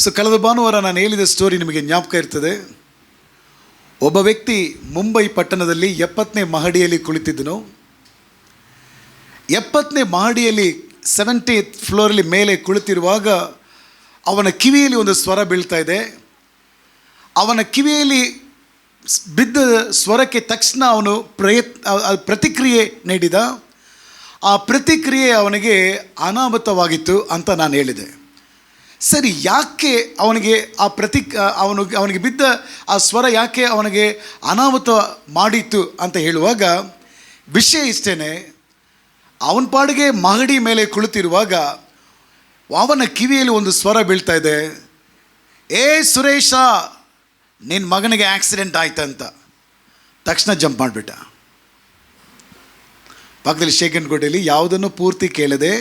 So ಕಳೆದ ಭಾನುವಾರ ನಾನು ಹೇಳಿದ ಸ್ಟೋರಿ ನಿಮಗೆ ಜ್ಞಾಪಕ ಇರ್ತದೆ. ಒಬ್ಬ ವ್ಯಕ್ತಿ ಮುಂಬೈ ಪಟ್ಟಣದಲ್ಲಿ 70ನೇ ಮಹಡಿಯಲ್ಲಿ ಕುಳಿತಿದ್ದನು. 70ನೇ ಮಹಡಿಯಲ್ಲಿ 70th ಫ್ಲೋರಲ್ಲಿ ಮೇಲೆ ಕುಳಿತಿರುವಾಗ ಅವನ ಕಿವಿಯಲ್ಲಿ ಒಂದು ಸ್ವರ ಬೀಳ್ತಾ ಇದೆ. ಅವನ ಕಿವಿಯಲ್ಲಿ ಬಿದ್ದ ಸ್ವರಕ್ಕೆ ತಕ್ಷಣ ಅವನು ಪ್ರತಿಕ್ರಿಯೆ ನೀಡಿದ. ಆ ಪ್ರತಿಕ್ರಿಯೆ ಅವನಿಗೆ ಅನಾಹುತವಾಗಿತ್ತು ಅಂತ ನಾನು ಹೇಳಿದೆ. ಸರಿ, ಯಾಕೆ ಅವನಿಗೆ ಅವನಿಗೆ ಬಿದ್ದ ಆ ಸ್ವರ ಯಾಕೆ ಅವನಿಗೆ ಅನಾಹುತ ಮಾಡಿತ್ತು ಅಂತ ಹೇಳುವಾಗ ವಿಷಯ ಇಷ್ಟೇ. ಅವನ ಪಾಡಿಗೆ ಮಹಡಿ ಮೇಲೆ ಕುಳಿತಿರುವಾಗ ಅವನ ಕಿವಿಯಲ್ಲಿ ಒಂದು ಸ್ವರ ಬೀಳ್ತಾ ಇದೆ, ಏ ಸುರೇಶ, ನಿನ್ನ ಮಗನಿಗೆ ಆಕ್ಸಿಡೆಂಟ್ ಆಯ್ತಂತ. ತಕ್ಷಣ ಜಂಪ್ ಮಾಡಿಬಿಟ್ಟ. ಪಕ್ಕದಲ್ಲಿ ಶೇಖನ್ ಕೋಟೆಯಲ್ಲಿ ಯಾವುದನ್ನು ಪೂರ್ತಿ ಕೇಳದೆ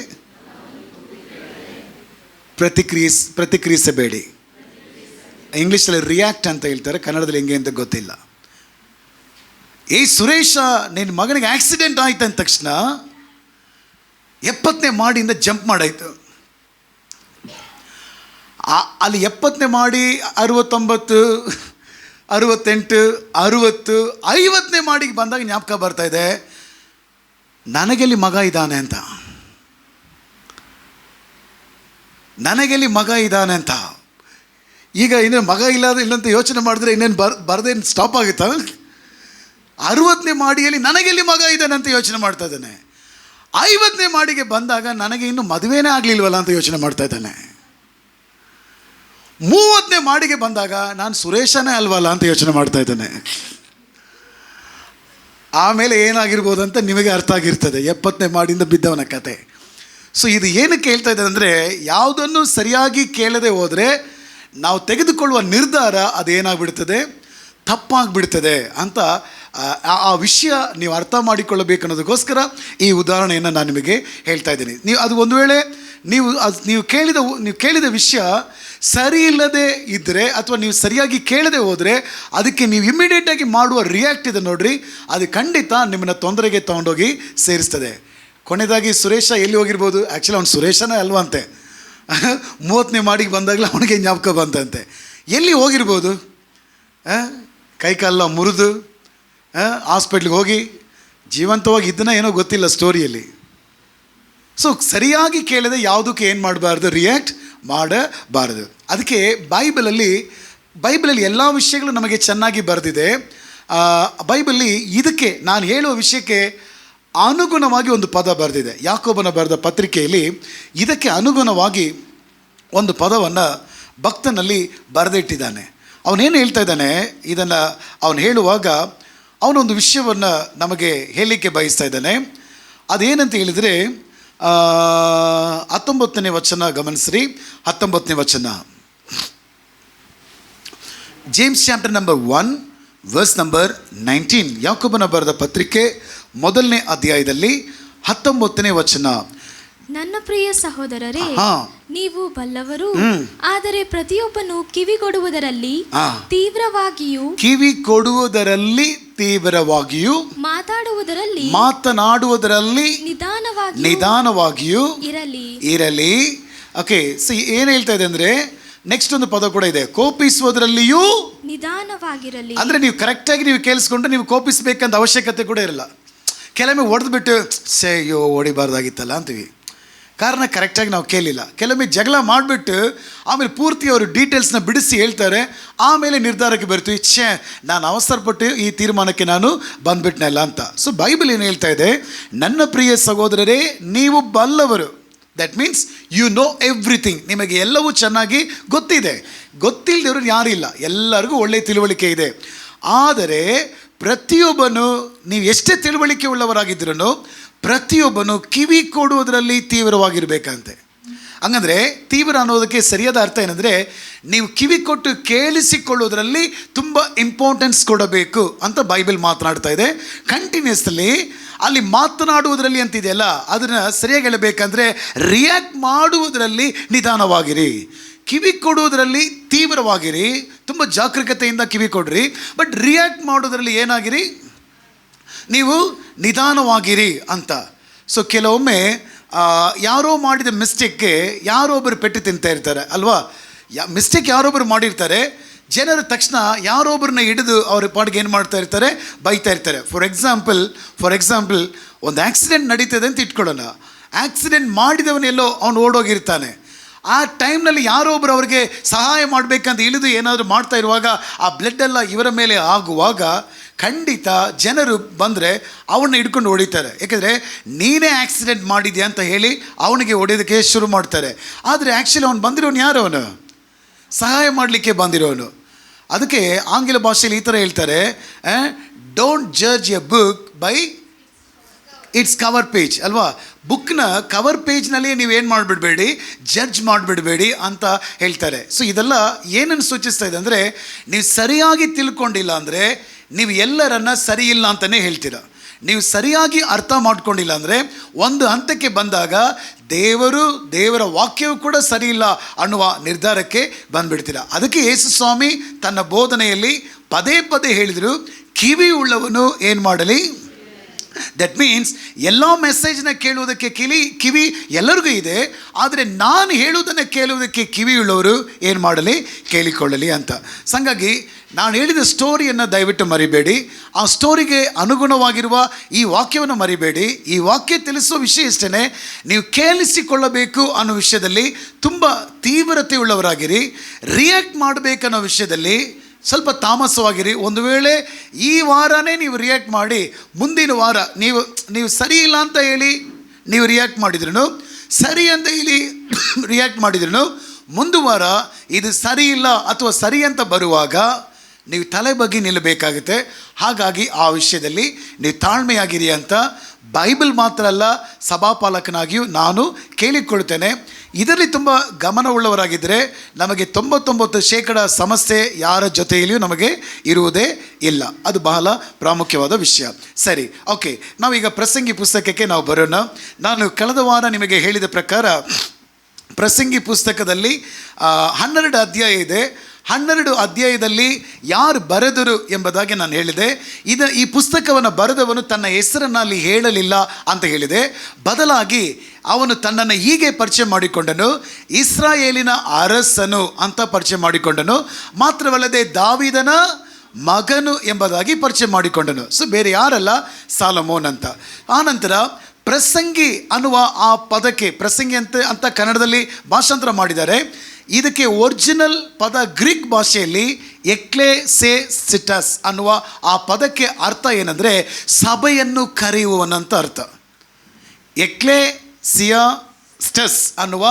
ಪ್ರತಿಕ್ರಿಯಿಸಬೇಡಿ. ಇಂಗ್ಲೀಷಲ್ಲಿ ರಿಯಾಕ್ಟ್ ಅಂತ ಹೇಳ್ತಾರೆ, ಕನ್ನಡದಲ್ಲಿ ಹೆಂಗೆ ಅಂತ ಗೊತ್ತಿಲ್ಲ. ಏ ಸುರೇಶ, ನಿನ್ನ ಮಗನಿಗೆ ಆಕ್ಸಿಡೆಂಟ್ ಆಯ್ತು ಅಂದ ತಕ್ಷಣ 70ನೇ ಮಾಡಿಯಿಂದ ಜಂಪ್ ಮಾಡಾಯ್ತು. ಅಲ್ಲಿ 70ನೇ ಮಾಡಿ 69, 68, 60, 50ನೇ ಮಾಡಿಗೆ ಬಂದಾಗ ಜ್ಞಾಪಕ ಬರ್ತಾ ಇದೆ, ನನಗೆಲ್ಲಿ ಮಗ ಇದ್ದಾನೆ ಅಂತ. ನನಗೆಲ್ಲಿ ಮಗ ಇದ್ದಾನೆ ಅಂತ. ಈಗ ಇನ್ನೇನು ಮಗ ಇಲ್ಲಂತ ಯೋಚನೆ ಮಾಡಿದ್ರೆ ಇನ್ನೇನು ಬರದೇನು ಸ್ಟಾಪ್ ಆಗುತ್ತಾ? 60ನೇ ಮಾಡಿಯಲ್ಲಿ ನನಗೆಲ್ಲಿ ಮಗ ಇದ್ದಾನೆ ಅಂತ ಯೋಚನೆ ಮಾಡ್ತಾ ಇದ್ದಾನೆ. 50ನೇ ಮಾಡಿಗೆ ಬಂದಾಗ ನನಗೆ ಇನ್ನೂ ಮದುವೆನೇ ಆಗಲಿಲ್ವಲ್ಲ ಅಂತ ಯೋಚನೆ ಮಾಡ್ತಾ ಇದ್ದಾನೆ. 30ನೇ ಮಾಡಿಗೆ ಬಂದಾಗ ನಾನು ಸುರೇಶನೇ ಅಲ್ವಲ್ಲ ಅಂತ ಯೋಚನೆ ಮಾಡ್ತಾ ಇದ್ದಾನೆ. ಆಮೇಲೆ ಏನಾಗಿರ್ಬೋದು ಅಂತ ನಿಮಗೆ ಅರ್ಥ ಆಗಿರ್ತದೆ, 70ನೇ ಮಾಡಿಯಿಂದ ಬಿದ್ದವನ ಕತೆ. ಸೊ ಇದು ಏನಕ್ಕೆ ಹೇಳ್ತಾ ಇದ್ದಾರೆ ಅಂದರೆ, ಯಾವುದನ್ನು ಸರಿಯಾಗಿ ಕೇಳದೆ ಹೋದರೆ ನಾವು ತೆಗೆದುಕೊಳ್ಳುವ ನಿರ್ಧಾರ ಅದೇನಾಗ್ಬಿಡ್ತದೆ, ತಪ್ಪಾಗಿಬಿಡ್ತದೆ ಅಂತ ಆ ವಿಷಯ ನೀವು ಅರ್ಥ ಮಾಡಿಕೊಳ್ಳಬೇಕು ಅನ್ನೋದಕ್ಕೋಸ್ಕರ ಈ ಉದಾಹರಣೆಯನ್ನು ನಾನು ನಿಮಗೆ ಹೇಳ್ತಾ ಇದ್ದೀನಿ. ನೀವು ಅದು ಒಂದು ವೇಳೆ ನೀವು ಕೇಳಿದ ವಿಷಯ ಸರಿ ಇಲ್ಲದೆ ಇದ್ದರೆ ಅಥವಾ ನೀವು ಸರಿಯಾಗಿ ಕೇಳದೆ ಹೋದರೆ ಅದಕ್ಕೆ ನೀವು ಇಮ್ಮಿಡಿಯೇಟಾಗಿ ಮಾಡುವ ರಿಯಾಕ್ಟ್ ಇದೆ ನೋಡ್ರಿ, ಅದು ಖಂಡಿತ ನಿಮ್ಮನ್ನು ತೊಂದರೆಗೆ ತೊಗೊಂಡೋಗಿ ಸೇರಿಸ್ತದೆ. ಕೊನೆಯದಾಗಿ ಸುರೇಶ ಎಲ್ಲಿ ಹೋಗಿರ್ಬೋದು? ಆ್ಯಕ್ಚುಲಿ ಅವ್ನು ಸುರೇಶನೇ ಅಲ್ವಂತೆ. 30ನೇ ಮಾಡಿಗೆ ಬಂದಾಗಲೇ ಅವನಿಗೆ ಜ್ಞಾಪಕ ಬಂತಂತೆ. ಎಲ್ಲಿ ಹೋಗಿರ್ಬೋದು? ಕೈಕಾಲ ಮುರಿದು ಹಾಸ್ಪಿಟ್ಲಿಗೆ ಹೋಗಿ ಜೀವಂತವಾಗಿ ಇದನ್ನ ಏನೋ ಗೊತ್ತಿಲ್ಲ ಸ್ಟೋರಿಯಲ್ಲಿ. ಸೊ ಸರಿಯಾಗಿ ಕೇಳದೆ ಯಾವುದಕ್ಕೆ ಏನು ಮಾಡಬಾರ್ದು, ರಿಯಾಕ್ಟ್ ಮಾಡಬಾರದು. ಅದಕ್ಕೆ ಬೈಬಲಲ್ಲಿ ಎಲ್ಲ ವಿಷಯಗಳು ನಮಗೆ ಚೆನ್ನಾಗಿ ಬರೆದಿದೆ. ಬೈಬಲ್ಲಿ ಇದಕ್ಕೆ ನಾನು ಹೇಳುವ ವಿಷಯಕ್ಕೆ ಅನುಗುಣವಾಗಿ ಒಂದು ಪದ ಬರೆದಿದೆ. ಯಾಕೋಬನ ಬರೆದ ಪತ್ರಿಕೆಯಲ್ಲಿ ಇದಕ್ಕೆ ಅನುಗುಣವಾಗಿ ಒಂದು ಪದವನ್ನು ಭಕ್ತನಲ್ಲಿ ಬರೆದಿಟ್ಟಿದ್ದಾನೆ. ಅವನೇನು ಹೇಳ್ತಾ ಇದ್ದಾನೆ, ಇದನ್ನು ಅವನು ಹೇಳುವಾಗ ಅವನೊಂದು ವಿಷಯವನ್ನು ನಮಗೆ ಹೇಳಲಿಕ್ಕೆ ಬಯಸ್ತಾ ಇದ್ದಾನೆ. ಅದೇನಂತ ಹೇಳಿದರೆ 19ನೇ ವಚನ ಗಮನಿಸ್ರಿ. 19ನೇ ವಚನ, James chapter number 1 verse number 19. ಯಾಕೋಬನ ಬರೆದ ಪತ್ರಿಕೆ 1ನೇ ಅಧ್ಯಾಯದಲ್ಲಿ 19ನೇ ವಚನ. ನನ್ನ ಪ್ರಿಯ ಸಹೋದರರೇ, ನೀವು ಬಲ್ಲವರು, ಆದರೆ ಪ್ರತಿಯೊಬ್ಬನು ಕಿವಿಗೊಡುವುದರಲ್ಲಿ ತೀವ್ರವಾಗಿಯೂ ಮಾತನಾಡುವುದರಲ್ಲಿ ನಿಧಾನವಾಗಿಯೂ ಇರಲಿ. ಓಕೆ, ಸಿ ಏನು ಹೇಳ್ತಾ ಇದೆ ಅಂದರೆ, ನೆಕ್ಸ್ಟ್ ಒಂದು ಪದ ಕೂಡ ಇದೆ, ಕೋಪಿಸುವುದರಲ್ಲಿಯೂ ನಿಧಾನವಾಗಿರಲಿ. ಅಂದರೆ ನೀವು ಕರೆಕ್ಟಾಗಿ ನೀವು ಕೇಳಿಸ್ಕೊಂಡ್ರೆ ನೀವು ಕೋಪಿಸಬೇಕಂತ ಅವಶ್ಯಕತೆ ಕೂಡ ಇರಲ್ಲ. ಕೆಲವೊಮ್ಮೆ ಹೊಡೆದ್ಬಿಟ್ಟು ಅಯ್ಯೋ ಹೊಡಿಬಾರ್ದಾಗಿತ್ತಲ್ಲ ಅಂತೀವಿ, ಕಾರಣ ಕರೆಕ್ಟಾಗಿ ನಾವು ಕೇಳಿಲ್ಲ. ಕೆಲವೊಮ್ಮೆ ಜಗಳ ಮಾಡಿಬಿಟ್ಟು ಆಮೇಲೆ ಪೂರ್ತಿ ಅವರು ಡೀಟೇಲ್ಸ್ನ ಬಿಡಿಸಿ ಹೇಳ್ತಾರೆ, ಆಮೇಲೆ ನಿರ್ಧಾರಕ್ಕೆ ಬರ್ತೀವಿ, ನಾನು ಅವಸರಪಟ್ಟು ಈ ತೀರ್ಮಾನಕ್ಕೆ ನಾನು ಬಂದ್ಬಿಟ್ನಲ್ಲ ಅಂತ. ಸೊ ಬೈಬಲ್ ಏನು ಹೇಳ್ತಾ ಇದೆ, ನನ್ನ ಪ್ರಿಯ ಸಹೋದರರೇ, ನೀವು ಬಲ್ಲವರು. That means you know everything. ನಿಮಗೆ ಎಲ್ಲವೂ ಚೆನ್ನಾಗಿ ಗೊತ್ತಿದೆ. ಗೊತ್ತಿಲ್ಲದವ್ರು ಯಾರಿಲ್ಲ, ಎಲ್ಲರಿಗೂ ಒಳ್ಳೆಯ ತಿಳುವಳಿಕೆ ಇದೆ. ಆದರೆ ಪ್ರತಿಯೊಬ್ಬನು, ನೀವು ಎಷ್ಟೇ ತಿಳುವಳಿಕೆ ಉಳ್ಳವರಾಗಿದ್ರೂ ಪ್ರತಿಯೊಬ್ಬನು ಕಿವಿ ಕೊಡುವುದರಲ್ಲಿ ತೀವ್ರವಾಗಿರಬೇಕಂತೆ. ಹಂಗಂದರೆ ತೀವ್ರ ಅನ್ನೋದಕ್ಕೆ ಸರಿಯಾದ ಅರ್ಥ ಏನಂದರೆ, ನೀವು ಕಿವಿ ಕೊಟ್ಟು ಕೇಳಿಸಿಕೊಳ್ಳೋದ್ರಲ್ಲಿ ತುಂಬ ಇಂಪಾರ್ಟೆನ್ಸ್ ಕೊಡಬೇಕು ಅಂತ ಬೈಬಲ್ ಮಾತನಾಡ್ತಾ ಇದೆ. ಕಂಟಿನ್ಯೂಸ್ಲಿ ಅಲ್ಲಿ ಮಾತನಾಡುವುದರಲ್ಲಿ ಅಂತಿದೆಯಲ್ಲ, ಅದನ್ನು ಸರಿಯಾಗಿ ಹೇಳಬೇಕಂದ್ರೆ ರಿಯಾಕ್ಟ್ ಮಾಡುವುದರಲ್ಲಿ ನಿಧಾನವಾಗಿರಿ, ಕಿವಿ ಕೊಡುವುದರಲ್ಲಿ ತೀವ್ರವಾಗಿರಿ, ತುಂಬ ಜಾಗರೂಕತೆಯಿಂದ ಕಿವಿ ಕೊಡ್ರಿ. ಬಟ್ ರಿಯಾಕ್ಟ್ ಮಾಡೋದ್ರಲ್ಲಿ ಏನಾಗಿರಿ, ನೀವು ನಿಧಾನವಾಗಿರಿ ಅಂತ. ಸೊ ಕೆಲವೊಮ್ಮೆ ಯಾರೋ ಮಾಡಿದ ಮಿಸ್ಟೇಕ್ಗೆ ಯಾರೋ ಒಬ್ಬರು ಪೆಟ್ಟು ತಿಂತಾ ಇರ್ತಾರೆ ಅಲ್ವಾ. ಮಿಸ್ಟೇಕ್ ಯಾರೊಬ್ಬರು ಮಾಡಿರ್ತಾರೆ, ಜನರು ತಕ್ಷಣ ಯಾರೊಬ್ಬರನ್ನ ಹಿಡಿದು ಅವ್ರ ಪಾಡಿಗೆ ಏನು ಮಾಡ್ತಾ ಇರ್ತಾರೆ, ಬೈತಾ ಇರ್ತಾರೆ. ಫಾರ್ ಎಕ್ಸಾಂಪಲ್ ಒಂದು ಆಕ್ಸಿಡೆಂಟ್ ನಡೀತದೆ ಅಂತ ಇಟ್ಕೊಳ್ಳೋಣ. ಆಕ್ಸಿಡೆಂಟ್ ಮಾಡಿದವನೆಲ್ಲೋ ಅವನು ಓಡೋಗಿರ್ತಾನೆ. ಆ ಟೈಮ್ನಲ್ಲಿ ಯಾರೋ ಒಬ್ಬರು ಅವ್ರಿಗೆ ಸಹಾಯ ಮಾಡಬೇಕಂತ ಇಳಿದು ಏನಾದರೂ ಮಾಡ್ತಾ ಇರುವಾಗ ಆ ಬ್ಲಡ್ ಇವರ ಮೇಲೆ ಆಗುವಾಗ ಖಂಡಿತ ಜನರು ಬಂದರೆ ಅವನ್ನ ಹಿಡ್ಕೊಂಡು ಹೊಡಿತಾರೆ. ಯಾಕೆಂದರೆ ನೀನೇ ಆಕ್ಸಿಡೆಂಟ್ ಮಾಡಿದ್ಯಾ ಅಂತ ಹೇಳಿ ಅವನಿಗೆ ಹೊಡೆಯೋದಕ್ಕೆ ಶುರು ಮಾಡ್ತಾರೆ. ಆದರೆ ಆ್ಯಕ್ಚುಲಿ ಅವನು ಬಂದಿರೋನು ಯಾರು? ಅವನು ಸಹಾಯ ಮಾಡಲಿಕ್ಕೆ ಬಂದಿರೋನು. ಅದಕ್ಕೆ ಆಂಗ್ಲ ಭಾಷೆಯಲ್ಲಿ ಈ ಥರ ಹೇಳ್ತಾರೆ, don't judge A book by it's cover page ಅಲ್ವಾ. ಬುಕ್ನ ಕವರ್ ಪೇಜ್ನಲ್ಲಿ ನೀವೇನು ಮಾಡಿಬಿಡಬೇಡಿ, ಜಡ್ಜ್ ಮಾಡಿಬಿಡಬೇಡಿ ಅಂತ ಹೇಳ್ತಾರೆ. ಸೊ ಇದೆಲ್ಲ ಏನನ್ನು ಸೂಚಿಸ್ತಾ ಇದೆ ಅಂದರೆ, ನೀವು ಸರಿಯಾಗಿ ತಿಳ್ಕೊಂಡಿಲ್ಲ ಅಂದರೆ ನೀವು ಎಲ್ಲರನ್ನ ಸರಿ ಇಲ್ಲ ಅಂತಲೇ ಹೇಳ್ತೀರ. ನೀವು ಸರಿಯಾಗಿ ಅರ್ಥ ಮಾಡ್ಕೊಂಡಿಲ್ಲ ಅಂದರೆ ಒಂದು ಹಂತಕ್ಕೆ ಬಂದಾಗ ದೇವರ ವಾಕ್ಯವೂ ಕೂಡ ಸರಿ ಇಲ್ಲ ಅನ್ನುವ ನಿರ್ಧಾರಕ್ಕೆ ಬಂದುಬಿಡ್ತೀರ. ಅದಕ್ಕೆ ಯೇಸು ಸ್ವಾಮಿ ತನ್ನ ಬೋಧನೆಯಲ್ಲಿ ಪದೇ ಪದೇ ಹೇಳಿದರು, ಕಿವಿ ಉಳ್ಳವನು ಏನು ಮಾಡಲಿ. ದಟ್ ಮೀನ್ಸ್ ಎಲ್ಲ ಮೆಸೇಜ್ನ ಕೇಳುವುದಕ್ಕೆ ಕಿವಿ ಎಲ್ಲರಿಗೂ ಇದೆ, ಆದರೆ ನಾನು ಹೇಳುವುದನ್ನು ಕೇಳುವುದಕ್ಕೆ ಕಿವಿಯುಳ್ಳವರು ಏನು ಮಾಡಲಿ, ಕೇಳಿಕೊಳ್ಳಲಿ ಅಂತ. ಹಾಗಾಗಿ ನಾನು ಹೇಳಿದ ಸ್ಟೋರಿಯನ್ನು ದಯವಿಟ್ಟು ಮರಿಬೇಡಿ. ಆ ಸ್ಟೋರಿಗೆ ಅನುಗುಣವಾಗಿರುವ ಈ ವಾಕ್ಯವನ್ನು ಮರಿಬೇಡಿ. ಈ ವಾಕ್ಯ ತಿಳಿಸುವ ವಿಷಯ ಇಷ್ಟೇ, ನೀವು ಕೇಳಿಸಿಕೊಳ್ಳಬೇಕು ಅನ್ನೋ ವಿಷಯದಲ್ಲಿ ತುಂಬ ತೀವ್ರತೆ ಉಳ್ಳವರಾಗಿರಿ. ರಿಯಾಕ್ಟ್ ಮಾಡಬೇಕನ್ನೋ ವಿಷಯದಲ್ಲಿ ಸ್ವಲ್ಪ ತಾಮಸವಾಗಿರಿ. ಒಂದು ವೇಳೆ ಈ ವಾರನೇ ನೀವು ರಿಯಾಕ್ಟ್ ಮಾಡಿ ಮುಂದಿನ ವಾರ ನೀವು ಸರಿ ಇಲ್ಲ ಅಂತ ಹೇಳಿ ನೀವು ರಿಯಾಕ್ಟ್ ಮಾಡಿದ್ರೂ, ಸರಿ ಅಂತ ಹೇಳಿ ರಿಯಾಕ್ಟ್ ಮಾಡಿದ್ರೂ, ಮುಂದಿನ ವಾರ ಇದು ಸರಿ ಇಲ್ಲ ಅಥವಾ ಸರಿ ಅಂತ ಬರುವಾಗ ನೀವು ತಲೆ ಬಗ್ಗೆ ನಿಲ್ಲಬೇಕಾಗುತ್ತೆ. ಹಾಗಾಗಿ ಆ ವಿಷಯದಲ್ಲಿ ನೀವು ತಾಳ್ಮೆಯಾಗಿರಿ ಅಂತ ಬೈಬಲ್ ಮಾತ್ರ ಅಲ್ಲ, ಸಭಾಪಾಲಕನಾಗಿಯೂ ನಾನು ಕೇಳಿಕೊಳ್ತೇನೆ. ಇದರಲ್ಲಿ ತುಂಬ ಗಮನವುಳ್ಳವರಾಗಿದ್ದರೆ ನಮಗೆ 99% ಸಮಸ್ಯೆ ಯಾರ ಜೊತೆಯಲ್ಲಿಯೂ ನಮಗೆ ಇರುವುದೇ ಇಲ್ಲ. ಅದು ಬಹಳ ಪ್ರಾಮುಖ್ಯವಾದ ವಿಷಯ. ಸರಿ, ಓಕೆ, ನಾವೀಗ ಪ್ರಸಂಗಿ ಪುಸ್ತಕಕ್ಕೆ ನಾವು ಬರೋಣ. ನಾನು ಕಳೆದ ವಾರ ನಿಮಗೆ ಹೇಳಿದ ಪ್ರಕಾರ ಪ್ರಸಂಗಿ ಪುಸ್ತಕದಲ್ಲಿ 12 ಅಧ್ಯಾಯ ಇದೆ. 12 ಅಧ್ಯಾಯದಲ್ಲಿ ಯಾರು ಬರೆದರು ಎಂಬುದಾಗಿ ನಾನು ಹೇಳಿದೆ. ಈ ಪುಸ್ತಕವನ್ನು ಬರೆದವನು ತನ್ನ ಹೆಸರನ್ನು ಅಲ್ಲಿ ಹೇಳಲಿಲ್ಲ ಅಂತ ಹೇಳಿದೆ. ಬದಲಾಗಿ ಅವನು ತನ್ನನ್ನು ಹೀಗೆ ಪರಿಚಯ ಮಾಡಿಕೊಂಡನು, ಇಸ್ರಾಯೇಲಿನ ಅರಸನು ಅಂತ ಪರಿಚಯ ಮಾಡಿಕೊಂಡನು. ಮಾತ್ರವಲ್ಲದೆ ದಾವೀದನ ಮಗನು ಎಂಬುದಾಗಿ ಪರಿಚಯ ಮಾಡಿಕೊಂಡನು. ಸೊ ಬೇರೆ ಯಾರಲ್ಲ, ಸಾಲಮೋನ್ ಅಂತ. ಆನಂತರ ಪ್ರಸಂಗಿ ಅನ್ನುವ ಆ ಪದಕ್ಕೆ, ಪ್ರಸಂಗಿ ಅಂತ ಕನ್ನಡದಲ್ಲಿ ಭಾಷಾಂತರ ಮಾಡಿದ್ದಾರೆ. ಇದಕ್ಕೆ ಒರಿಜಿನಲ್ ಪದ ಗ್ರೀಕ್ ಭಾಷೆಯಲ್ಲಿ ಎಕ್ಲೆಸಿಸ್ಟಸ್ ಅನ್ನುವ ಆ ಪದಕ್ಕೆ ಅರ್ಥ ಏನಂದರೆ ಸಭೆಯನ್ನು ಕರೆಯುವವನಂತ ಅರ್ಥ. ಎಕ್ಲೆಸಿಯಾಸ್ಟಸ್ ಅನ್ನುವ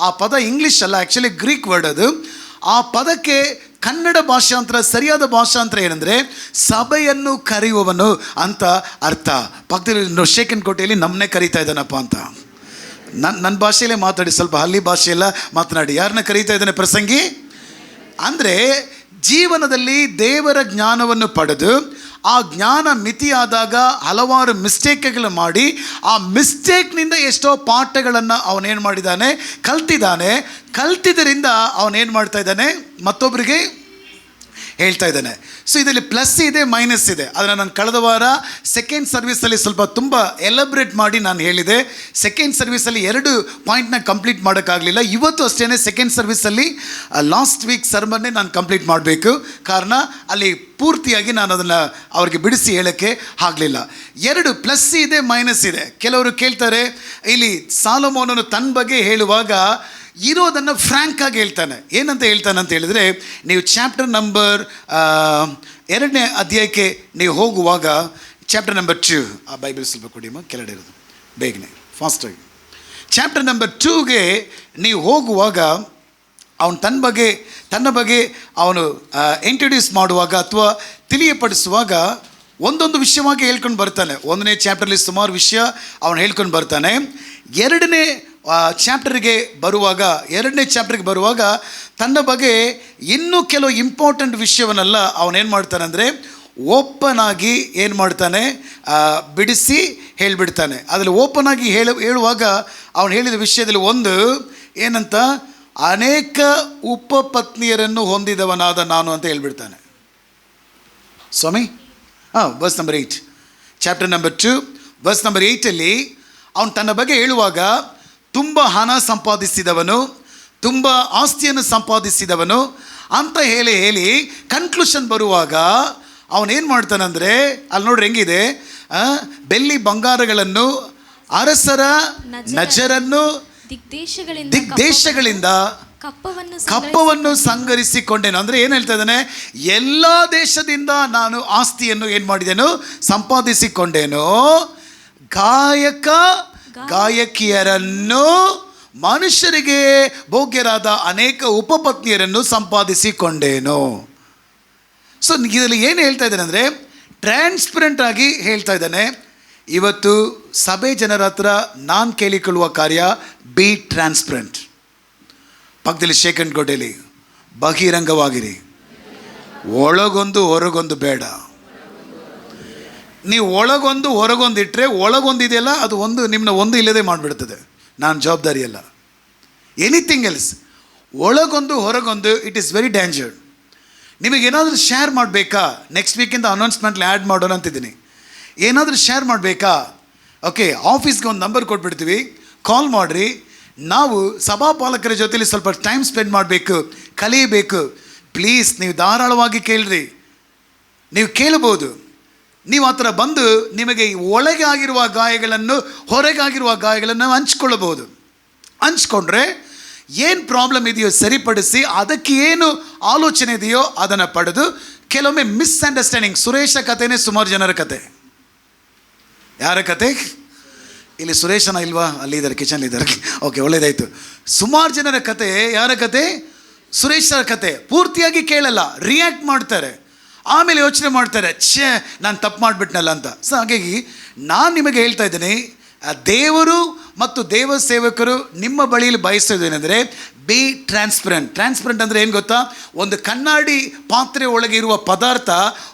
ಆ ಪದ ಇಂಗ್ಲೀಷ್ ಅಲ್ಲ, ಆ್ಯಕ್ಚುಲಿ ಗ್ರೀಕ್ ವರ್ಡ್ ಅದು. ಆ ಪದಕ್ಕೆ ಕನ್ನಡ ಭಾಷಾಂತರ, ಸರಿಯಾದ ಭಾಷಾಂತರ ಏನಂದರೆ ಸಭೆಯನ್ನು ಕರೆಯುವವನು ಅಂತ ಅರ್ಥ. ಪಕ್ಕದಲ್ಲಿ ಶೇಖನ್ ಕೋಟೆಯಲ್ಲಿ ನಮ್ಮನ್ನೇ ಕರೀತಾ ಇದ್ದಾನಪ್ಪ ಅಂತ. ನನ್ನ ಭಾಷೆಯಲ್ಲೇ ಮಾತಾಡಿ, ಸ್ವಲ್ಪ ಹಳ್ಳಿ ಭಾಷೆಯೆಲ್ಲ ಮಾತನಾಡಿ. ಯಾರನ್ನ ಕರೀತಾ ಇದ್ದಾನೆ? ಪ್ರಸಂಗಿ. ಅಂದರೆ ಜೀವನದಲ್ಲಿ ದೇವರ ಜ್ಞಾನವನ್ನು ಪಡೆದು ಆ ಜ್ಞಾನ ಮಿತಿಯಾದಾಗ ಹಲವಾರು ಮಿಸ್ಟೇಕ್ಗಳು ಮಾಡಿ ಆ ಮಿಸ್ಟೇಕ್ನಿಂದ ಎಷ್ಟೋ ಪಾಠಗಳನ್ನು ಅವನೇನು ಮಾಡಿದ್ದಾನೆ, ಕಲ್ತಿದ್ದರಿಂದ ಅವನೇನು ಮಾಡ್ತಾ ಇದ್ದಾನೆ, ಮತ್ತೊಬ್ಬರಿಗೆ ಹೇಳ್ತಾ ಇದ್ದಾನೆ. ಸೊ ಇದರಲ್ಲಿ ಪ್ಲಸ್ ಇದೆ, ಮೈನಸ್ ಇದೆ. ಅದನ್ನು ನಾನು ಕಳೆದ ವಾರ ಸೆಕೆಂಡ್ ಸರ್ವಿಸಲ್ಲಿ ಸ್ವಲ್ಪ ತುಂಬ ಎಲಬ್ರೇಟ್ ಮಾಡಿ ನಾನು ಹೇಳಿದೆ. ಸೆಕೆಂಡ್ ಸರ್ವಿಸಲ್ಲಿ 2 ಪಾಯಿಂಟ್ನ ಕಂಪ್ಲೀಟ್ ಮಾಡೋಕ್ಕಾಗಲಿಲ್ಲ. ಇವತ್ತು ಅಷ್ಟೇ ಸೆಕೆಂಡ್ ಸರ್ವಿಸಲ್ಲಿ ಲಾಸ್ಟ್ ವೀಕ್ ಸರ್ಮನ್ನೇ ನಾನು ಕಂಪ್ಲೀಟ್ ಮಾಡಬೇಕು. ಕಾರಣ ಅಲ್ಲಿ ಪೂರ್ತಿಯಾಗಿ ನಾನು ಅದನ್ನು ಅವ್ರಿಗೆ ಬಿಡಿಸಿ ಹೇಳೋಕ್ಕೆ ಆಗಲಿಲ್ಲ. 2 ಪ್ಲಸ್ ಇದೆ, ಮೈನಸ್ ಇದೆ. ಕೆಲವರು ಕೇಳ್ತಾರೆ, ಇಲ್ಲಿ ಸಾಲಮೋನನು ತನ್ನ ಬಗ್ಗೆ ಹೇಳುವಾಗ ಇರೋದನ್ನು ಫ್ರ್ಯಾಂಕಾಗಿ ಹೇಳ್ತಾನೆ. ಏನಂತ ಹೇಳ್ತಾನೆ ಅಂತ ಹೇಳಿದರೆ, ನೀವು ಚಾಪ್ಟರ್ ನಂಬರ್ 2ನೇ ಅಧ್ಯಾಯಕ್ಕೆ ನೀವು ಹೋಗುವಾಗ, ಚಾಪ್ಟರ್ ನಂಬರ್ 2, ಆ ಬೈಬಲ್ ಸ್ವಲ್ಪ ಕೊಡಿಮ್ಮ, ಕೆಳಗಡೆ ಇರೋದು ಬೇಗನೆ ಫಾಸ್ಟಾಗಿ. ಚಾಪ್ಟರ್ ನಂಬರ್ 2ಗೆ ನೀವು ಹೋಗುವಾಗ ಅವನು ತನ್ನ ಬಗ್ಗೆ ಅವನು ಇಂಟ್ರೊಡ್ಯೂಸ್ ಮಾಡುವಾಗ ಅಥವಾ ತಿಳಿಯಪಡಿಸುವಾಗ ಒಂದೊಂದು ವಿಷಯವಾಗಿ ಹೇಳ್ಕೊಂಡು ಬರ್ತಾನೆ. 1ನೇ ಚಾಪ್ಟರ್ಲಿ ಸುಮಾರು ವಿಷಯ ಅವನು ಹೇಳ್ಕೊಂಡು ಬರ್ತಾನೆ. 2ನೇ ಚಾಪ್ಟರ್ಗೆ ಬರುವಾಗ ತನ್ನ ಬಗ್ಗೆ ಇನ್ನೂ ಕೆಲವು ಇಂಪಾರ್ಟೆಂಟ್ ವಿಷಯವನ್ನೆಲ್ಲ ಅವನೇನು ಮಾಡ್ತಾನೆ ಅಂದರೆ ಓಪನ್ ಆಗಿ ಏನು ಮಾಡ್ತಾನೆ, ಬಿಡಿಸಿ ಹೇಳಿಬಿಡ್ತಾನೆ. ಅದರಲ್ಲಿ ಓಪನ್ ಆಗಿ ಹೇಳುವಾಗ ಅವನು ಹೇಳಿದ ವಿಷಯದಲ್ಲಿ ಒಂದು ಏನಂತ, ಅನೇಕ ಉಪಪತ್ನಿಯರನ್ನು ಹೊಂದಿದವನಾದ ನಾನು ಅಂತ ಹೇಳ್ಬಿಡ್ತಾನೆ. ಸ್ವಾಮಿ, verse number 8, chapter number 2 verse number 8ಅಲ್ಲಿ ಅವನು ತನ್ನ ಬಗ್ಗೆ ಹೇಳುವಾಗ ತುಂಬ ಹಣ ಸಂಪಾದಿಸಿದವನು, ತುಂಬ ಆಸ್ತಿಯನ್ನು ಸಂಪಾದಿಸಿದವನು ಅಂತ ಹೇಳಿ ಕನ್ಕ್ಲೂಷನ್ ಬರುವಾಗ ಅವನೇನು ಮಾಡ್ತಾನಂದರೆ, ಅಲ್ಲಿ ನೋಡ್ರಿ ಹೆಂಗಿದೆ, ಬೆಳ್ಳಿ ಬಂಗಾರಗಳನ್ನು, ಅರಸರ ನಜರನ್ನು, ದಿಗ್ದೇಶಗಳಿಂದ ಕಪ್ಪವನ್ನು ಸಂಗ್ರಹಿಸಿಕೊಂಡೇನು. ಅಂದರೆ ಏನು ಹೇಳ್ತಾ ಇದ್ದಾನೆ, ಎಲ್ಲ ದೇಶದಿಂದ ನಾನು ಆಸ್ತಿಯನ್ನು ಏನು ಮಾಡಿದೆನು, ಸಂಪಾದಿಸಿಕೊಂಡೇನು. ಗಾಯಕಿಯರನ್ನು, ಮನುಷ್ಯರಿಗೆ ಭೋಗ್ಯರಾದ ಅನೇಕ ಉಪಪತ್ನಿಯರನ್ನು ಸಂಪಾದಿಸಿಕೊಂಡೇನು. ಸೊ ಇದರಲ್ಲಿ ಏನು ಹೇಳ್ತಾ ಇದ್ದಾನೆ ಅಂದರೆ, ಟ್ರಾನ್ಸ್ಪರೆಂಟ್ ಆಗಿ ಹೇಳ್ತಾ ಇದ್ದಾನೆ. ಇವತ್ತು ಸಭೆ ಜನರ ಹತ್ರ ನಾನು ಕೇಳಿಕೊಳ್ಳುವ ಕಾರ್ಯ, ಬಿ ಟ್ರಾನ್ಸ್ಪರೆಂಟ್. ಪಕ್ಕದಲ್ಲಿ ಶೇಖಂಡ್ ಕೊಟ್ಟೇಲಿ, ಬಹಿರಂಗವಾಗಿರಿ. ಒಳಗೊಂದು ಹೊರಗೊಂದು ಬೇಡ. ನೀವು ಒಳಗೊಂದು ಹೊರಗೊಂದು ಇಟ್ಟರೆ, ಒಳಗೊಂದಿದೆಯಲ್ಲ ಅದು ಒಂದು ನಿಮ್ಮನ್ನ ಒಂದು ಇಲ್ಲದೆ ಮಾಡಿಬಿಡ್ತದೆ. ನಾನು ಜವಾಬ್ದಾರಿ ಅಲ್ಲ. ಎನಿಥಿಂಗ್ ಎಲ್ಸ್, ಒಳಗೊಂದು ಹೊರಗೊಂದು, ಇಟ್ ಈಸ್ ವೆರಿ ಡೇಂಜರ್. ನಿಮಗೇನಾದರೂ ಶೇರ್ ಮಾಡಬೇಕಾ, ನೆಕ್ಸ್ಟ್ ವೀಕಿಂದ ಅನೌನ್ಸ್ಮೆಂಟ್ಲಿ ಆ್ಯಡ್ ಮಾಡೋಣ ಅಂತಿದ್ದೀನಿ. ಏನಾದರೂ ಶೇರ್ ಮಾಡಬೇಕಾ, ಓಕೆ, ಆಫೀಸ್ಗೆ ಒಂದು ನಂಬರ್ ಕೊಟ್ಬಿಡ್ತೀವಿ, ಕಾಲ್ ಮಾಡಿರಿ. ನಾವು ಸಭಾಪಾಲಕರ ಜೊತೆಲಿ ಸ್ವಲ್ಪ ಟೈಮ್ ಸ್ಪೆಂಡ್ ಮಾಡಬೇಕು, ಕಲಿಯಬೇಕು. ಪ್ಲೀಸ್ ನೀವು ಧಾರಾಳವಾಗಿ ಕೇಳ್ರಿ. ನೀವು ಕೇಳಬಹುದು. ನೀವು ಆ ಥರ ಬಂದು ನಿಮಗೆ ಒಳಗೆ ಆಗಿರುವ ಗಾಯಗಳನ್ನು, ಹೊರಗಾಗಿರುವ ಗಾಯಗಳನ್ನು ಹಂಚ್ಕೊಳ್ಳಬಹುದು. ಹಂಚ್ಕೊಂಡ್ರೆ ಏನು ಪ್ರಾಬ್ಲಮ್ ಇದೆಯೋ ಸರಿಪಡಿಸಿ, ಅದಕ್ಕೆ ಏನು ಆಲೋಚನೆ ಇದೆಯೋ ಅದನ್ನು ಪಡೆದು, ಕೆಲವೊಮ್ಮೆ ಮಿಸ್ಅಂಡರ್ಸ್ಟ್ಯಾಂಡಿಂಗ್. ಸುರೇಶ ಕಥೆನೇ ಸುಮಾರು ಜನರ ಕತೆ. ಯಾರ ಕತೆ? ಇಲ್ಲಿ ಸುರೇಶನ ಇಲ್ವಾ? ಅಲ್ಲಿ ಇದ್ದಾರೆ, ಕಿಚನ್ ಇದ್ದಾರೆ. ಓಕೆ, ಒಳ್ಳೇದಾಯಿತು. ಸುಮಾರು ಜನರ ಕತೆ. ಯಾರ ಕತೆ? ಸುರೇಶರ ಕತೆ. ಪೂರ್ತಿಯಾಗಿ ಕೇಳಲ್ಲ, ರಿಯಾಕ್ಟ್ ಮಾಡ್ತಾರೆ, ಆಮೇಲೆ ಯೋಚನೆ ಮಾಡ್ತಾರೆ, ಛೇ ನಾನು ತಪ್ಪು ಮಾಡಿಬಿಟ್ನಲ್ಲ ಅಂತ. ಸೊ ಹಾಗಾಗಿ ನಾನು ನಿಮಗೆ ಹೇಳ್ತಾ ಇದ್ದೀನಿ, ದೇವರು ಮತ್ತು ದೇವ ಸೇವಕರು ನಿಮ್ಮ ಬಳಿಯಲ್ಲಿ ಬಯಸೋದೇನೆಂದರೆ, ಬಿ ಟ್ರಾನ್ಸ್ಪರೆಂಟ್. ಟ್ರಾನ್ಸ್ಪರೆಂಟ್ ಅಂದರೆ ಏನು ಗೊತ್ತಾ? ಒಂದು ಕನ್ನಡಿ ಪಾತ್ರೆ ಒಳಗೆ ಇರುವ ಪದಾರ್ಥ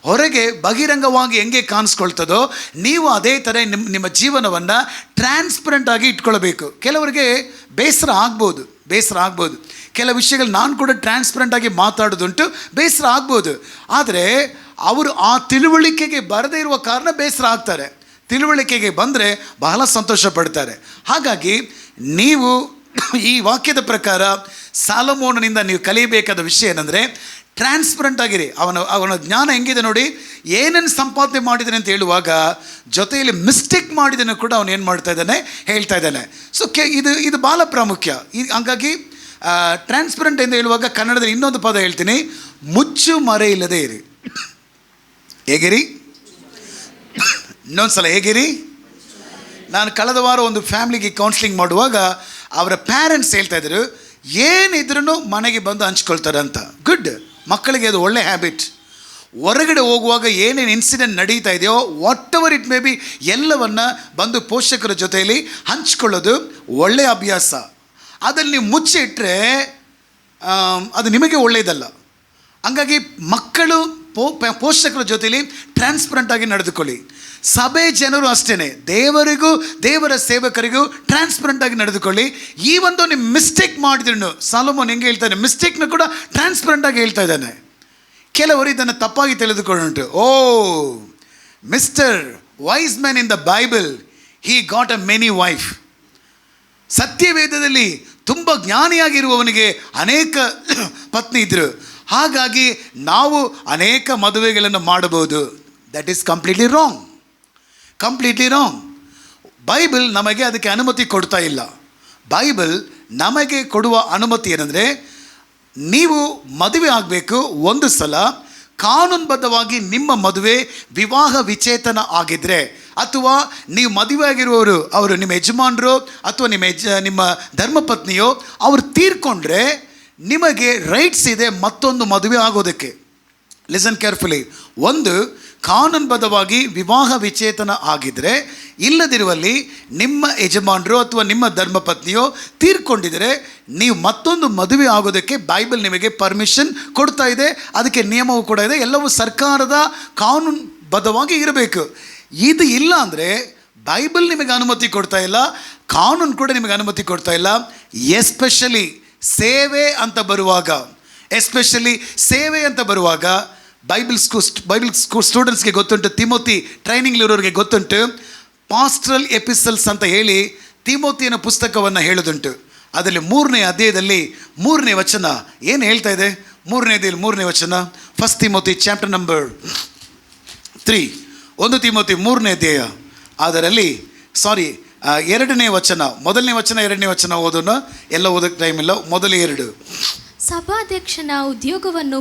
ಹೊರಗೆ ಬಹಿರಂಗವಾಗಿ ಹೆಂಗೆ ಕಾಣಿಸ್ಕೊಳ್ತದೋ, ನೀವು ಅದೇ ಥರ ನಿಮ್ಮ ಜೀವನವನ್ನು ಟ್ರಾನ್ಸ್ಪರೆಂಟ್ ಆಗಿ ಇಟ್ಕೊಳ್ಬೇಕು. ಕೆಲವರಿಗೆ ಬೇಸರ ಆಗ್ಬೋದು. ಕೆಲವು ವಿಷಯಗಳು ನಾನು ಕೂಡ ಟ್ರಾನ್ಸ್ಪರೆಂಟ್ ಆಗಿ ಮಾತಾಡೋದುಂಟು, ಬೇಸರ ಆಗ್ಬೋದು. ಆದರೆ ಅವರು ಆ ತಿಳುವಳಿಕೆಗೆ ಬರದೇ ಇರುವ ಕಾರಣ ಬೇಸರ ಆಗ್ತಾರೆ. ತಿಳುವಳಿಕೆಗೆ ಬಂದರೆ ಬಹಳ ಸಂತೋಷ ಪಡ್ತಾರೆ. ಹಾಗಾಗಿ ನೀವು ಈ ವಾಕ್ಯದ ಪ್ರಕಾರ ಸಾಲಮೋನನಿಂದ ನೀವು ಕಲಿಯಬೇಕಾದ ವಿಷಯ ಏನಂದರೆ, ಟ್ರಾನ್ಸ್ಪರೆಂಟ್ ಆಗಿರಿ. ಅವನ ಜ್ಞಾನ ಹೆಂಗಿದೆ ನೋಡಿ. ಏನೇನು ಸಂಪಾದನೆ ಮಾಡಿದ್ದಾನೆ ಅಂತ ಹೇಳುವಾಗ ಜೊತೆಯಲ್ಲಿ ಮಿಸ್ಟೇಕ್ ಮಾಡಿದ್ದನ್ನು ಕೂಡ ಅವನು ಏನು ಮಾಡ್ತಾ ಇದ್ದಾನೆ, ಹೇಳ್ತಾ ಇದ್ದಾನೆ. ಸೊ ಇದು ಭಾಳ ಪ್ರಾಮುಖ್ಯ. ಹಾಗಾಗಿ ಟ್ರಾನ್ಸ್ಪರೆಂಟ್ ಎಂದು ಹೇಳುವಾಗ ಕನ್ನಡದಲ್ಲಿ ಇನ್ನೊಂದು ಪದ ಹೇಳ್ತೀನಿ, ಮುಚ್ಚು ಮರೆ ಇಲ್ಲದೆ ಇರಿ. ಹೇಗಿರಿ? ಇನ್ನೊಂದು ಸಲ ಹೇಗಿರಿ? ನಾನು ಕಳೆದ ವಾರ ಒಂದು ಫ್ಯಾಮಿಲಿಗೆ ಕೌನ್ಸಿಲಿಂಗ್ ಮಾಡುವಾಗ ಅವರ ಪ್ಯಾರೆಂಟ್ಸ್ ಹೇಳ್ತಾ ಇದ್ರು, ಏನಿದ್ರೂ ಮನೆಗೆ ಬಂದು ಹಂಚ್ಕೊಳ್ತಾರೆ ಅಂತ. ಗುಡ್, ಮಕ್ಕಳಿಗೆ ಅದು ಒಳ್ಳೆ ಹ್ಯಾಬಿಟ್. ಹೊರಗಡೆ ಹೋಗುವಾಗ ಏನೇನು ಇನ್ಸಿಡೆಂಟ್ ನಡೀತಾ ಇದೆಯೋ, what ever it may be, ಎಲ್ಲವನ್ನು ಬಂದು ಪೋಷಕರ ಜೊತೆಯಲ್ಲಿ ಹಂಚ್ಕೊಳ್ಳೋದು ಒಳ್ಳೆಯ ಅಭ್ಯಾಸ. ಅದನ್ನು ನೀವು ಮುಚ್ಚಿಟ್ರೆ ಅದು ನಿಮಗೆ ಒಳ್ಳೆಯದಲ್ಲ. ಹಂಗಾಗಿ ಮಕ್ಕಳು ಪೋಷಕರ ಜೊತೆಯಲ್ಲಿ ಟ್ರಾನ್ಸ್ಪರೆಂಟ್ ಆಗಿ ನಡೆದುಕೊಳ್ಳಿ. ಸಭೆ ಜನರು ಅಷ್ಟೇ, ದೇವರಿಗೂ ದೇವರ ಸೇವಕರಿಗೂ ಟ್ರಾನ್ಸ್ಪರೆಂಟ್ ಆಗಿ ನಡೆದುಕೊಳ್ಳಿ. ಈ ಒಂದು ನಿಮ್ಮ ಮಿಸ್ಟೇಕ್ ಮಾಡಿದ್ರು, ಸಾಲೋಮೋನ್ ಹೆಂಗೆ ಹೇಳ್ತಾನೆ, ಮಿಸ್ಟೇಕ್ನ ಕೂಡ ಟ್ರಾನ್ಸ್ಪರೆಂಟ್ ಆಗಿ ಹೇಳ್ತಾ ಇದ್ದಾನೆ. ಕೆಲವರು ಇದನ್ನು ತಪ್ಪಾಗಿ ತಿಳಿದುಕೊಳ್ಳುಂಟು. Oh, mister wise man in the Bible, he got a many wife. ಸತ್ಯವೇದದಲ್ಲಿ ತುಂಬ ಜ್ಞಾನಿಯಾಗಿರುವವನಿಗೆ ಅನೇಕ ಪತ್ನಿ ಇದ್ದರು, ಹಾಗಾಗಿ ನಾವು ಅನೇಕ ಮದುವೆಗಳನ್ನು ಮಾಡಬಹುದು. That is completely wrong. Bible ನಮಗೆ ಅದಕ್ಕೆ ಅನುಮತಿ ಕೊಡ್ತಾ ಇಲ್ಲ. ಬೈಬಲ್ ನಮಗೆ ಕೊಡುವ ಅನುಮತಿ ಏನಂದರೆ, ನೀವು ಮದುವೆ ಆಗಬೇಕು ಒಂದು ಸಲ, ಕಾನೂನುಬದ್ಧವಾಗಿ ನಿಮ್ಮ ಮದುವೆ ವಿವಾಹ ವಿಚ್ಛೇದನ ಆಗಿದ್ದರೆ, ಅಥವಾ ನೀವು ಮದುವೆ ಆಗಿರುವವರು ಅವರು ನಿಮ್ಮ ಯಜಮಾನರು ಅಥವಾ ನಿಮ್ಮ ಧರ್ಮಪತ್ನಿಯೋ ಅವರು ತೀರ್ಕೊಂಡ್ರೆ ನಿಮಗೆ ರೈಟ್ಸ್ ಇದೆ ಮತ್ತೊಂದು ಮದುವೆ ಆಗೋದಕ್ಕೆ. Listen carefully. ಒಂದು, ಕಾನೂನುಬದ್ಧವಾಗಿ ವಿವಾಹ ವಿಚ್ಛೇದನ ಆಗಿದ್ದರೆ, ಇಲ್ಲದಿರುವಲ್ಲಿ ನಿಮ್ಮ ಯಜಮಾನರು ಅಥವಾ ನಿಮ್ಮ ಧರ್ಮಪತ್ನಿಯೋ ತೀರ್ಕೊಂಡಿದ್ದರೆ ನೀವು ಮತ್ತೊಂದು ಮದುವೆ ಆಗೋದಕ್ಕೆ ಬೈಬಲ್ ನಿಮಗೆ ಪರ್ಮಿಷನ್ ಕೊಡ್ತಾ ಇದೆ. ಅದಕ್ಕೆ ನಿಯಮವೂ ಕೂಡ ಇದೆ. ಎಲ್ಲವೂ ಸರ್ಕಾರದ ಕಾನೂನುಬದ್ಧವಾಗಿ ಇರಬೇಕು. ಇದು ಇಲ್ಲ ಅಂದರೆ ಬೈಬಲ್ ನಿಮಗೆ ಅನುಮತಿ ಕೊಡ್ತಾ ಇಲ್ಲ, ಕಾನೂನು ಕೂಡ ನಿಮಗೆ ಅನುಮತಿ ಕೊಡ್ತಾ ಇಲ್ಲ. ಎಸ್ಪೆಷಲಿ ಸೇವೆ ಅಂತ ಬರುವಾಗ ಬೈಬಲ್ ಸ್ಕೂಲ್ ಸ್ಟೂಡೆಂಟ್ಸ್ಗೆ ಗೊತ್ತುಂಟು, ತಿಮೋತಿ ಟ್ರೈನಿಂಗ್ಲಿರೋರಿಗೆ ಗೊತ್ತುಂಟು, ಪಾಸ್ಟ್ರಲ್ ಎಪಿಸಲ್ಸ್ ಅಂತ ಹೇಳಿ ತಿಮೋತಿಯನ ಪುಸ್ತಕವನ್ನು ಹೇಳೋದುಂಟು. ಅದರಲ್ಲಿ 3ನೇ ಅಧ್ಯಾಯದಲ್ಲಿ 3ನೇ ವಚನ ಏನು ಹೇಳ್ತಾ ಇದೆ? 3ನೇ ಅಧ್ಯಾಯದಲ್ಲಿ 3ನೇ ವಚನ, first Timothy chapter number 3, 1 Timothy 3ನೇ ಅಧ್ಯಾಯ, ಅದರಲ್ಲಿ 2ನೇ ವಚನ, 1ನೇ ವಚನ 2ನೇ ವಚನ ಓದೋಣ. ಎಲ್ಲ ಓದೋಕ್ಕೆ ಟೈಮ್ ಇಲ್ಲ. ಮೊದಲೇ 2. ಸಭಾಧ್ಯಕ್ಷನ ಉದ್ಯೋಗವನ್ನು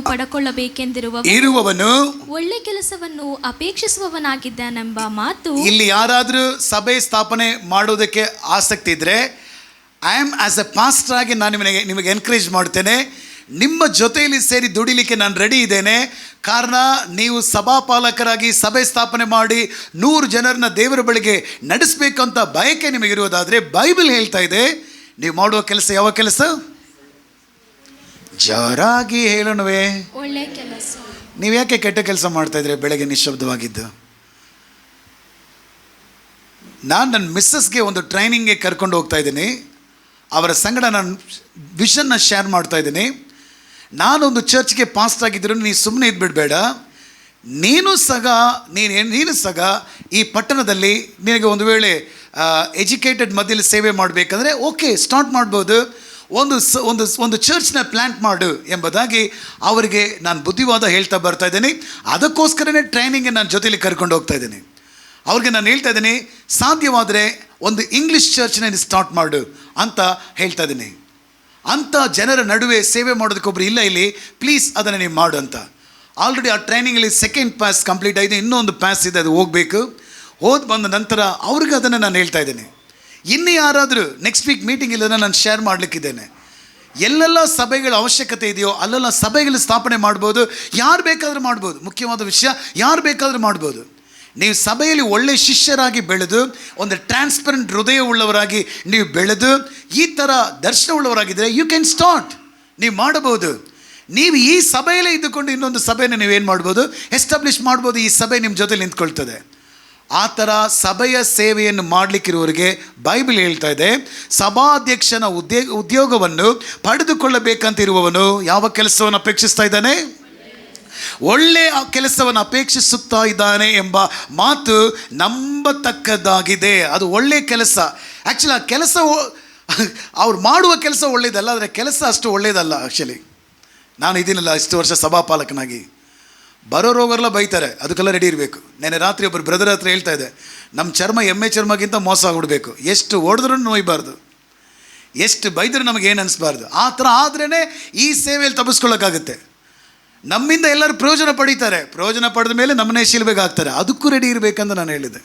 ಇರುವವನು ಒಳ್ಳೆ ಕೆಲಸವನ್ನು ಅಪೇಕ್ಷಿಸುವವನಾಗಿದ್ದಾನೆಂಬ ಮಾತು. ಇಲ್ಲಿ ಯಾರಾದರೂ ಸಭೆ ಸ್ಥಾಪನೆ ಮಾಡೋದಕ್ಕೆ ಆಸಕ್ತಿ ಇದ್ದರೆ, I am as A pastor ಆಗಿ ನಾನು ನಿಮಗೆ ಎನ್ಕರೇಜ್ ಮಾಡ್ತೇನೆ. ನಿಮ್ಮ ಜೊತೆಯಲ್ಲಿ ಸೇರಿ ದುಡಿಲಿಕ್ಕೆ ನಾನು ರೆಡಿ ಇದ್ದೇನೆ. ಕಾರಣ ನೀವು ಸಭಾಪಾಲಕರಾಗಿ ಸಭೆ ಸ್ಥಾಪನೆ ಮಾಡಿ 100 ಜನರನ್ನ ದೇವರ ಬಳಿಗೆ ನಡೆಸಬೇಕಂತ ಬಯಕೆ ನಿಮಗಿರುವುದಾದರೆ, ಬೈಬಲ್ ಹೇಳ್ತಾ ಇದೆ ನೀವು ಮಾಡುವ ಕೆಲಸ ಯಾವ ಕೆಲಸ? ಜೋರಾಗಿ ಹೇಳೋಣವೇ? ಒಳ್ಳೆ ಕೆಲಸ. ನೀವು ಯಾಕೆ ಕೆಟ್ಟ ಕೆಲಸ ಮಾಡ್ತಾ ಇದ್ರೆ ಬೆಳಗ್ಗೆ ನಿಶ್ಶಬ್ದವಾಗಿದ್ದು? ನಾನು ನನ್ನ ಮಿಸ್ಸಸ್ಗೆ ಒಂದು ಟ್ರೈನಿಂಗ್ಗೆ ಕರ್ಕೊಂಡು ಹೋಗ್ತಾ ಇದ್ದೀನಿ. ಅವರ ಸಂಗಡ ನಾನು ವಿಷನ್ನ ಶೇರ್ ಮಾಡ್ತಾ ಇದ್ದೀನಿ. ನಾನೊಂದು ಚರ್ಚ್ಗೆ ಪಾಸ್ಟ್ ಆಗಿದ್ದರೂ ನೀನು ಸುಮ್ಮನೆ ಇದ್ಬಿಡಬೇಡ. ನೀನು ಸಹ ಈ ಪಟ್ಟಣದಲ್ಲಿ ನಿನಗೆ ಒಂದು ವೇಳೆ ಎಜುಕೇಟೆಡ್ ಮಧ್ಯದಲ್ಲಿ ಸೇವೆ ಮಾಡಬೇಕಂದ್ರೆ ಓಕೆ, ಸ್ಟಾರ್ಟ್ ಮಾಡ್ಬೋದು. ಒಂದು ಚರ್ಚ್ನ ಪ್ಲ್ಯಾಂಟ್ ಮಾಡು ಎಂಬುದಾಗಿ ಅವರಿಗೆ ನಾನು ಬುದ್ಧಿವಾದ ಹೇಳ್ತಾ ಬರ್ತಾ ಇದ್ದೀನಿ. ಅದಕ್ಕೋಸ್ಕರನೇ ಟ್ರೈನಿಂಗ್ಗೆ ನಾನು ಜೊತೆಯಲ್ಲಿ ಕರ್ಕೊಂಡು ಹೋಗ್ತಾ ಇದ್ದೀನಿ. ಅವ್ರಿಗೆ ನಾನು ಹೇಳ್ತಾ ಇದ್ದೀನಿ, ಸಾಧ್ಯವಾದರೆ ಒಂದು ಇಂಗ್ಲೀಷ್ ಚರ್ಚ್ನ ಸ್ಟಾರ್ಟ್ ಮಾಡು ಅಂತ ಹೇಳ್ತಾ ಇದ್ದೀನಿ. ಅಂಥ ಜನರ ನಡುವೆ ಸೇವೆ ಮಾಡೋದಕ್ಕೊಬ್ರು ಇಲ್ಲ ಇಲ್ಲಿ, ಪ್ಲೀಸ್ ಅದನ್ನು ನೀವು ಮಾಡು ಅಂತ. ಆಲ್ರೆಡಿ ಆ ಟ್ರೈನಿಂಗಲ್ಲಿ 2nd ಪಾಸ್ ಕಂಪ್ಲೀಟ್ ಆಗಿದೆ, ಇನ್ನೊಂದು ಪಾಸ್ ಇದೆ, ಅದು ಹೋಗಬೇಕು. ಬಂದ ನಂತರ ಅವ್ರಿಗೆ ಅದನ್ನು ನಾನು ಹೇಳ್ತಾ ಇದ್ದೀನಿ. ಇನ್ನು ಯಾರಾದರೂ ನೆಕ್ಸ್ಟ್ ವೀಕ್ ಮೀಟಿಂಗ್ ಇಲ್ಲದನ್ನು ನಾನು ಶೇರ್ ಮಾಡಲಿಕ್ಕಿದ್ದೇನೆ. ಎಲ್ಲೆಲ್ಲ ಸಭೆಗಳ ಅವಶ್ಯಕತೆ ಇದೆಯೋ ಅಲ್ಲೆಲ್ಲ ಸಭೆಗಳು ಸ್ಥಾಪನೆ ಮಾಡ್ಬೋದು. ಯಾರು ಬೇಕಾದರೂ ಮಾಡ್ಬೋದು. ಮುಖ್ಯವಾದ ವಿಷಯ, ಯಾರು ಬೇಕಾದರೂ ಮಾಡ್ಬೋದು. ನೀವು ಸಭೆಯಲ್ಲಿ ಒಳ್ಳೆ ಶಿಷ್ಯರಾಗಿ ಬೆಳೆದು ಒಂದು ಟ್ರಾನ್ಸ್ಪರೆಂಟ್ ಹೃದಯ ಉಳ್ಳವರಾಗಿ ನೀವು ಬೆಳೆದು ಈ ಥರ ದರ್ಶನ ಉಳ್ಳವರಾಗಿದ್ದರೆ ಯು ಕ್ಯಾನ್ ಸ್ಟಾರ್ಟ್, ನೀವು ಮಾಡಬಹುದು. ನೀವು ಈ ಸಭೆಯಲ್ಲೇ ಇದ್ದುಕೊಂಡು ಇನ್ನೊಂದು ಸಭೆಯನ್ನು ನೀವೇನು ಮಾಡ್ಬೋದು? ಎಸ್ಟಾಬ್ಲಿಷ್ ಮಾಡ್ಬೋದು. ಈ ಸಭೆ ನಿಮ್ಮ ಜೊತೆ ನಿಂತ್ಕೊಳ್ತದೆ. ಆ ಥರ ಸಭೆಯ ಸೇವೆಯನ್ನು ಮಾಡಲಿಕ್ಕಿರುವವರಿಗೆ ಬೈಬಲ್ ಹೇಳ್ತಾ ಇದೆ, ಸಭಾಧ್ಯಕ್ಷನ ಉದ್ಯೋಗವನ್ನು ಪಡೆದುಕೊಳ್ಳಬೇಕಂತಿರುವವನು ಯಾವ ಕೆಲಸವನ್ನು ಅಪೇಕ್ಷಿಸ್ತಾ ಇದ್ದಾನೆ? ಒಳ್ಳೆಯ ಕೆಲಸವನ್ನು ಅಪೇಕ್ಷಿಸುತ್ತಾ ಇದ್ದಾನೆ ಎಂಬ ಮಾತು ನಂಬತಕ್ಕದ್ದಾಗಿದೆ. ಅದು ಒಳ್ಳೆಯ ಕೆಲಸ. ಆ್ಯಕ್ಚುಲಿ ಆ ಕೆಲಸ ಅವ್ರು ಮಾಡುವ ಕೆಲಸ ಒಳ್ಳೆಯದಲ್ಲ, ಆದರೆ ಕೆಲಸ ಅಷ್ಟು ಒಳ್ಳೆಯದಲ್ಲ. ಆ್ಯಕ್ಚುಲಿ ನಾನು ಇದೀನಲ್ಲ ಇಷ್ಟು ವರ್ಷ ಸಭಾಪಾಲಕನಾಗಿ, ಬರೋರೋಗರೆಲ್ಲ ಬೈತಾರೆ, ಅದಕ್ಕೆಲ್ಲ ರೆಡಿ ಇರಬೇಕು. ನೆನ್ನೆ ರಾತ್ರಿ ಒಬ್ಬರು ಬ್ರದರ್ ಹತ್ರ ಹೇಳ್ತಾ ಇದೆ, ನಮ್ಮ ಚರ್ಮ ಎಮ್ಮೆ ಚರ್ಮಗಿಂತ ಮೋಸ ಆಗಿಬಿಡ್ಬೇಕು. ಎಷ್ಟು ಹೊಡೆದ್ರೂ ನೋಯ್ಬಾರ್ದು, ಎಷ್ಟು ಬೈದರೂ ನಮಗೇನು ಅನಿಸ್ಬಾರ್ದು. ಆ ಥರ ಆದ್ರೇ ಈ ಸೇವೆಯಲ್ಲಿ ತಪ್ಪಿಸ್ಕೊಳ್ಳೋಕ್ಕಾಗುತ್ತೆ. ನಮ್ಮಿಂದ ಎಲ್ಲರೂ ಪ್ರಯೋಜನ ಪಡೀತಾರೆ, ಪ್ರಯೋಜನ ಪಡೆದ ಮೇಲೆ ನಮ್ಮನ್ನೇ ಶಿಲ್ಬೇಕಾಗ್ತಾರೆ. ಅದಕ್ಕೂ ರೆಡಿ ಇರಬೇಕಂತ ನಾನು ಹೇಳಿದೆ.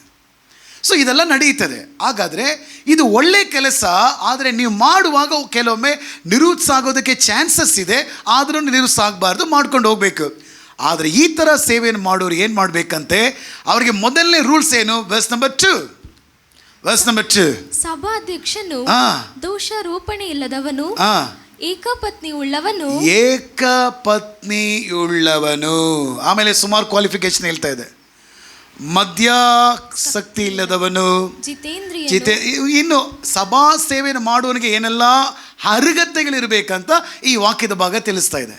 ಸೊ ಇದೆಲ್ಲ ನಡೆಯುತ್ತದೆ. ಹಾಗಾದರೆ ಇದು ಒಳ್ಳೆ ಕೆಲಸ. ಆದರೆ ನೀವು ಮಾಡುವಾಗ ಕೆಲವೊಮ್ಮೆ ನಿರುತ್ಸಾಹ ಆಗೋದಕ್ಕೆ ಚಾನ್ಸಸ್ ಇದೆ. ಆದರೂ ನಿರುತ್ಸಾಹ ಆಗಬಾರ್ದು, ಮಾಡ್ಕೊಂಡು ಹೋಗಬೇಕು. ಆದರೆ ಈ ಥರ ಸೇವೆಯನ್ನು ಮಾಡೋರು ಏನು ಮಾಡಬೇಕಂತೆ? ಅವರಿಗೆ ಮೊದಲನೇ ರೂಲ್ಸ್ ಏನು? Verse number 2. ಸಭಾಧ್ಯಕ್ಷನು ದೋಷಾರೋಪಣೆ ಇಲ್ಲದವನು, ಏಕಪತ್ನಿ ಉಳ್ಳವನು. ಆಮೇಲೆ ಸುಮಾರು ಕ್ವಾಲಿಫಿಕೇಶನ್ ಹೇಳ್ತಾ ಇದೆ. ಮದ್ಯಾಸಕ್ತಿ ಇಲ್ಲದವನು, ಇನ್ನು ಸಭಾ ಸೇವೆಯನ್ನು ಮಾಡುವವನಿಗೆ ಏನೆಲ್ಲ ಅರ್ಹತೆಗಳಿರಬೇಕಂತ ಈ ವಾಕ್ಯದ ಭಾಗ ತಿಳಿಸ್ತಾ ಇದೆ.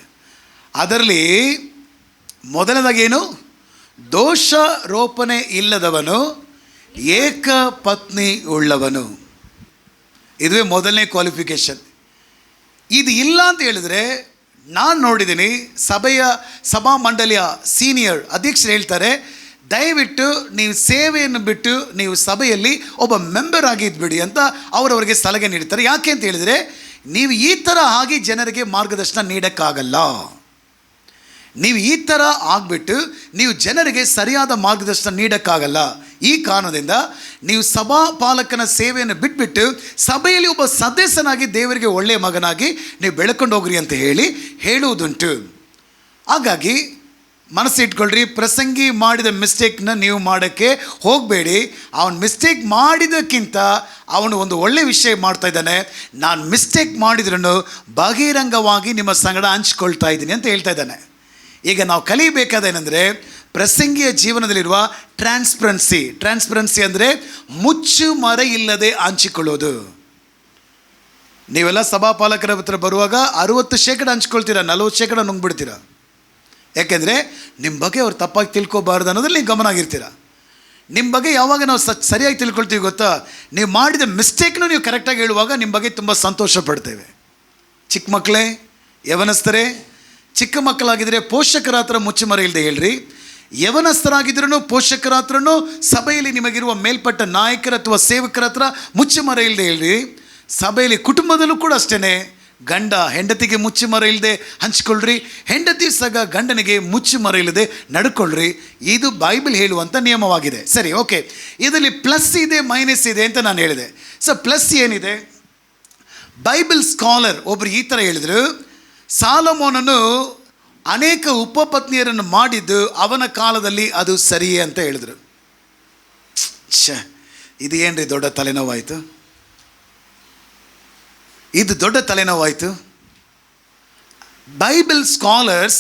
ಅದರಲ್ಲಿ ಮೊದಲನೇದಾಗೇನು? ದೋಷಾರೋಪಣೆ ಇಲ್ಲದವನು, ಏಕಪತ್ನಿ ಉಳ್ಳವನು. ಇದುವೇ ಮೊದಲನೇ ಕ್ವಾಲಿಫಿಕೇಶನ್. ಇದು ಇಲ್ಲ ಅಂತ ಹೇಳಿದರೆ, ನಾನು ನೋಡಿದ್ದೀನಿ ಸಭಾ ಮಂಡಳಿಯ ಸೀನಿಯರ್ ಅಧ್ಯಕ್ಷರು ಹೇಳ್ತಾರೆ, ದಯವಿಟ್ಟು ನೀವು ಸೇವೆಯನ್ನು ಬಿಟ್ಟು ನೀವು ಸಭೆಯಲ್ಲಿ ಒಬ್ಬ ಮೆಂಬರ್ ಆಗಿ ಇದ್ಬಿಡಿ ಅಂತ ಅವರವರಿಗೆ ಸಲಹೆ ನೀಡ್ತಾರೆ. ಯಾಕೆ ಅಂತ ಹೇಳಿದರೆ, ನೀವು ಈ ಥರ ಆಗಿ ಜನರಿಗೆ ಮಾರ್ಗದರ್ಶನ ನೀಡೋಕ್ಕಾಗಲ್ಲ. ನೀವು ಈ ಥರ ಆಗಿಬಿಟ್ಟು ನೀವು ಜನರಿಗೆ ಸರಿಯಾದ ಮಾರ್ಗದರ್ಶನ ನೀಡೋಕ್ಕಾಗಲ್ಲ. ಈ ಕಾರಣದಿಂದ ನೀವು ಸಭಾಪಾಲಕನ ಸೇವೆಯನ್ನು ಬಿಟ್ಬಿಟ್ಟು ಸಭೆಯಲ್ಲಿ ಒಬ್ಬ ಸದಸ್ಯನಾಗಿ ದೇವರಿಗೆ ಒಳ್ಳೆಯ ಮಗನಾಗಿ ನೀವು ಬೆಳ್ಕೊಂಡು ಹೋಗ್ರಿ ಅಂತ ಹೇಳುವುದುಂಟು. ಹಾಗಾಗಿ ಮನಸ್ಸಿಟ್ಕೊಳ್ರಿ, ಪ್ರಸಂಗಿ ಮಾಡಿದ ಮಿಸ್ಟೇಕ್ನ ನೀವು ಮಾಡೋಕ್ಕೆ ಹೋಗಬೇಡಿ. ಅವನು ಮಿಸ್ಟೇಕ್ ಮಾಡಿದ್ದಕ್ಕಿಂತ ಅವನು ಒಂದು ಒಳ್ಳೆಯ ವಿಷಯ ಮಾಡ್ತಾ ಇದ್ದಾನೆ. ನಾನು ಮಿಸ್ಟೇಕ್ ಮಾಡಿದ್ರೂ ಬಹಿರಂಗವಾಗಿ ನಿಮ್ಮ ಸಂಗಡ ಹಂಚ್ಕೊಳ್ತಾ ಇದ್ದೀನಿ ಅಂತ ಹೇಳ್ತಾ ಇದ್ದಾನೆ. ಈಗ ನಾವು ಕಲಿಬೇಕಾದೇನೆಂದರೆ, ಪ್ರಸಂಗಿಯ ಜೀವನದಲ್ಲಿರುವ ಟ್ರಾನ್ಸ್ಪರೆನ್ಸಿ ಅಂದರೆ ಮುಚ್ಚು ಮರೆ ಇಲ್ಲದೆ ಹಂಚಿಕೊಳ್ಳೋದು. ನೀವೆಲ್ಲ ಸಭಾಪಾಲಕರ ಹತ್ರ ಬರುವಾಗ 60% ಹಂಚ್ಕೊಳ್ತೀರ, 40% ನುಂಗ್ಬಿಡ್ತೀರ. ಯಾಕೆಂದರೆ ನಿಮ್ಮ ಬಗ್ಗೆ ಅವ್ರು ತಪ್ಪಾಗಿ ತಿಳ್ಕೊಬಾರ್ದು ಅನ್ನೋದ್ರಲ್ಲಿ ನೀವು ಗಮನ ಆಗಿರ್ತೀರ. ನಿಮ್ಮ ಬಗ್ಗೆ ಯಾವಾಗ ನಾವು ಸರಿಯಾಗಿ ತಿಳ್ಕೊಳ್ತೀವಿ ಗೊತ್ತಾ, ನೀವು ಮಾಡಿದ ಮಿಸ್ಟೇಕ್ನೂ ನೀವು ಕರೆಕ್ಟಾಗಿ ಹೇಳುವಾಗ ನಿಮ್ಮ ಬಗ್ಗೆ ತುಂಬ ಸಂತೋಷ ಪಡ್ತೇವೆ. ಚಿಕ್ಕ ಮಕ್ಕಳೇ, ಯವನಸ್ಥರೇ, ಚಿಕ್ಕ ಮಕ್ಕಳಾಗಿದ್ದರೆ ಪೋಷಕರ ಹತ್ರ ಮುಚ್ಚುಮರೆ ಇಲ್ಲದೆ ಹೇಳ್ರಿ. ಯವನಸ್ಥರಾಗಿದ್ರೂ ಪೋಷಕರ ಹತ್ರನೂ, ಸಭೆಯಲ್ಲಿ ನಿಮಗಿರುವ ಮೇಲ್ಪಟ್ಟ ನಾಯಕರ ಅಥವಾ ಸೇವಕರ ಹತ್ರ ಮುಚ್ಚುಮರೆ ಇಲ್ಲದೆ ಹೇಳ್ರಿ. ಸಭೆಯಲ್ಲಿ ಕುಟುಂಬದಲ್ಲೂ ಕೂಡ ಅಷ್ಟೇ, ಗಂಡ ಹೆಂಡತಿಗೆ ಮುಚ್ಚುಮರೆ ಇಲ್ಲದೆ ಹಂಚ್ಕೊಳ್ರಿ, ಹೆಂಡತಿ ಸಹ ಗಂಡನಿಗೆ ಮುಚ್ಚುಮರೆ ಇಲ್ಲದೆ ನಡ್ಕೊಳ್ರಿ. ಇದು ಬೈಬಲ್ ಹೇಳುವಂಥ ನಿಯಮವಾಗಿದೆ. ಸರಿ, ಓಕೆ. ಇದರಲ್ಲಿ ಪ್ಲಸ್ ಇದೆ, ಮೈನಸ್ ಇದೆ ಅಂತ ನಾನು ಹೇಳಿದೆ. ಸೊ ಪ್ಲಸ್ ಏನಿದೆ? ಬೈಬಲ್ ಸ್ಕಾಲರ್ ಒಬ್ಬರು ಈ ಥರ ಹೇಳಿದರು, ಸಾಲಮೋನನು ಅನೇಕ ಉಪಪತ್ನಿಯರನ್ನು ಮಾಡಿದ್ದು ಅವನ ಕಾಲದಲ್ಲಿ ಅದು ಸರಿಯೇ ಅಂತ ಹೇಳಿದರು. ಇದು ಏನ್ರಿ ದೊಡ್ಡ ತಲೆನೋವಾಯಿತು, ಇದು ದೊಡ್ಡ ತಲೆನೋವಾಯಿತು. ಬೈಬಲ್ ಸ್ಕಾಲರ್ಸ್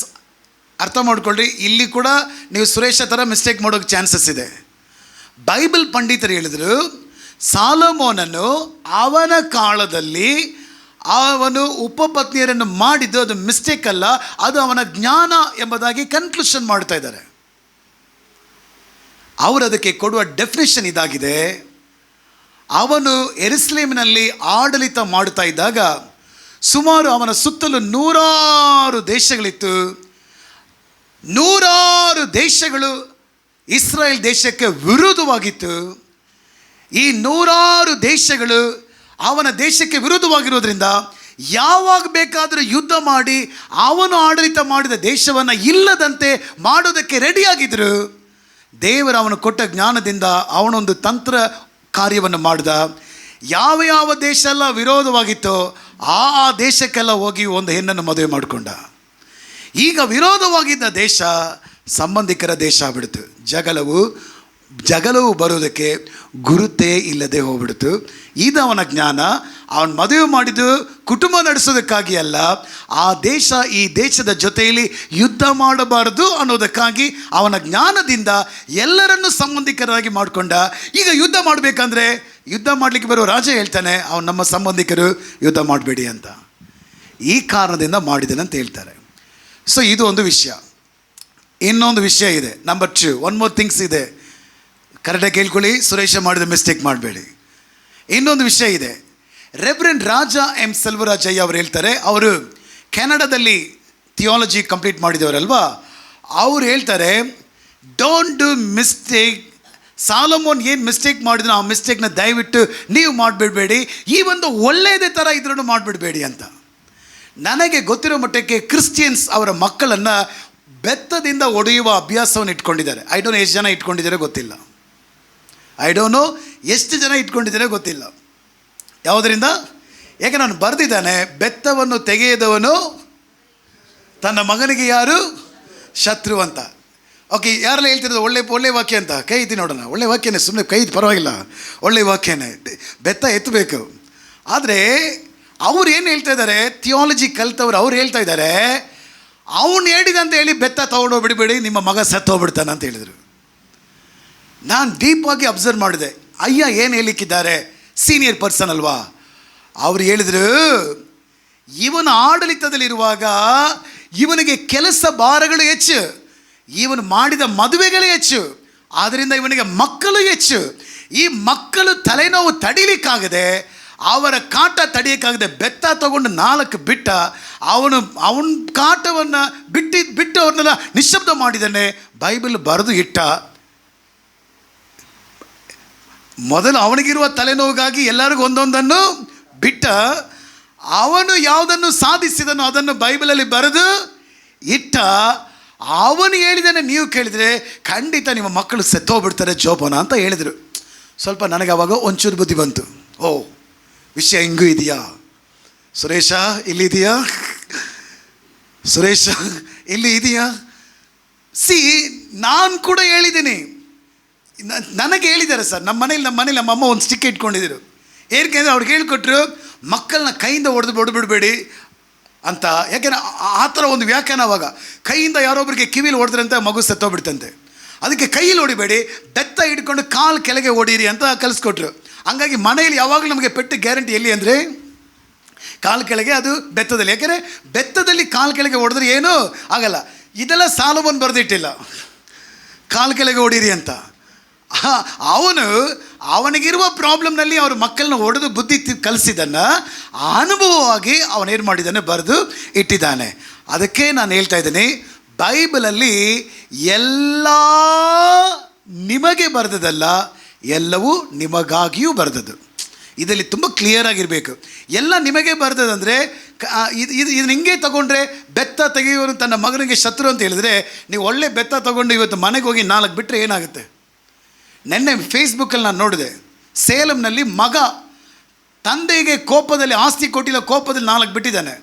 ಅರ್ಥ ಮಾಡ್ಕೊಳ್ರಿ, ಇಲ್ಲಿ ಕೂಡ ನೀವು ಸುರೇಶ ಥರ ಮಿಸ್ಟೇಕ್ ಮಾಡೋಕ್ಕೆ ಚಾನ್ಸಸ್ ಇದೆ. ಬೈಬಲ್ ಪಂಡಿತರು ಹೇಳಿದರು, ಸಾಲಮೋನನು ಅವನ ಕಾಲದಲ್ಲಿ ಅವನು ಉಪಪತ್ನಿಯರನ್ನು ಮಾಡಿದ್ದು ಅದು ಮಿಸ್ಟೇಕ್ ಅಲ್ಲ, ಅದು ಅವನ ಜ್ಞಾನ ಎಂಬುದಾಗಿ ಕನ್ಕ್ಲೂಷನ್ ಮಾಡ್ತಾ ಇದ್ದಾರೆ. ಅವರು ಅದಕ್ಕೆ ಕೊಡುವ ಡೆಫಿನೇಷನ್ ಇದಾಗಿದೆ. ಅವನು ಯೆರೂಸಲೇಮಿನಲ್ಲಿ ಆಡಳಿತ ಮಾಡ್ತಾ ಇದ್ದಾಗ ಸುಮಾರು ಅವನ ಸುತ್ತಲೂ 100 ದೇಶಗಳಿತ್ತು. 100 ದೇಶಗಳು ಇಸ್ರಾಯೇಲ್ ದೇಶಕ್ಕೆ ವಿರೋಧವಾಗಿತ್ತು. ಈ 100 ದೇಶಗಳು ಅವನ ದೇಶಕ್ಕೆ ವಿರೋಧವಾಗಿರೋದ್ರಿಂದ ಯಾವಾಗ ಬೇಕಾದರೂ ಯುದ್ಧ ಮಾಡಿ ಅವನು ಆಡಳಿತ ಮಾಡಿದ ದೇಶವನ್ನು ಇಲ್ಲದಂತೆ ಮಾಡೋದಕ್ಕೆ ರೆಡಿಯಾಗಿದ್ದರು. ದೇವರು ಅವನು ಕೊಟ್ಟ ಜ್ಞಾನದಿಂದ ಅವನೊಂದು ತಂತ್ರ ಕಾರ್ಯವನ್ನು ಮಾಡಿದ. ಯಾವ ಯಾವ ದೇಶ ಎಲ್ಲ ವಿರೋಧವಾಗಿತ್ತೋ ಆ ದೇಶಕ್ಕೆಲ್ಲ ಹೋಗಿ ಒಂದು ಹೆಣ್ಣನ್ನು ಮದುವೆ ಮಾಡಿಕೊಂಡ. ಈಗ ವಿರೋಧವಾಗಿದ್ದ ದೇಶ ಸಂಬಂಧಿಕರ ದೇಶ ಆಗ್ಬಿಡ್ತು. ಜಗಳವು ಬರೋದಕ್ಕೆ ಗುರುತೇ ಇಲ್ಲದೆ ಹೋಗ್ಬಿಡ್ತು. ಇದು ಅವನ ಜ್ಞಾನ. ಅವನು ಮದುವೆ ಮಾಡಿದ್ದು ಕುಟುಂಬ ನಡೆಸೋದಕ್ಕಾಗಿ ಅಲ್ಲ, ಆ ದೇಶ ಈ ದೇಶದ ಜೊತೆಯಲ್ಲಿ ಯುದ್ಧ ಮಾಡಬಾರದು ಅನ್ನೋದಕ್ಕಾಗಿ ಅವನ ಜ್ಞಾನದಿಂದ ಎಲ್ಲರನ್ನೂ ಸಂಬಂಧಿಕರಾಗಿ ಮಾಡಿಕೊಂಡ. ಈಗ ಯುದ್ಧ ಮಾಡಬೇಕಂದ್ರೆ ಯುದ್ಧ ಮಾಡಲಿಕ್ಕೆ ಬರೋ ರಾಜ ಹೇಳ್ತಾನೆ, ಅವನು ನಮ್ಮ ಸಂಬಂಧಿಕರು ಯುದ್ಧ ಮಾಡಬೇಡಿ ಅಂತ. ಈ ಕಾರಣದಿಂದ ಮಾಡಿದನಂತ ಹೇಳ್ತಾರೆ. ಸೊ ಇದು ಒಂದು ವಿಷಯ. ಇನ್ನೊಂದು ವಿಷಯ ಇದೆ, ನಂಬರ್ 2, ಒನ್ ಮೋರ್ ಥಿಂಗ್ಸ್ ಇದೆ. ಕರೆಕ್ಟಾಗಿ ಕೇಳ್ಕೊಳ್ಳಿ, ಸುರೇಶ ಮಾಡಿದ ಮಿಸ್ಟೇಕ್ ಮಾಡಬೇಡಿ. ಇನ್ನೊಂದು ವಿಷಯ ಇದೆ. ರೆವರೆಂಡ್ ರಾಜ ಎಂ ಸೆಲ್ವರಾಜಯ್ಯ ಅವರು ಹೇಳ್ತಾರೆ, ಅವರು ಕೆನಡಾದಲ್ಲಿ ಥಿಯಾಲಜಿ ಕಂಪ್ಲೀಟ್ ಮಾಡಿದವರಲ್ವಾ, ಅವರು ಹೇಳ್ತಾರೆ, ಡೋಂಟ್ ಡು ಮಿಸ್ಟೇಕ್. ಸಾಲಮೋನ್ ಏನು ಮಿಸ್ಟೇಕ್ ಮಾಡಿದ್ರು ಆ ಮಿಸ್ಟೇಕ್ನ ದಯವಿಟ್ಟು ನೀವು ಮಾಡಿಬಿಡಬೇಡಿ, ಈ ಒಂದು ಒಳ್ಳೆಯದೇ ಥರ ಇದ್ರೂ ಮಾಡಿಬಿಡಬೇಡಿ ಅಂತ. ನನಗೆ ಗೊತ್ತಿರೋ ಮಟ್ಟಕ್ಕೆ ಕ್ರಿಶ್ಚಿಯನ್ಸ್ ಅವರ ಮಕ್ಕಳನ್ನು ಬೆತ್ತದಿಂದ ಒಡೆಯುವ ಅಭ್ಯಾಸವನ್ನು ಇಟ್ಕೊಂಡಿದ್ದಾರೆ. ಐ ಡೋಂಟ್ ನೋ ಎಷ್ಟು ಜನ ಇಟ್ಕೊಂಡಿದ್ದಾರೆ ಗೊತ್ತಿಲ್ಲ. ಎಷ್ಟು ಜನ ಇಟ್ಕೊಂಡಿದ್ದಾರೆ ಗೊತ್ತಿಲ್ಲ. ಯಾವುದರಿಂದ? ಯಾಕೆ ನಾನು ಬರೆದಿದ್ದಾನೆ, ಬೆತ್ತವನ್ನು ತೆಗೆಯದವನು ತನ್ನ ಮಗನಿಗೆ ಯಾರು ಶತ್ರು ಅಂತ. ಓಕೆ, ಯಾರೆಲ್ಲ ಹೇಳ್ತಿರೋದು ಒಳ್ಳೆ ವಾಕ್ಯ ಅಂತ? ಕೈ ಇದ್ದು ನೋಡೋಣ. ಒಳ್ಳೆ ವಾಕ್ಯನೇ, ಸುಮ್ಮನೆ ಕೈ ಪರವಾಗಿಲ್ಲ, ಒಳ್ಳೆ ವಾಕ್ಯನೇ. ಬೆತ್ತ ಎತ್ತಬೇಕು. ಆದರೆ ಅವ್ರು ಏನು ಹೇಳ್ತಾ ಇದ್ದಾರೆ, ಥಿಯಾಲಜಿ ಕಲ್ತವ್ರು, ಅವ್ರು ಹೇಳ್ತಾ ಇದ್ದಾರೆ, ಅವನು ಹೇಳಿದಂತ ಹೇಳಿ ಬೆತ್ತ ತೊಗೊಂಡೋಗ್ಬಿಡಬೇಡಿ, ನಿಮ್ಮ ಮಗ ಸತ್ತೋಗ್ಬಿಡ್ತಾನೆ ಅಂತ ಹೇಳಿದರು. ನಾನು ಡೀಪಾಗಿ ಅಬ್ಸರ್ವ್ ಮಾಡಿದೆ. ಅಯ್ಯ ಏನು ಹೇಳಿಕ್ಕಿದ್ದಾರೆ, ಸೀನಿಯರ್ ಪರ್ಸನ್ ಅಲ್ವಾ. ಅವ್ರು ಹೇಳಿದರು, ಇವನ ಆಡಳಿತದಲ್ಲಿರುವಾಗ ಇವನಿಗೆ ಕೆಲಸ ಭಾರಗಳು ಹೆಚ್ಚು, ಇವನು ಮಾಡಿದ ಮದುವೆಗಳೇ ಹೆಚ್ಚು, ಆದ್ದರಿಂದ ಇವನಿಗೆ ಮಕ್ಕಳು ಹೆಚ್ಚು. ಈ ಮಕ್ಕಳು ತಲೆನೋವು ತಡಿಲಿಕ್ಕಾಗದೆ, ಅವರ ಕಾಟ ತಡೆಯೋಕ್ಕಾಗದೆ ಬೆತ್ತ ತಗೊಂಡು 4 ಬಿಟ್ಟ. ಅವನ ಕಾಟವನ್ನು ಬಿಟ್ಟು ಅವ್ರನ್ನೆಲ್ಲ ನಿಶ್ಶಬ್ದ ಮಾಡಿದ್ದಾನೆ. ಬೈಬಲ್ ಬರೆದು ಇಟ್ಟ. ಮೊದಲು ಅವನಿಗಿರುವ ತಲೆನೋವಿಗಾಗಿ ಎಲ್ಲರಿಗೂ ಒಂದೊಂದನ್ನು ಬಿಟ್ಟ. ಅವನು ಯಾವುದನ್ನು ಸಾಧಿಸಿದನೋ ಅದನ್ನು ಬೈಬಲಲ್ಲಿ ಬರೆದು ಇಟ್ಟ. ಅವನು ಹೇಳಿದಾನೆ, ನೀವು ಕೇಳಿದರೆ ಖಂಡಿತ ನಿಮ್ಮ ಮಕ್ಕಳು ಸತ್ತೋಗ್ಬಿಡ್ತಾರೆ ಜೋಪಾನ ಅಂತ ಹೇಳಿದರು. ಸ್ವಲ್ಪ ನನಗೆ ಅವಾಗ ಒಂಚೂರು ಬುದ್ಧಿ ಬಂತು. ಓ, ವಿಷಯ ಹಿಂಗೂ ಇದೆಯಾ? ಸುರೇಶ ಇಲ್ಲಿದೆಯಾ? ಸುರೇಶ ಇಲ್ಲಿ ಇದೆಯಾ? ನಾನು ಕೂಡ ಹೇಳಿದ್ದೀನಿ, ನನಗೆ ಹೇಳಿದ್ದಾರೆ ಸರ್. ನಮ್ಮ ಮನೇಲಿ ನಮ್ಮಮ್ಮ ಒಂದು ಸ್ಟಿಕ್ ಇಟ್ಕೊಂಡಿದ್ರು. ಏನಕ್ಕೆ ಅಂದರೆ ಅವ್ರಿಗೆ ಹೇಳಿಕೊಟ್ರು, ಮಕ್ಕಳನ್ನ ಕೈಯಿಂದ ಹೊಡೆದ್ಬಿಡಬೇಡಿ ಅಂತ. ಯಾಕೆಂದರೆ ಆ ಥರ ಒಂದು ವ್ಯಾಖ್ಯಾನ ಅವಾಗ. ಕೈಯಿಂದ ಯಾರೊಬ್ಬರಿಗೆ ಕಿವಿಲಿ ಹೊಡೆದ್ರಂತೆ ಮಗು ಸತ್ತೋಗ್ಬಿಡ್ತಂತೆ. ಅದಕ್ಕೆ ಕೈಯಲ್ಲಿ ಹೊಡಿಬೇಡಿ, ಬೆತ್ತ ಹಿಡ್ಕೊಂಡು ಕಾಲು ಕೆಳಗೆ ಹೊಡೀರಿ ಅಂತ ಕಲಿಸ್ಕೊಟ್ರು. ಹಂಗಾಗಿ ಮನೆಯಲ್ಲಿ ಯಾವಾಗಲೂ ನಮಗೆ ಪೆಟ್ಟು ಗ್ಯಾರಂಟಿ ಎಲ್ಲಿ ಅಂದರೆ ಕಾಲು ಕೆಳಗೆ, ಅದು ಬೆತ್ತದಲ್ಲಿ. ಯಾಕೆಂದರೆ ಬೆತ್ತದಲ್ಲಿ ಕಾಲು ಕೆಳಗೆ ಹೊಡೆದ್ರೆ ಏನೂ ಆಗಲ್ಲ. ಇದೆಲ್ಲ ಸಾಲವನ್ನು ಬರೆದಿಟ್ಟಿಲ್ಲ, ಕಾಲು ಕೆಳಗೆ ಹೊಡೀರಿ ಅಂತ. ಅವನಿಗಿರುವ ಪ್ರಾಬ್ಲಮ್ನಲ್ಲಿ ಅವ್ರ ಮಕ್ಕಳನ್ನ ಹೊಡೆದು ಬುದ್ಧಿ ಕಲಿಸಿದ್ದನ್ನು ಅನುಭವವಾಗಿ ಅವನೇನು ಮಾಡಿದ್ದಾನೆ, ಬರೆದು ಇಟ್ಟಿದ್ದಾನೆ. ಅದಕ್ಕೆ ನಾನು ಹೇಳ್ತಾ ಇದ್ದೀನಿ, ಬೈಬಲಲ್ಲಿ ಎಲ್ಲ ನಿಮಗೆ ಬರೆದದಲ್ಲ, ಎಲ್ಲವೂ ನಿಮಗಾಗಿಯೂ ಬರೆದದ್ದು. ಇದರಲ್ಲಿ ತುಂಬ ಕ್ಲಿಯರ್ ಆಗಿರಬೇಕು. ಎಲ್ಲ ನಿಮಗೆ ಬರೆದದಂದರೆ ಇದನ್ನ ಹಿಂಗೆ ತಗೊಂಡ್ರೆ, ಬೆತ್ತ ತೆಗೆಯುವನು ತನ್ನ ಮಗನಿಗೆ ಶತ್ರು ಅಂತ ಹೇಳಿದ್ರೆ, ನೀವು ಒಳ್ಳೆ ಬೆತ್ತ ತೊಗೊಂಡು ಇವತ್ತು ಮನೆಗೆ ಹೋಗಿ 4 ಬಿಟ್ಟರೆ ಏನಾಗುತ್ತೆ? ನೆನ್ನೆ ಫೇಸ್ಬುಕ್ಕಲ್ಲಿ ನಾನು ನೋಡಿದೆ, ಸೇಲಂನಲ್ಲಿ ಮಗ ತಂದೆಗೆ ಕೋಪದಲ್ಲಿ, ಆಸ್ತಿ ಕೊಟ್ಟಿಲ್ಲ ಕೋಪದಲ್ಲಿ 4 ಬಿಟ್ಟಿದ್ದಾನೆ.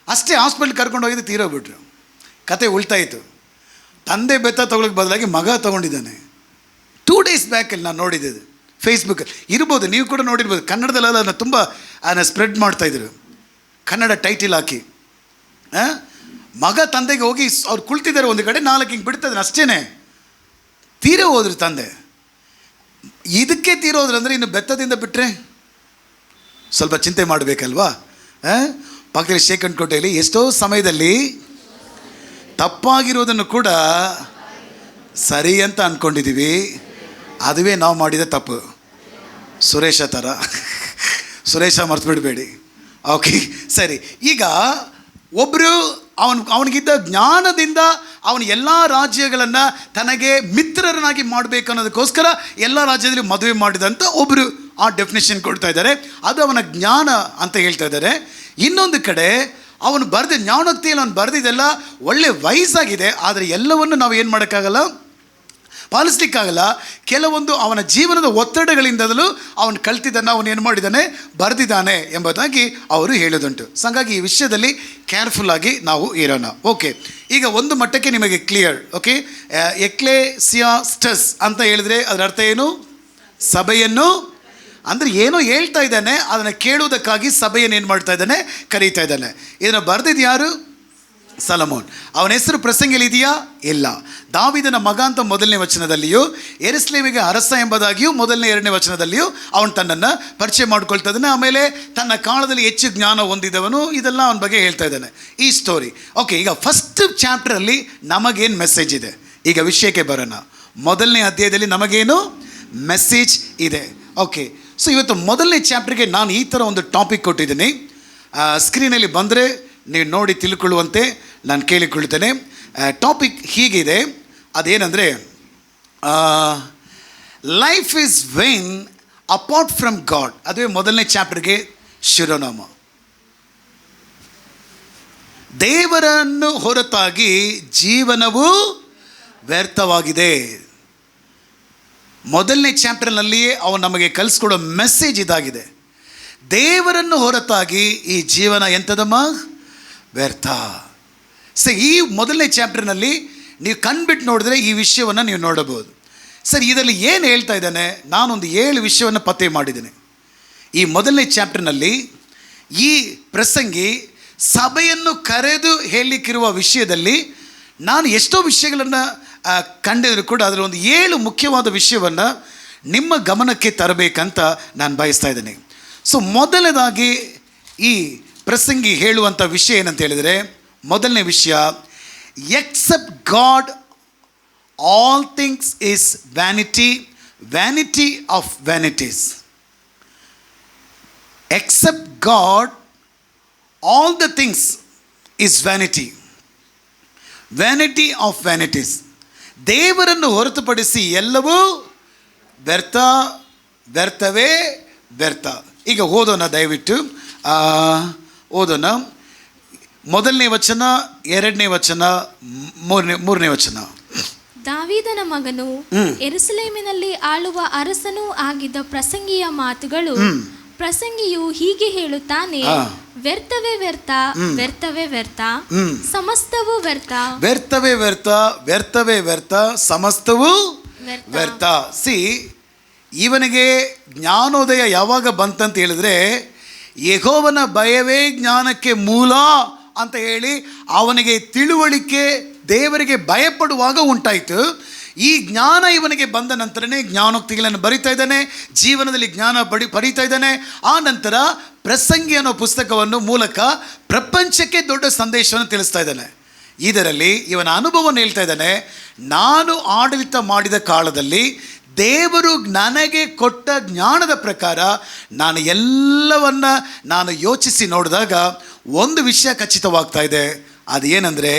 ಅಷ್ಟೇ ಹಾಸ್ಪಿಟ್ಲ್ ಕರ್ಕೊಂಡು ಹೋಗಿದ್ದು ತೀರೋಗ್ಬಿಟ್ರು. ಕತೆ ಉಳ್ತಾಯಿತು. ತಂದೆ ಬೆತ್ತ ತೊಗೊಳಕ್ಕೆ ಬದಲಾಗಿ ಮಗ ತೊಗೊಂಡಿದ್ದಾನೆ. 2 days ಬ್ಯಾಕಲ್ಲಿ ನಾನು ನೋಡಿದ್ದೆ ಫೇಸ್ಬುಕ್ಕಲ್ಲಿ. ಇರ್ಬೋದು, ನೀವು ಕೂಡ ನೋಡಿರ್ಬೋದು. ಕನ್ನಡದಲ್ಲೆಲ್ಲ ಅದನ್ನು ತುಂಬ ಸ್ಪ್ರೆಡ್ ಮಾಡ್ತಾಯಿದ್ರು, ಕನ್ನಡ ಟೈಟಿಲ್ ಹಾಕಿ. ಮಗ ತಂದೆಗೆ ಹೋಗಿ ಅವ್ರು ಕುಳಿತಿದ್ದಾರೆ ಒಂದು ಕಡೆ, 4 ಹಿಂಗೆ ಬಿಡ್ತಾಯಿದ್ದಾನೆ, ಅಷ್ಟೇ. ತೀರೋ ಹೋದ್ರು ತಂದೆ. ಇದಕ್ಕೆ ತೀರೋದ್ರು ಅಂದರೆ ಇನ್ನು ಬೆತ್ತದಿಂದ ಬಿಟ್ಟರೆ ಸ್ವಲ್ಪ ಚಿಂತೆ ಮಾಡಬೇಕಲ್ವಾ? ಪಕ್ಕದಲ್ಲಿ ಶೇಖನ್ ಕೋಟೆಯಲ್ಲಿ ಎಷ್ಟೋ ಸಮಯದಲ್ಲಿ ತಪ್ಪಾಗಿರೋದನ್ನು ಕೂಡ ಸರಿ ಅಂತ ಅಂದ್ಕೊಂಡಿದ್ದೀವಿ. ಅದುವೇ ನಾವು ಮಾಡಿದ ತಪ್ಪು. ಸುರೇಶ ಥರ ಸುರೇಶ ಮರ್ತು ಬಿಡಬೇಡಿ. ಓಕೆ, ಸರಿ. ಈಗ ಒಬ್ಬರು ಅವನಿಗಿದ್ದ ಜ್ಞಾನದಿಂದ ಅವನು ಎಲ್ಲ ರಾಜ್ಯಗಳನ್ನು ತನಗೆ ಮಿತ್ರರನ್ನಾಗಿ ಮಾಡಬೇಕು ಅನ್ನೋದಕ್ಕೋಸ್ಕರ ಎಲ್ಲ ರಾಜ್ಯದಲ್ಲಿ ಮದುವೆ ಮಾಡಿದಂಥ ಒಬ್ಬರು ಆ ಡೆಫಿನೇಷನ್ ಕೊಡ್ತಾ ಇದ್ದಾರೆ. ಅದು ಅವನ ಜ್ಞಾನ ಅಂತ ಹೇಳ್ತಾ ಇದ್ದಾರೆ. ಇನ್ನೊಂದು ಕಡೆ ಅವನು ಬರೆದ ಜ್ಞಾನೋಕ್ತಿಯಲ್ಲಿ ಅವನು ಬರೆದಿದ್ದೆಲ್ಲ ಒಳ್ಳೆ ವಯಸ್ಸಾಗಿದೆ, ಆದರೆ ಎಲ್ಲವನ್ನು ನಾವು ಏನು ಮಾಡೋಕ್ಕಾಗಲ್ಲ, ಪಾಲಿಸ್ಲಿಕ್ಕಾಗಲ್ಲ. ಕೆಲವೊಂದು ಅವನ ಜೀವನದ ಒತ್ತಡಗಳಿಂದಲೂ ಅವನು ಕಲ್ತಿದ್ದನ್ನು ಅವನು ಏನು ಮಾಡಿದ್ದಾನೆ, ಬರೆದಿದ್ದಾನೆ ಎಂಬುದಾಗಿ ಅವರು ಹೇಳೋದುಂಟು. ಸೊ ಹಾಗಾಗಿ ಈ ವಿಷಯದಲ್ಲಿ ಕೇರ್ಫುಲ್ಲಾಗಿ ನಾವು ಇರೋಣ. ಓಕೆ, ಈಗ ಒಂದು ಮಟ್ಟಕ್ಕೆ ನಿಮಗೆ ಕ್ಲಿಯರ್. ಓಕೆ, ಎಕ್ಲೇಸಿಯಾಸ್ಟಸ್ ಅಂತ ಹೇಳಿದ್ರೆ ಅದರ ಅರ್ಥ ಏನು? ಸಭೆಯನ್ನು, ಅಂದರೆ ಏನೋ ಹೇಳ್ತಾ ಇದ್ದಾನೆ, ಅದನ್ನು ಕೇಳುವುದಕ್ಕಾಗಿ ಸಭೆಯನ್ನು ಏನು ಮಾಡ್ತಾ ಇದ್ದಾನೆ, ಕರೀತಾ ಇದ್ದಾನೆ. ಇದನ್ನು ಬರೆದಿದ್ದು ಯಾರು? ಸಲಮೋನ್. ಅವನ ಹೆಸರು ಪ್ರಸಂಗಿಯಲ್ಲಿ ಇದೆಯಾ? ಇಲ್ಲ. ದಾವೀದನ ಮಗ ಅಂತ 1ನೇ ವಚನದಲ್ಲಿಯೂ, ಯೆರೂಸಲೇಮಿಗೆ ಅರಸ ಎಂಬುದಾಗಿಯೂ 1ನೇ 2ನೇ ವಚನದಲ್ಲಿಯೂ ಅವನು ತನ್ನನ್ನು ಪರಿಚಯ ಮಾಡ್ಕೊಳ್ತಾ ಇದ್ದಾನೆ. ಆಮೇಲೆ ತನ್ನ ಕಾಲದಲ್ಲಿ ಹೆಚ್ಚು ಜ್ಞಾನ ಹೊಂದಿದವನು, ಇದೆಲ್ಲ ಅವನ ಬಗ್ಗೆ ಹೇಳ್ತಾ ಇದ್ದಾನೆ, ಈ ಸ್ಟೋರಿ. ಓಕೆ, ಈಗ ಫಸ್ಟ್ ಚಾಪ್ಟ್ರಲ್ಲಿ ನಮಗೇನು ಮೆಸೇಜ್ ಇದೆ? ಈಗ ವಿಷಯಕ್ಕೆ ಬರೋಣ. 1ನೇ ಅಧ್ಯಾಯದಲ್ಲಿ ನಮಗೇನು ಮೆಸೇಜ್ ಇದೆ? ಓಕೆ, ಸೊ ಇವತ್ತು 1ನೇ ಚಾಪ್ಟ್ರಿಗೆ ನಾನು ಈ ಥರ ಒಂದು ಟಾಪಿಕ್ ಕೊಟ್ಟಿದ್ದೀನಿ. ಸ್ಕ್ರೀನಲ್ಲಿ ಬಂದರೆ ನೀವು ನೋಡಿ ತಿಳ್ಕೊಳ್ಳುವಂತೆ ನಾನು ಕೇಳಿಕೊಳ್ತೇನೆ. ಟಾಪಿಕ್ ಹೀಗಿದೆ, ಅದೇನೆಂದರೆ life is when apart from god. ಅದುವೇ 1ನೇ ಚಾಪ್ಟರ್ಗೆ ಶಿರೋನಾಮ. ದೇವರನ್ನು ಹೊರತಾಗಿ ಜೀವನವು ವ್ಯರ್ಥವಾಗಿದೆ. 1ನೇ ಚಾಪ್ಟರ್ನಲ್ಲಿಯೇ ಅವನು ನಮಗೆ ಕಲಿಸ್ಕೊಡೋ ಮೆಸೇಜ್ ಇದಾಗಿದೆ. ದೇವರನ್ನು ಹೊರತಾಗಿ ಈ ಜೀವನ ಎಂಥದಮ್ಮ? ವ್ಯರ್ಥ. ಸರ್, ಈ 1ನೇ ಚಾಪ್ಟರ್ನಲ್ಲಿ ನೀವು ಕಣ್ಬಿಟ್ಟು ನೋಡಿದ್ರೆ ಈ ವಿಷಯವನ್ನು ನೀವು ನೋಡಬಹುದು. ಸರ್, ಇದರಲ್ಲಿ ಏನು ಹೇಳ್ತಾ ಇದ್ದಾನೆ? ನಾನೊಂದು 7 ವಿಷಯವನ್ನು ಪತ್ತೆ ಮಾಡಿದ್ದೇನೆ. ಈ 1ನೇ ಚಾಪ್ಟರ್ನಲ್ಲಿ ಈ ಪ್ರಸಂಗಿ ಸಭೆಯನ್ನು ಕರೆದು ಹೇಳಲಿಕ್ಕಿರುವ ವಿಷಯದಲ್ಲಿ ನಾನು ಎಷ್ಟೋ ವಿಷಯಗಳನ್ನು ಕಂಡಿದ್ರು ಕೂಡ ಅದರಲ್ಲಿ ಒಂದು 7 ಮುಖ್ಯವಾದ ವಿಷಯವನ್ನು ನಿಮ್ಮ ಗಮನಕ್ಕೆ ತರಬೇಕಂತ ನಾನು ಬಯಸ್ತಾ ಇದ್ದೇನೆ. ಸೊ ಮೊದಲನೇದಾಗಿ ಈ ಪ್ರಸಂಗಿ ಹೇಳುವಂಥ ವಿಷಯ ಏನಂತ ಹೇಳಿದರೆ, 1ನೇ ವಿಷಯ, except God all things is vanity, vanity of vanities. Except God all the things is vanity, vanity of vanities. ದೇವರನ್ನು ಹೊರತುಪಡಿಸಿ ಎಲ್ಲವೂ ವ್ಯರ್ಥ, ವ್ಯರ್ಥವೇ ವ್ಯರ್ಥ. ಈಗ ಓದೋಣ, ದಯವಿಟ್ಟು ಓದೋಣ. 1ನೇ ವಚನ, 2ನೇ ವಚನ, 3ನೇ ವಚನ. ದಾವೀದನ ಮಗನು ಯೆರೂಸಲೇಮಿನಲ್ಲಿ ಆಳುವ ಅರಸನೂ ಆಗಿದ್ದ ಪ್ರಸಂಗಿಯ ಮಾತುಗಳು. ಪ್ರಸಂಗಿಯು ಹೀಗೆ ಹೇಳುತ್ತಾನೆ, ವ್ಯರ್ಥವೇ ವ್ಯರ್ಥ, ವ್ಯರ್ಥವೇ ವ್ಯರ್ಥ, ಸಮಸ್ತವೂ ವ್ಯರ್ಥ, ವ್ಯರ್ಥವೇ ವ್ಯರ್ಥ, ವ್ಯರ್ಥವೇ ವ್ಯರ್ಥ, ಸಮಸ್ತವೂ ವ್ಯರ್ಥ. ಸಿ, ಇವನಿಗೆ ಜ್ಞಾನೋದಯ ಯಾವಾಗ ಬಂತಂತ ಹೇಳಿದ್ರೆ, ಯೆಹೋವನ ಭಯವೇ ಜ್ಞಾನಕ್ಕೆ ಮೂಲ ಅಂತ ಹೇಳಿ ಅವನಿಗೆ ತಿಳುವಳಿಕೆ, ದೇವರಿಗೆ ಭಯಪಡುವಾಗ ಉಂಟಾಯಿತು. ಈ ಜ್ಞಾನ ಇವನಿಗೆ ಬಂದ ನಂತರನೇ ಜ್ಞಾನೋಕ್ತಿಗಳನ್ನು ಬರಿತಾ ಇದ್ದಾನೆ, ಜೀವನದಲ್ಲಿ ಜ್ಞಾನ ಪಡೀತಾ ಇದ್ದಾನೆ. ಆ ನಂತರ ಪ್ರಸಂಗಿ ಅನ್ನೋ ಪುಸ್ತಕವನ್ನು ಮೂಲಕ ಪ್ರಪಂಚಕ್ಕೆ ದೊಡ್ಡ ಸಂದೇಶವನ್ನು ತಿಳಿಸ್ತಾ ಇದ್ದಾನೆ. ಇದರಲ್ಲಿ ಇವನ ಅನುಭವವನ್ನು ಹೇಳ್ತಾ ಇದ್ದಾನೆ. ನಾನು ಆಡಳಿತ ಮಾಡಿದ ಕಾಲದಲ್ಲಿ ದೇವರು ನನಗೆ ಕೊಟ್ಟ ಜ್ಞಾನದ ಪ್ರಕಾರ ನಾನು ಯೋಚಿಸಿ ನೋಡಿದಾಗ ಒಂದು ವಿಷಯ ಖಚಿತವಾಗ್ತಾ ಇದೆ. ಅದು ಏನಂದರೆ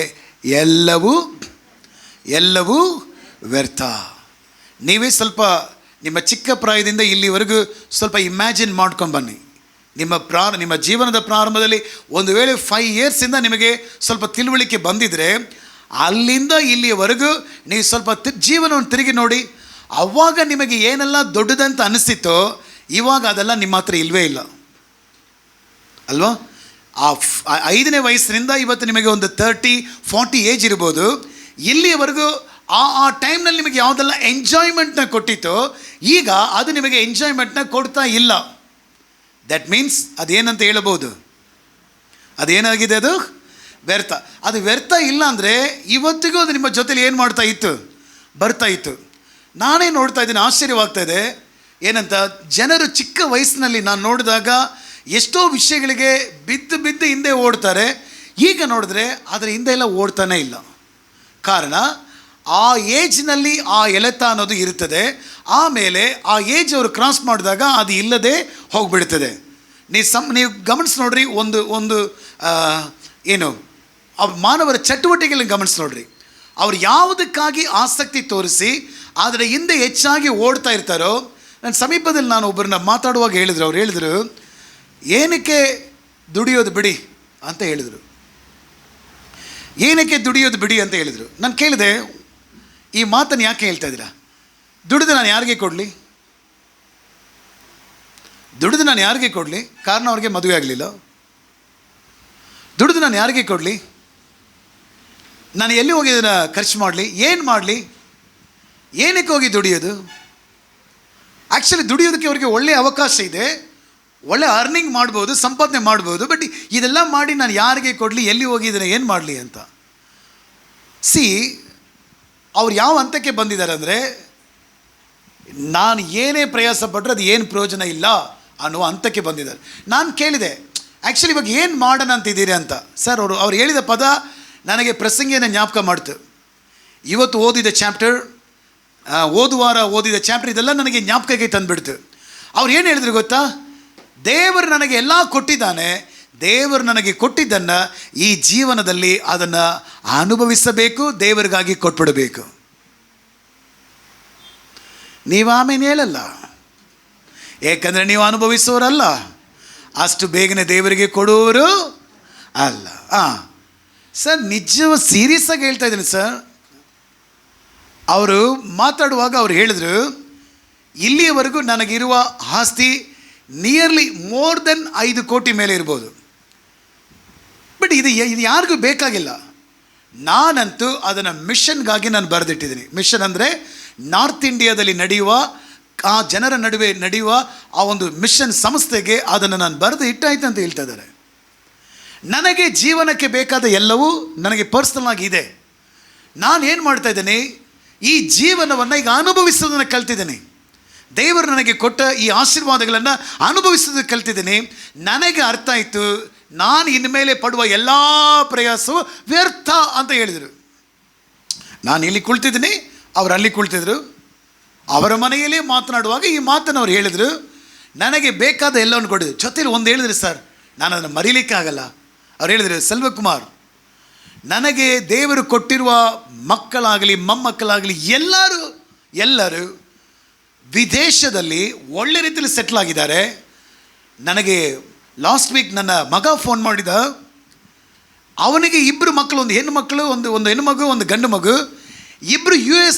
ಎಲ್ಲವೂ ವ್ಯರ್ಥ. ನೀವೇ ಸ್ವಲ್ಪ ನಿಮ್ಮ ಚಿಕ್ಕ ಪ್ರಾಯದಿಂದ ಇಲ್ಲಿವರೆಗೂ ಸ್ವಲ್ಪ ಇಮ್ಯಾಜಿನ್ ಮಾಡ್ಕೊಂಡು ಬನ್ನಿ. ನಿಮ್ಮ ಜೀವನದ ಪ್ರಾರಂಭದಲ್ಲಿ ಒಂದು ವೇಳೆ 5 ಇಯರ್ಸಿಂದ ನಿಮಗೆ ಸ್ವಲ್ಪ ತಿಳುವಳಿಕೆ ಬಂದಿದ್ದರೆ ಅಲ್ಲಿಂದ ಇಲ್ಲಿಯವರೆಗೂ ನೀವು ಸ್ವಲ್ಪ ಜೀವನವನ್ನು ತಿರುಗಿ ನೋಡಿ. ಆವಾಗ ನಿಮಗೆ ಏನೆಲ್ಲ ದೊಡ್ಡದಂತ ಅನಿಸ್ತಿತ್ತೋ ಇವಾಗ ಅದೆಲ್ಲ ನಿಮ್ಮ ಹತ್ರ ಇಲ್ಲವೇ ಇಲ್ಲ ಅಲ್ವಾ? ಆ 5ನೇ ವಯಸ್ಸಿನಿಂದ ಇವತ್ತು ನಿಮಗೆ ಒಂದು 30-40 ಏಜ್ ಇರ್ಬೋದು. ಇಲ್ಲಿಯವರೆಗೂ ಆ ಟೈಮ್ನಲ್ಲಿ ನಿಮಗೆ ಯಾವುದೆಲ್ಲ ಎಂಜಾಯ್ಮೆಂಟ್ನ ಕೊಟ್ಟಿತ್ತೋ ಈಗ ಅದು ನಿಮಗೆ ಎಂಜಾಯ್ಮೆಂಟ್ನ ಕೊಡ್ತಾ ಇಲ್ಲ. ದಟ್ ಮೀನ್ಸ್ ಅದೇನಂತ ಹೇಳಬಹುದು, ಅದೇನಾಗಿದೆ, ಅದು ವ್ಯರ್ಥ. ಅದು ವ್ಯರ್ಥ ಇಲ್ಲ ಅಂದರೆ ಇವತ್ತಿಗೂ ಅದು ನಿಮ್ಮ ಜೊತೆಲಿ ಏನು ಮಾಡ್ತಾ ಇತ್ತು, ಬರ್ತಾ ಇತ್ತು. ನಾನೇ ನೋಡ್ತಾ ಇದ್ದೀನಿ, ಆಶ್ಚರ್ಯವಾಗ್ತಾ ಇದೆ. ಏನಂತ ಜನರು ಚಿಕ್ಕ ವಯಸ್ಸಿನಲ್ಲಿ ನಾನು ನೋಡಿದಾಗ ಎಷ್ಟೋ ವಿಷಯಗಳಿಗೆ ಬಿದ್ದು ಹಿಂದೆ ಓಡ್ತಾರೆ. ಈಗ ನೋಡಿದ್ರೆ ಅದರ ಹಿಂದೆ ಎಲ್ಲ ಓಡ್ತಾನೆ ಇಲ್ಲ. ಕಾರಣ ಆ ಏಜ್ನಲ್ಲಿ ಆ ಎಳೆತ ಅನ್ನೋದು ಇರ್ತದೆ. ಆಮೇಲೆ ಆ ಏಜ್ ಅವರು ಕ್ರಾಸ್ ಮಾಡಿದಾಗ ಅದು ಇಲ್ಲದೆ ಹೋಗಿಬಿಡ್ತದೆ. ನೀವು ಗಮನಿಸಿ ನೋಡ್ರಿ, ಒಂದು ಏನು ಮಾನವರ ಚಟುವಟಿಕೆಗಳನ್ನು ಗಮನಿಸಿ ನೋಡ್ರಿ. ಅವ್ರು ಯಾವುದಕ್ಕಾಗಿ ಆಸಕ್ತಿ ತೋರಿಸಿ ಆದರೆ ಹಿಂದೆ ಹೆಚ್ಚಾಗಿ ಓಡ್ತಾ ಇರ್ತಾರೋ. ನನ್ನ ಸಮೀಪದಲ್ಲಿ ನಾನು ಒಬ್ಬರನ್ನ ಮಾತಾಡುವಾಗ ಅವ್ರು ಹೇಳಿದರು ಏನಕ್ಕೆ ದುಡಿಯೋದು ಬಿಡಿ ಅಂತ ಹೇಳಿದರು. ಏನಕ್ಕೆ ದುಡಿಯೋದು ಬಿಡಿ ಅಂತ ಹೇಳಿದರು. ನಾನು ಕೇಳಿದೆ, ಈ ಮಾತನ್ನು ಯಾಕೆ ಹೇಳ್ತಾ ಇದ್ದೀರಾ? ದುಡಿದು ನಾನು ಯಾರಿಗೆ ಕೊಡಲಿ? ಕಾರಣ ಅವ್ರಿಗೆ ಮದುವೆ ಆಗಲಿಲ್ಲ. ದುಡಿದು ನಾನು ಯಾರಿಗೆ ಕೊಡಲಿ? ನಾನು ಎಲ್ಲಿ ಹೋಗಿ ಇದನ್ನು ಖರ್ಚು ಮಾಡಲಿ? ಏನು ಮಾಡಲಿ? ಏನಕ್ಕೆ ಹೋಗಿ ದುಡಿಯೋದು? ಆ್ಯಕ್ಚುಲಿ ದುಡಿಯೋದಕ್ಕೆ ಅವರಿಗೆ ಒಳ್ಳೆಯ ಅವಕಾಶ ಇದೆ, ಒಳ್ಳೆ ಅರ್ನಿಂಗ್ ಮಾಡ್ಬೋದು, ಸಂಪಾದನೆ ಮಾಡ್ಬೋದು. ಬಟ್ ಇದೆಲ್ಲ ಮಾಡಿ ನಾನು ಯಾರಿಗೆ ಕೊಡಲಿ, ಎಲ್ಲಿ ಹೋಗಿ ಇದನ್ನು ಏನು ಮಾಡಲಿ ಅಂತ. ಅವ್ರು ಯಾವ ಹಂತಕ್ಕೆ ಬಂದಿದ್ದಾರೆ ಅಂದರೆ, ನಾನು ಏನೇ ಪ್ರಯಾಸ ಪಟ್ಟರೆ ಅದು ಏನು ಪ್ರಯೋಜನ ಇಲ್ಲ ಅನ್ನುವ ಹಂತಕ್ಕೆ ಬಂದಿದ್ದಾರೆ. ನಾನು ಕೇಳಿದೆ, ಆ್ಯಕ್ಚುಲಿ ಇವಾಗ ಏನು ಮಾಡೋಣ ಅಂತಿದ್ದೀರಿ ಅಂತ. ಸರ್ ಅವ್ರು ಹೇಳಿದ ಪದ ನನಗೆ ಪ್ರಸಂಗಿಯನ್ನು ಜ್ಞಾಪಕ ಮಾಡ್ತು. ಇವತ್ತು ಓದಿದ ಚಾಪ್ಟರ್, ಓದುವಾರ ಓದಿದ ಚಾಪ್ಟರ್, ಇದೆಲ್ಲ ನನಗೆ ಜ್ಞಾಪಕಕ್ಕೆ ತಂದುಬಿಡ್ತು. ಅವ್ರು ಏನು ಹೇಳಿದ್ರು ಗೊತ್ತಾ? ದೇವರು ನನಗೆ ಎಲ್ಲ ಕೊಟ್ಟಿದ್ದಾನೆ, ದೇವರು ನನಗೆ ಕೊಟ್ಟಿದ್ದನ್ನು ಈ ಜೀವನದಲ್ಲಿ ಅದನ್ನು ಅನುಭವಿಸಬೇಕು, ದೇವರಿಗಾಗಿ ಕೊಟ್ಬಿಡಬೇಕು. ನೀವು ಆಮೇಲೆ ಹೇಳಲ್ಲ, ಏಕೆಂದರೆ ನೀವು ಅನುಭವಿಸೋರಲ್ಲ, ಅಷ್ಟು ಬೇಗನೆ ದೇವರಿಗೆ ಕೊಡುವವರು ಅಲ್ಲ. ಸರ್ ಸೀರಿಯಸ್ ಆಗಿ ಹೇಳ್ತಾ ಇದ್ದೀನಿ ಸರ್. ಅವರು ಮಾತಾಡುವಾಗ ಅವ್ರು ಹೇಳಿದ್ರು, ಇಲ್ಲಿಯವರೆಗೂ ನನಗಿರುವ ಆಸ್ತಿ ನಿಯರ್ಲಿ ಮೋರ್ ದೆನ್ 5 ಕೋಟಿ ಮೇಲೆ ಇರ್ಬೋದು. ಬಟ್ ಇದು ಯಾರಿಗೂ ಬೇಕಾಗಿಲ್ಲ. ನಾನಂತೂ ಅದನ್ನು ಮಿಷನ್ಗಾಗಿ ನಾನು ಬರೆದಿಟ್ಟಿದ್ದೀನಿ. ಮಿಷನ್ ಅಂದರೆ ನಾರ್ತ್ ಇಂಡಿಯಾದಲ್ಲಿ ನಡೆಯುವ ಆ ಜನರ ನಡುವೆ ನಡೆಯುವ ಆ ಒಂದು ಮಿಷನ್ ಸಂಸ್ಥೆಗೆ ಅದನ್ನು ನಾನು ಬರೆದು ಇಟ್ಟಾಯ್ತು ಅಂತ ಹೇಳ್ತಾ ಇದ್ದಾರೆ. ನನಗೆ ಜೀವನಕ್ಕೆ ಬೇಕಾದ ಎಲ್ಲವೂ ನನಗೆ ಪರ್ಸ್ನಲ್ ಆಗಿ ಇದೆ. ನಾನು ಏನು ಮಾಡ್ತಾ ಇದ್ದೀನಿ, ಈ ಜೀವನವನ್ನು ಈಗ ಅನುಭವಿಸೋದನ್ನು ಕಲ್ತಿದ್ದೀನಿ. ದೇವರು ನನಗೆ ಕೊಟ್ಟ ಈ ಆಶೀರ್ವಾದಗಳನ್ನು ಅನುಭವಿಸೋದಕ್ಕೆ ಕಲ್ತಿದ್ದೀನಿ. ನನಗೆ ಅರ್ಥ ಆಯಿತು, ನಾನು ಇನ್ಮೇಲೆ ಪಡುವ ಎಲ್ಲ ಪ್ರಯಾಸವು ವ್ಯರ್ಥ ಅಂತ ಹೇಳಿದರು. ನಾನು ಇಲ್ಲಿ ಕುಳಿತಿದ್ದೀನಿ, ಅವರು ಅಲ್ಲಿ ಕುಳಿತಿದ್ರು. ಅವರ ಮನೆಯಲ್ಲೇ ಮಾತನಾಡುವಾಗ ಈ ಮಾತನ್ನು ಅವ್ರು ಹೇಳಿದರು. ನನಗೆ ಬೇಕಾದ ಎಲ್ಲವನ್ನು ಕೊಡಿದ್ರು. ಜೊತೆಲಿ ಒಂದು ಹೇಳಿದ್ರು ಸರ್, ನಾನು ಅದನ್ನು ಮರೀಲಿಕ್ಕೆ ಆಗಲ್ಲ. ಅವ್ರು ಹೇಳಿದರು, ಸೆಲ್ವಕುಮಾರ್, ನನಗೆ ದೇವರು ಕೊಟ್ಟಿರುವ ಮಕ್ಕಳಾಗಲಿ ಮೊಮ್ಮಕ್ಕಳಾಗಲಿ ಎಲ್ಲರೂ ವಿದೇಶದಲ್ಲಿ ಒಳ್ಳೆ ರೀತಿಯಲ್ಲಿ ಸೆಟ್ಲ್ ಆಗಿದ್ದಾರೆ. ನನಗೆ ಲಾಸ್ಟ್ ವೀಕ್ ನನ್ನ ಮಗ ಫೋನ್ ಮಾಡಿದ. ಅವನಿಗೆ 2 ಮಕ್ಕಳು, ಒಂದು ಹೆಣ್ಣು ಮಕ್ಕಳು, ಒಂದು ಹೆಣ್ಣು ಮಗು, ಒಂದು ಗಂಡು ಮಗು. 2 US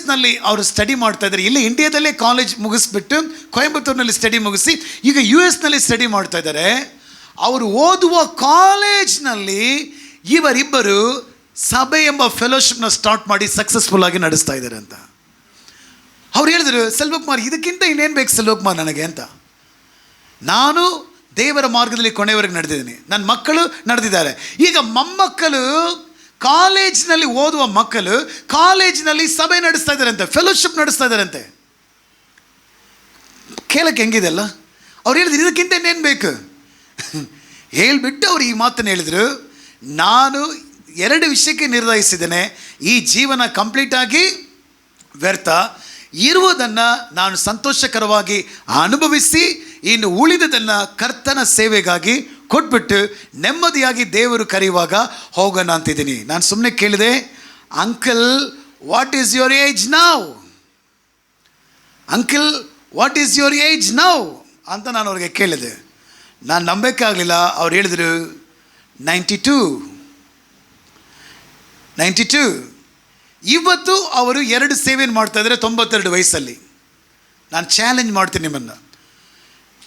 ಅವರು ಸ್ಟಡಿ ಮಾಡ್ತಾ ಇದ್ದಾರೆ. ಇಲ್ಲಿ ಇಂಡಿಯಾದಲ್ಲೇ ಕಾಲೇಜ್ ಮುಗಿಸ್ಬಿಟ್ಟು ಕೊಯಂಬತ್ತೂರಿನಲ್ಲಿ ಸ್ಟಡಿ ಮುಗಿಸಿ ಈಗ US ಸ್ಟಡಿ ಮಾಡ್ತಾ ಇದ್ದಾರೆ. ಅವರು ಓದುವ ಕಾಲೇಜ್ನಲ್ಲಿ ಇವರಿಬ್ಬರು ಸಭೆ ಎಂಬ ಫೆಲೋಶಿಪ್ನ ಸ್ಟಾರ್ಟ್ ಮಾಡಿ ಸಕ್ಸಸ್ಫುಲ್ ಆಗಿ ನಡೆಸ್ತಾ ಇದ್ದಾರೆ ಅಂತ. ಅವ್ರು ಹೇಳಿದರು, ಸೆಲ್ವಕುಮಾರ್, ಇದಕ್ಕಿಂತ ಇನ್ನೇನು ಬೇಕು ಸೆಲ್ವಕುಮಾರ್ ನನಗೆ ಅಂತ. ನಾನು ದೇವರ ಮಾರ್ಗದಲ್ಲಿ ಕೊನೆಯವರೆಗೆ ನಡೆದಿದ್ದೀನಿ, ನನ್ನ ಮಕ್ಕಳು ನಡೆದಿದ್ದಾರೆ. ಈಗ ಮೊಮ್ಮಕ್ಕಳು ಕಾಲೇಜಿನಲ್ಲಿ ಓದುವ ಮಕ್ಕಳು ಕಾಲೇಜಿನಲ್ಲಿ ಸಭೆ ನಡೆಸ್ತಾ ಇದ್ದಾರಂತೆ, ಫೆಲೋಶಿಪ್ ನಡೆಸ್ತಾ ಇದ್ದಾರಂತೆ. ಕೇಳಕ್ಕೆ ಹೆಂಗಿದೆ ಅಲ್ಲ? ಅವ್ರು ಹೇಳಿದ್ರು, ಇದಕ್ಕಿಂತ ಇನ್ನೇನು ಬೇಕು ಹೇಳಿಬಿಟ್ಟು ಅವ್ರು ಈ ಮಾತನ್ನು ಹೇಳಿದರು, ನಾನು 2 ವಿಷಯಕ್ಕೆ ನಿರ್ಧರಿಸಿದ್ದೇನೆ, ಈ ಜೀವನ ಕಂಪ್ಲೀಟಾಗಿ ವ್ಯರ್ಥ. ಇರುವುದನ್ನು ನಾನು ಸಂತೋಷಕರವಾಗಿ ಅನುಭವಿಸಿ ಇನ್ನು ಉಳಿದದನ್ನು ಕರ್ತನ ಸೇವೆಗಾಗಿ ಕೊಟ್ಬಿಟ್ಟು ನೆಮ್ಮದಿಯಾಗಿ ದೇವರು ಕರೆಯುವಾಗ ಹೋಗೋಣ ಅಂತಿದ್ದೀನಿ. ನಾನು ಸುಮ್ಮನೆ ಕೇಳಿದೆ, uncle what is your age now, uncle what is your age now ಅಂತ ನಾನು ಅವ್ರಿಗೆ ಕೇಳಿದೆ. ನಾನು ನಂಬೇಕಾಗಲಿಲ್ಲ. ಅವ್ರು ಹೇಳಿದರು 92. ಇವತ್ತು ಅವರು 2 ಸೇವೆಯನ್ನು ಮಾಡ್ತಾಯಿದ್ದಾರೆ 92 ವಯಸ್ಸಲ್ಲಿ. ನಾನು ಚಾಲೆಂಜ್ ಮಾಡ್ತೀನಿ ನಿಮ್ಮನ್ನು.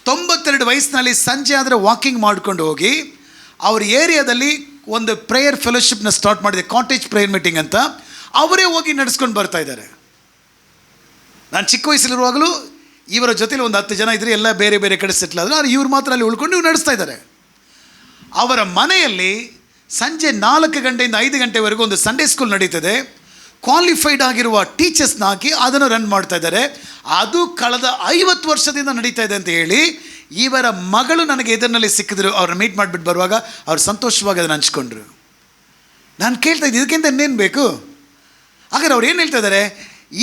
92 ವಯಸ್ಸಿನಲ್ಲಿ ಸಂಜೆ ಆದರೆ ವಾಕಿಂಗ್ ಮಾಡ್ಕೊಂಡು ಹೋಗಿ ಅವ್ರ ಏರಿಯಾದಲ್ಲಿ ಒಂದು ಪ್ರೇಯರ್ ಫೆಲೋಶಿಪ್ನ ಸ್ಟಾರ್ಟ್ ಮಾಡಿದೆ, ಕಾಟೇಜ್ ಪ್ರೇಯರ್ ಮೀಟಿಂಗ್ ಅಂತ. ಅವರೇ ಹೋಗಿ ನಡೆಸ್ಕೊಂಡು ಬರ್ತಾ ಇದ್ದಾರೆ. ನಾನು ಚಿಕ್ಕ ವಯಸ್ಸಲ್ಲಿರುವಾಗಲೂ ಇವರ ಜೊತೆಲಿ ಒಂದು 10 ಜನ ಇದ್ದರೆ, ಎಲ್ಲ ಬೇರೆ ಬೇರೆ ಕಡೆ ಸೆಟ್ಲ್ ಆದರು. ಆದರೆ ಇವ್ರು ಮಾತ್ರ ಅಲ್ಲಿ ಉಳ್ಕೊಂಡು ಇವ್ರು ನಡೆಸ್ತಾ ಇದ್ದಾರೆ. ಅವರ ಮನೆಯಲ್ಲಿ ಸಂಜೆ 4 ಗಂಟೆಯಿಂದ 5 ಗಂಟೆವರೆಗೂ ಒಂದು ಸಂಡೇ ಸ್ಕೂಲ್ ನಡೀತದೆ. ಕ್ವಾಲಿಫೈಡ್ ಆಗಿರುವ ಟೀಚರ್ಸ್ನ ಹಾಕಿ ಅದನ್ನು ರನ್ ಮಾಡ್ತಾ ಇದ್ದಾರೆ. ಅದು ಕಳೆದ 50 ವರ್ಷದಿಂದ ನಡೀತಾ ಇದೆ ಅಂತ ಹೇಳಿ ಇವರ ಮಗಳು ನನಗೆ ಎದುರಿನಲ್ಲಿ ಸಿಕ್ಕಿದ್ರು. ಅವ್ರನ್ನ ಮೀಟ್ ಮಾಡಿಬಿಟ್ಟು ಬರುವಾಗ ಅವ್ರು ಸಂತೋಷವಾಗಿ ಅದನ್ನು ಹಂಚ್ಕೊಂಡ್ರು. ನಾನು ಕೇಳ್ತಾ ಇದ್ದೆ, ಇದಕ್ಕಿಂತ ಇನ್ನೇನು ಬೇಕು? ಹಾಗಾದ್ರೆ ಅವ್ರು ಏನು ಹೇಳ್ತಾ ಇದ್ದಾರೆ,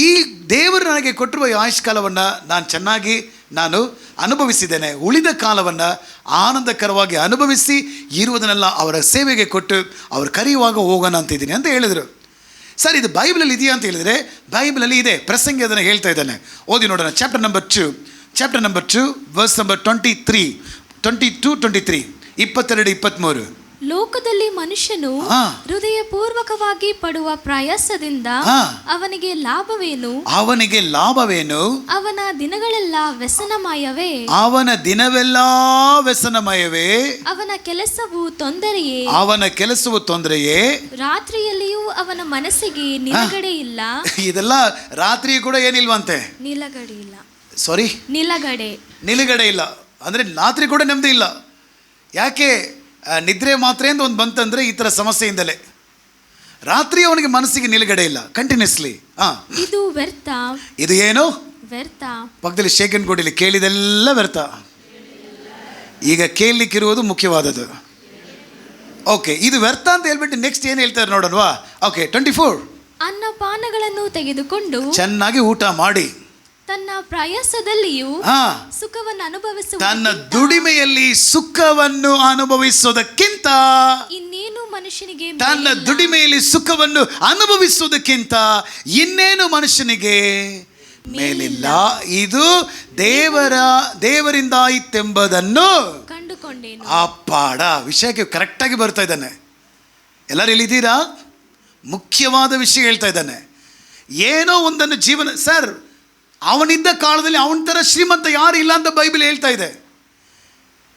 ಈ ದೇವರು ನನಗೆ ಕೊಟ್ಟಿರುವ ಈ ಆಯುಷ್ಕಾಲವನ್ನು ನಾನು ಚೆನ್ನಾಗಿ ಅನುಭವಿಸಿದ್ದೇನೆ, ಉಳಿದ ಕಾಲವನ್ನು ಆನಂದಕರವಾಗಿ ಅನುಭವಿಸಿ ಇರುವುದನ್ನೆಲ್ಲ ಅವರ ಸೇವೆಗೆ ಕೊಟ್ಟು ಅವ್ರು ಕರೆಯುವಾಗ ಹೋಗೋಣ ಅಂತಿದ್ದೀನಿ ಅಂತ ಹೇಳಿದರು. ಸರ್, ಇದು ಬೈಬಲಲ್ಲಿ ಇದೆಯಾ ಅಂತ ಹೇಳಿದರೆ ಬೈಬಲಲ್ಲಿ ಇದೆ. ಪ್ರಸಂಗಿ ಅದನ್ನು ಹೇಳ್ತಾ ಇದ್ದಾನೆ. ಓದಿ ನೋಡೋಣ. Chapter number 2 verse number 22, 23, 22-23. ಲೋಕದಲ್ಲಿ ಮನುಷ್ಯನು ಹೃದಯಪೂರ್ವಕವಾಗಿ ಪಡುವ ಪ್ರಯಾಸದಿಂದ ಅವನಿಗೆ ಲಾಭವೇನು? ಅವನ ದಿನಗಳೆಲ್ಲ ವ್ಯಸನಮಯವೇ. ಅವನ ಕೆಲಸವು ತೊಂದರೆಯೇ. ರಾತ್ರಿಯಲ್ಲಿಯೂ ಅವನ ಮನಸ್ಸಿಗೆ ನಿಲುಗಡೆ ಇಲ್ಲ. ಇದೆಲ್ಲ ರಾತ್ರಿ ಕೂಡ ಏನಿಲ್ವಂತೆ, ನಿಲುಗಡೆ ಇಲ್ಲ. ಸಾರಿ, ನಿಲುಗಡೆ ಇಲ್ಲ ಅಂದರೆ ರಾತ್ರಿ ಕೂಡ ನೆಮ್ಮದಿ ಇಲ್ಲ. ಯಾಕೆ? ನಿದ್ರೆ ಮಾತ್ರೆ ಅಂತ ಒಂದು ಬಂತಂದರೆ ಈ ಥರ ಸಮಸ್ಯೆಯಿಂದಲೇ ರಾತ್ರಿ ಅವನಿಗೆ ಮನಸ್ಸಿಗೆ ನಿಲುಗಡೆ ಇಲ್ಲ, ಕಂಟಿನ್ಯೂಸ್ಲಿ. ಇದು ವ್ಯರ್ಥ. ಇದು ಏನು ವ್ಯರ್ಥ? ಪಕ್ಕದಲ್ಲಿ ಶೇಖನ್ ಕೊಡಿಲಿ, ಕೇಳಿದೆಲ್ಲ ವ್ಯರ್ಥ. ಈಗ ಕೇಳಲಿಕ್ಕಿರುವುದು ಮುಖ್ಯವಾದದ್ದು. ಓಕೆ, ಇದು ವ್ಯರ್ಥ ಅಂತ ಹೇಳ್ಬಿಟ್ಟು ನೆಕ್ಸ್ಟ್ ಏನು ಹೇಳ್ತಾರೆ ನೋಡೋಣವಾ? ಓಕೆ, 24. ಅನ್ನಪಾನಗಳನ್ನು ತೆಗೆದುಕೊಂಡು ಚೆನ್ನಾಗಿ ಊಟ ಮಾಡಿ ತನ್ನ ಪ್ರಯಾಸದಲ್ಲಿಯೂ ಸುಖವನ್ನು ಅನುಭವಿಸುವ, ತನ್ನ ದುಡಿಮೆಯಲ್ಲಿ ಸುಖವನ್ನು ಅನುಭವಿಸೋದಕ್ಕಿಂತ ಇನ್ನೇನು ಮನುಷ್ಯನಿಗೆ, ತನ್ನ ದುಡಿಮೆಯಲ್ಲಿ ಸುಖವನ್ನು ಅನುಭವಿಸುವುದಕ್ಕಿಂತ ಇನ್ನೇನು ಮನುಷ್ಯನಿಗೆ ಮೇಲಿಲ್ಲ. ಇದು ದೇವರಿಂದ ಆಯಿತೆಂಬುದನ್ನು ಕಂಡುಕೊಂಡೇನು. ಅಪ್ಪಾಡ, ವಿಷಯಕ್ಕೆ ಕರೆಕ್ಟಾಗಿ ಬರ್ತಾ ಇದ್ದಾನೆ. ಎಲ್ಲರೂ ಇಲ್ಲಿದ್ದೀರಾ? ಮುಖ್ಯವಾದ ವಿಷಯ ಹೇಳ್ತಾ ಇದ್ದಾನೆ. ಏನೋ ಒಂದನ್ನು ಜೀವನ, ಸರ್, ಅವನಿದ್ದ ಕಾಲದಲ್ಲಿ ಅವನ ಥರ ಶ್ರೀಮಂತ ಯಾರು ಇಲ್ಲ ಅಂತ ಬೈಬಲ್ ಹೇಳ್ತಾ ಇದೆ.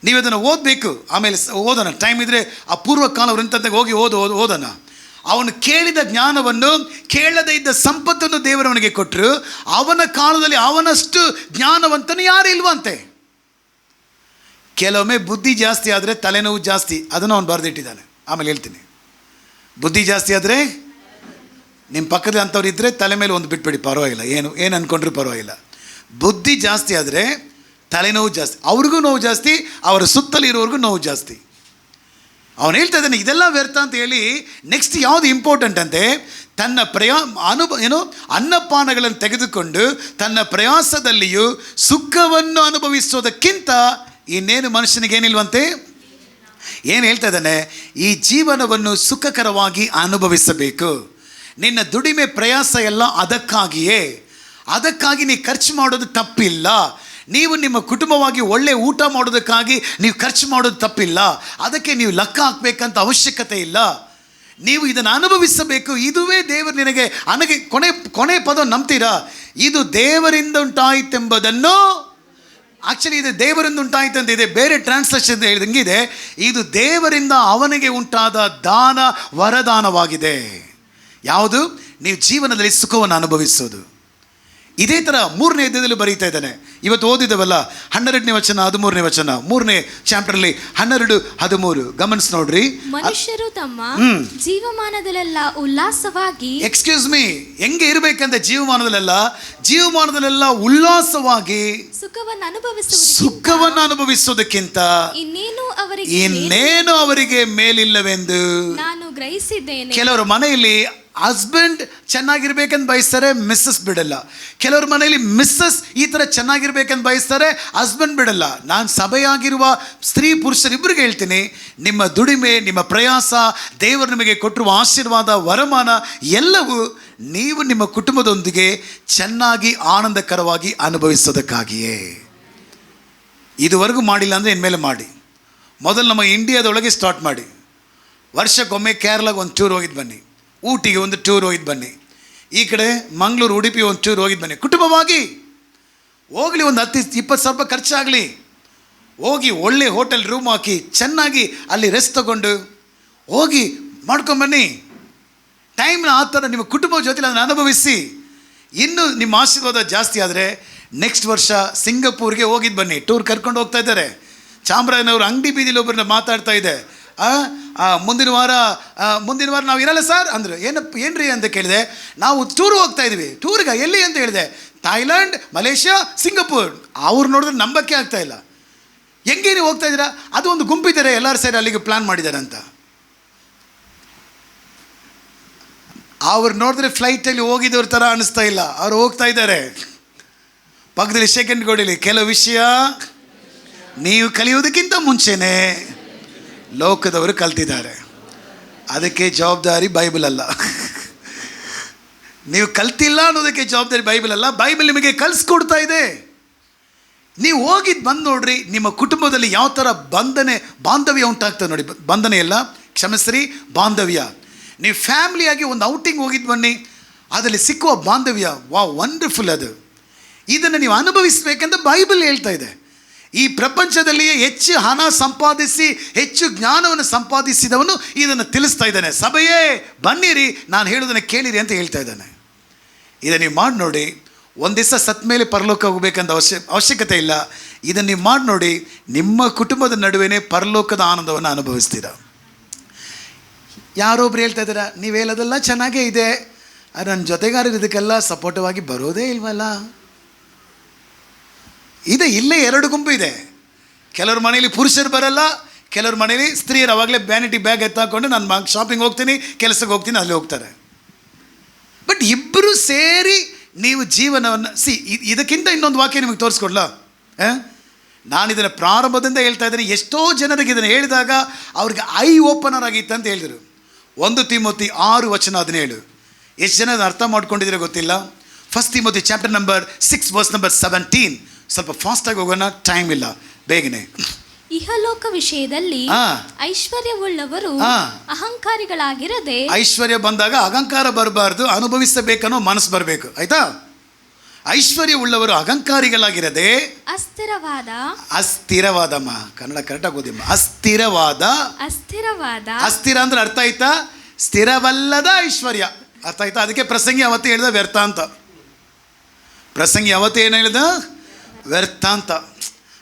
ನೀವು ಅದನ್ನು ಓದಬೇಕು. ಆಮೇಲೆ ಓದೋಣ, ಟೈಮ್ ಇದ್ದರೆ ಆ ಪೂರ್ವಕಾಲ ವೃಂತಂತೆಗೆ ಹೋಗಿ ಓದೋಣ. ಅವನು ಕೇಳಿದ ಜ್ಞಾನವನ್ನು, ಕೇಳದೇ ಇದ್ದ ಸಂಪತ್ತನ್ನು ದೇವರವನಿಗೆ ಕೊಟ್ಟರು. ಅವನ ಕಾಲದಲ್ಲಿ ಅವನಷ್ಟು ಜ್ಞಾನವಂತನು ಯಾರು ಇಲ್ವಂತೆ. ಕೆಲವೊಮ್ಮೆ ಬುದ್ಧಿ ಜಾಸ್ತಿ ಆದರೆ ತಲೆನೋವು ಜಾಸ್ತಿ, ಅದನ್ನು ಅವನು ಬರೆದಿಟ್ಟಿದ್ದಾನೆ. ಆಮೇಲೆ ಹೇಳ್ತೀನಿ. ಬುದ್ಧಿ ಜಾಸ್ತಿ ಆದರೆ, ನಿಮ್ಮ ಪಕ್ಕದಲ್ಲಿ ಅಂಥವ್ರು ಇದ್ದರೆ ತಲೆ ಮೇಲೆ ಒಂದು ಬಿಟ್ಬಿಡಿ, ಪರವಾಗಿಲ್ಲ, ಏನು ಅಂದ್ಕೊಂಡ್ರೂ ಪರವಾಗಿಲ್ಲ. ಬುದ್ಧಿ ಜಾಸ್ತಿ ಆದರೆ ತಲೆನೋವು ಜಾಸ್ತಿ, ಅವ್ರಿಗೂ ನೋವು ಜಾಸ್ತಿ, ಅವರ ಸುತ್ತಲಿರೋರಿಗೂ ನೋವು ಜಾಸ್ತಿ. ಅವನು ಹೇಳ್ತಾ ಇದ್ದಾನೆ ಇದೆಲ್ಲ ವ್ಯರ್ಥ ಅಂತ ಹೇಳಿ. ನೆಕ್ಸ್ಟ್ ಯಾವುದು ಇಂಪಾರ್ಟೆಂಟ್ ಅಂತೆ, ತನ್ನ ಅನ್ನಪಾನಗಳನ್ನು ತೆಗೆದುಕೊಂಡು ತನ್ನ ಪ್ರಯಾಸದಲ್ಲಿಯೂ ಸುಖವನ್ನು ಅನುಭವಿಸೋದಕ್ಕಿಂತ ಇನ್ನೇನು ಮನುಷ್ಯನಿಗೇನಿಲ್ವಂತೆ. ಏನು ಹೇಳ್ತಾ ಇದ್ದಾನೆ, ಈ ಜೀವನವನ್ನು ಸುಖಕರವಾಗಿ ಅನುಭವಿಸಬೇಕು. ನಿನ್ನ ದುಡಿಮೆ ಪ್ರಯಾಸ ಎಲ್ಲ ಅದಕ್ಕಾಗಿ ನೀ ಖರ್ಚು ಮಾಡೋದು ತಪ್ಪಿಲ್ಲ. ನೀವು ನಿಮ್ಮ ಕುಟುಂಬವಾಗಿ ಒಳ್ಳೆ ಊಟ ಮಾಡೋದಕ್ಕಾಗಿ ನೀವು ಖರ್ಚು ಮಾಡೋದು ತಪ್ಪಿಲ್ಲ. ಅದಕ್ಕೆ ನೀವು ಲೆಕ್ಕ ಹಾಕಬೇಕಂತ ಅವಶ್ಯಕತೆ ಇಲ್ಲ. ನೀವು ಇದನ್ನು ಅನುಭವಿಸಬೇಕು. ಇದುವೇ ದೇವರು ನನಗೆ ಕೊನೆ ಪದ ನಂಬ್ತೀರಾ? ಇದು ದೇವರಿಂದ ಉಂಟಾಯಿತೆಂಬುದನ್ನು, ಆ್ಯಕ್ಚುಲಿ ಇದು ದೇವರಿಂದ ಉಂಟಾಯಿತು ಇದೆ, ಬೇರೆ ಟ್ರಾನ್ಸ್ಲೇಷನ್ ಹೇಳಿದಂಗಿದೆ. ಇದು ದೇವರಿಂದ ಅವನಿಗೆ ಉಂಟಾದ ವರದಾನವಾಗಿದೆ. ಯಾವುದು? ನೀವು ಜೀವನದಲ್ಲಿ ಸುಖವನ್ನು ಅನುಭವಿಸೋದು. ಇದೇ ಥರ 3ನೇ ಅಧ್ಯಾಯದಲ್ಲಿ ಬರೀತಾ ಇದ್ದಾನೆ. ಇವತ್ತು ಓದಿದವಲ್ಲ 12ನೇ ವಚನ 13ನೇ ವಚನ, 3ನೇ ಚಾಪ್ಟರ್ಲಿ 12-13 ಗಮನಿಸಿ ನೋಡ್ರಿ. ಮನುಷ್ಯರು ತಮ್ಮ ಜೀವಮಾನದಲ್ಲೆಲ್ಲ ಉಲ್ಲಾಸವಾಗಿ, ಎಕ್ಸ್ಕ್ಯೂಸ್ ಮೀ, ಹೆಂಗೆ ಇರಬೇಕಂತ ಜೀವಮಾನದಲ್ಲೆಲ್ಲ ಉಲ್ಲಾಸವಾಗಿ ಸುಖವನ್ನು ಅನುಭವಿಸೋದಕ್ಕಿಂತ ಇನ್ನೇನು ಅವರಿಗೆ ಮೇಲಿಲ್ಲವೆಂದು ನಾನು ಗ್ರಹಿಸಿದ್ದೇನೆ. ಕೆಲವರ ಮನೆಯಲ್ಲಿ ಹಸ್ಬೆಂಡ್ ಚೆನ್ನಾಗಿರ್ಬೇಕಂತ ಬಯಸ್ತಾರೆ, ಮಿಸ್ಸಸ್ ಬಿಡಲ್ಲ. ಕೆಲವ್ರ ಮನೆಯಲ್ಲಿ ಮಿಸ್ಸಸ್ ಈ ಥರ ಚೆನ್ನಾಗಿರ್ಬೇಕಂತ ಬಯಸ್ತಾರೆ, ಹಸ್ಬೆಂಡ್ ಬಿಡಲ್ಲ. ನಾನು ಸಭೆಯಾಗಿರುವ ಸ್ತ್ರೀ ಪುರುಷರಿಬ್ಬರಿಗೆ ಹೇಳ್ತೀನಿ, ನಿಮ್ಮ ದುಡಿಮೆ, ನಿಮ್ಮ ಪ್ರಯಾಸ, ದೇವರು ನಿಮಗೆ ಕೊಟ್ಟಿರುವ ಆಶೀರ್ವಾದ, ವರಮಾನ ಎಲ್ಲವೂ ನೀವು ನಿಮ್ಮ ಕುಟುಂಬದೊಂದಿಗೆ ಚೆನ್ನಾಗಿ ಆನಂದಕರವಾಗಿ ಅನುಭವಿಸೋದಕ್ಕಾಗಿಯೇ. ಇದುವರೆಗೂ ಮಾಡಿಲ್ಲ ಅಂದರೆ ಇನ್ಮೇಲೆ ಮಾಡಿ. ಮೊದಲು ನಮ್ಮ ಇಂಡಿಯಾದೊಳಗೆ ಸ್ಟಾರ್ಟ್ ಮಾಡಿ. ವರ್ಷಕ್ಕೊಮ್ಮೆ ಕೇರಳಗೆ ಒಂದು ಟೂರ್ ಹೋಗಿದ್ದು ಬನ್ನಿ, ಊಟಿಗೆ ಒಂದು ಟೂರ್ ಹೋಗಿದ್ದು ಬನ್ನಿ, ಈ ಕಡೆ ಮಂಗಳೂರು, ಉಡುಪಿ ಒಂದು ಟೂರ್ ಹೋಗಿದ್ದು ಬನ್ನಿ. ಕುಟುಂಬವಾಗಿ ಹೋಗಲಿ, ಒಂದು 10-20 ಸಾವಿರ ರೂಪಾಯಿ ಖರ್ಚಾಗಲಿ, ಹೋಗಿ ಒಳ್ಳೆ ಹೋಟೆಲ್ ರೂಮ್ ಹಾಕಿ ಚೆನ್ನಾಗಿ ಅಲ್ಲಿ ರೆಸ್ಟ್ ತಗೊಂಡು ಹೋಗಿ ಮಾಡ್ಕೊಂಬನ್ನಿ. ಟೈಮ್ನ ಆ ಥರ ನಿಮ್ಮ ಕುಟುಂಬದ ಜೊತೆ ಅದನ್ನು ಅನುಭವಿಸಿ. ಇನ್ನು ನಿಮ್ಮ ಆಶೀರ್ವಾದ ಜಾಸ್ತಿ ಆದರೆ ನೆಕ್ಸ್ಟ್ ವರ್ಷ ಸಿಂಗಪೂರ್ಗೆ ಹೋಗಿದ್ದು ಬನ್ನಿ. ಟೂರ್ ಕರ್ಕೊಂಡು ಹೋಗ್ತಾ ಇದ್ದಾರೆ. ಚಾಮರಾಜನವರು ಅಂಗಡಿ ಬೀದಿಲಿ ಒಬ್ಬರನ್ನ ಮಾತಾಡ್ತಾ ಇದೆ, ಮುಂದಿನ ವಾರ ನಾವು ಇರಲ್ಲ ಸರ್ ಅಂದರು. ಏನ್ರಿ ಅಂತ ಕೇಳಿದೆ. ನಾವು ಟೂರ್ ಹೋಗ್ತಾ ಇದ್ವಿ. ಟೂರ್ಗೆ ಎಲ್ಲಿ ಅಂತ ಹೇಳಿದೆ. Thailand, Malaysia, Singapore. ಅವ್ರು ನೋಡಿದ್ರೆ ನಂಬಕ್ಕೆ ಆಗ್ತಾ ಇಲ್ಲ. ಹೆಂಗೆ ನೀವು ಹೋಗ್ತಾ ಇದ್ದೀರಾ? ಅದು ಒಂದು ಗುಂಪಿದ್ದಾರೆ, ಎಲ್ಲರೂ ಸೇರಿ ಅಲ್ಲಿಗೆ ಪ್ಲ್ಯಾನ್ ಮಾಡಿದ್ದಾರೆ ಅಂತ. ಅವ್ರು ನೋಡಿದ್ರೆ ಫ್ಲೈಟಲ್ಲಿ ಹೋಗಿದ್ದವ್ರ ಥರ ಅನ್ನಿಸ್ತಾ ಇಲ್ಲ. ಅವ್ರು ಹೋಗ್ತಾ ಇದ್ದಾರೆ. ಪಕ್ಕದಲ್ಲಿ ಸೆಕೆಂಡ್ ಗೋಡಿಲಿ ಕೆಲವು ವಿಷಯ ನೀವು ಕಲಿಯೋದಕ್ಕಿಂತ ಮುಂಚೆನೇ ಲೋಕದವರು ಕಲ್ತಿದ್ದಾರೆ. ಅದಕ್ಕೆ ಜವಾಬ್ದಾರಿ ಬೈಬಲ್ ಅಲ್ಲ. ನೀವು ಕಲ್ತಿಲ್ಲ ಅನ್ನೋದಕ್ಕೆ ಜವಾಬ್ದಾರಿ ಬೈಬಲ್ ಅಲ್ಲ. ಬೈಬಲ್ ನಿಮಗೆ ಕಲಿಸ್ಕೊಡ್ತಾ ಇದೆ. ನೀವು ಹೋಗಿದ್ದು ಬಂದು ನೋಡ್ರಿ, ನಿಮ್ಮ ಕುಟುಂಬದಲ್ಲಿ ಯಾವ ಥರ ಬಾಂಧವ್ಯ ಉಂಟಾಗ್ತದೆ ನೋಡಿ. ಬಂಧನ ಎಲ್ಲ ಕ್ಷಮಿಸ್ರಿ, ಬಾಂಧವ್ಯ. ನೀವು ಫ್ಯಾಮ್ಲಿಯಾಗಿ ಒಂದು ಔಟಿಂಗ್ ಹೋಗಿದ್ದು ಬನ್ನಿ, ಅದರಲ್ಲಿ ಸಿಕ್ಕುವ ಬಾಂಧವ್ಯ ವಂಡರ್ಫುಲ್. ಅದು ಇದನ್ನು ನೀವು ಅನುಭವಿಸಬೇಕಂತ ಬೈಬಲ್ ಹೇಳ್ತಾ ಇದೆ. ಈ ಪ್ರಪಂಚದಲ್ಲಿಯೇ ಹೆಚ್ಚು ಹಣ ಸಂಪಾದಿಸಿ ಹೆಚ್ಚು ಜ್ಞಾನವನ್ನು ಸಂಪಾದಿಸಿದವನು ಇದನ್ನು ತಿಳಿಸ್ತಾ ಇದ್ದಾನೆ. ಸಭೆಯೇ ಬನ್ನಿರಿ, ನಾನು ಹೇಳೋದನ್ನು ಕೇಳಿರಿ ಅಂತ ಹೇಳ್ತಾ ಇದ್ದಾನೆ. ಇದನ್ನು ನೀವು ಮಾಡಿ ನೋಡಿ. ಒಂದು ದಿವಸ ಸತ್ತ ಮೇಲೆ ಪರಲೋಕ ಹೋಗ್ಬೇಕಂತ ಅವಶ್ಯಕತೆ ಇಲ್ಲ. ಇದನ್ನು ನೀವು ಮಾಡಿ ನೋಡಿ, ನಿಮ್ಮ ಕುಟುಂಬದ ನಡುವೆ ಪರಲೋಕದ ಆನಂದವನ್ನು ಅನುಭವಿಸ್ತೀರ. ಯಾರೊಬ್ರು ಹೇಳ್ತಾ ಇದ್ದೀರಾ, ನೀವು ಹೇಳೋದೆಲ್ಲ ಚೆನ್ನಾಗೇ ಇದೆ, ನನ್ನ ಜೊತೆಗಾರರು ಇದಕ್ಕೆಲ್ಲ ಸಪೋರ್ಟಿವ್ ಆಗಿ ಬರೋದೇ ಇಲ್ವಲ್ಲ. ಇದೆ, ಇಲ್ಲೇ 2 ಗುಂಪು ಇದೆ. ಕೆಲವ್ರ ಮನೇಲಿ ಪುರುಷರು ಬರಲ್ಲ, ಕೆಲವ್ರ ಮನೇಲಿ ಸ್ತ್ರೀಯರು ಅವಾಗಲೇ ವ್ಯಾನಿಟಿ ಬ್ಯಾಗ್ ಎತ್ತಾಕೊಂಡು ನಾನು ಶಾಪಿಂಗ್ ಹೋಗ್ತೀನಿ, ಕೆಲಸಕ್ಕೆ ಹೋಗ್ತೀನಿ, ಅಲ್ಲಿ ಹೋಗ್ತಾರೆ. ಬಟ್ ಇಬ್ಬರು ಸೇರಿ ನೀವು ಜೀವನವನ್ನು ಇದಕ್ಕಿಂತ ಇನ್ನೊಂದು ವಾಕ್ಯ ನಿಮಗೆ ತೋರಿಸ್ಕೊಡ್ಲ. ನಾನು ಇದನ್ನು ಪ್ರಾರಂಭದಿಂದ ಹೇಳ್ತಾ ಇದ್ದೀನಿ. ಎಷ್ಟೋ ಜನರಿಗೆ ಇದನ್ನು ಹೇಳಿದಾಗ ಅವ್ರಿಗೆ ಐ ಓಪನರ್ ಆಗಿತ್ತು ಅಂತ ಹೇಳಿದರು. 1 ತಿಮೋತಿ 6:17. ಎಷ್ಟು ಜನ ಅರ್ಥ ಮಾಡ್ಕೊಂಡಿದ್ರೆ ಗೊತ್ತಿಲ್ಲ. 1 Timothy chapter number 6 verse number 17. ಸ್ವಲ್ಪ ಫಾಸ್ಟಾಗಿ ಹೋಗೋಣ, ಟೈಮ್ ಇಲ್ಲ, ಬೇಗನೆ. ಇಹಲೋಕ ವಿಷಯದಲ್ಲಿ ಐಶ್ವರ್ಯವುಳ್ಳವರು ಅಹಂಕಾರಿಗಳಾಗಿರದೆ. ಐಶ್ವರ್ಯ ಬಂದಾಗ ಅಹಂಕಾರ ಬರಬಾರ್ದು, ಅನುಭವಿಸಬೇಕನ್ನೋ ಮನಸ್ಸು ಬರಬೇಕು. ಆಯ್ತಾ? ಐಶ್ವರ್ಯವುಳ್ಳವರು ಅಹಂಕಾರಿಗಳಾಗಿರದೆ ಅಸ್ಥಿರವಾದಮ್ಮ, ಕನ್ನಡ ಕರೆಕ್ಟಾಗಿ ಓದಿಮ್ಮ. ಅಸ್ಥಿರ ಅಂದ್ರೆ ಅರ್ಥ ಆಯ್ತಾ? ಸ್ಥಿರವಲ್ಲದ ಐಶ್ವರ್ಯ. ಅರ್ಥ ಆಯ್ತಾ? ಅದಕ್ಕೆ ಪ್ರಸಂಗಿ ಅವತ್ತೇ ಹೇಳಿದ ವ್ಯರ್ಥ ಅಂತ. ಪ್ರಸಂಗಿ ಅವತ್ತೇ ಏನು ಹೇಳಿದ? ವ್ಯರ್ಥ ಅಂತ.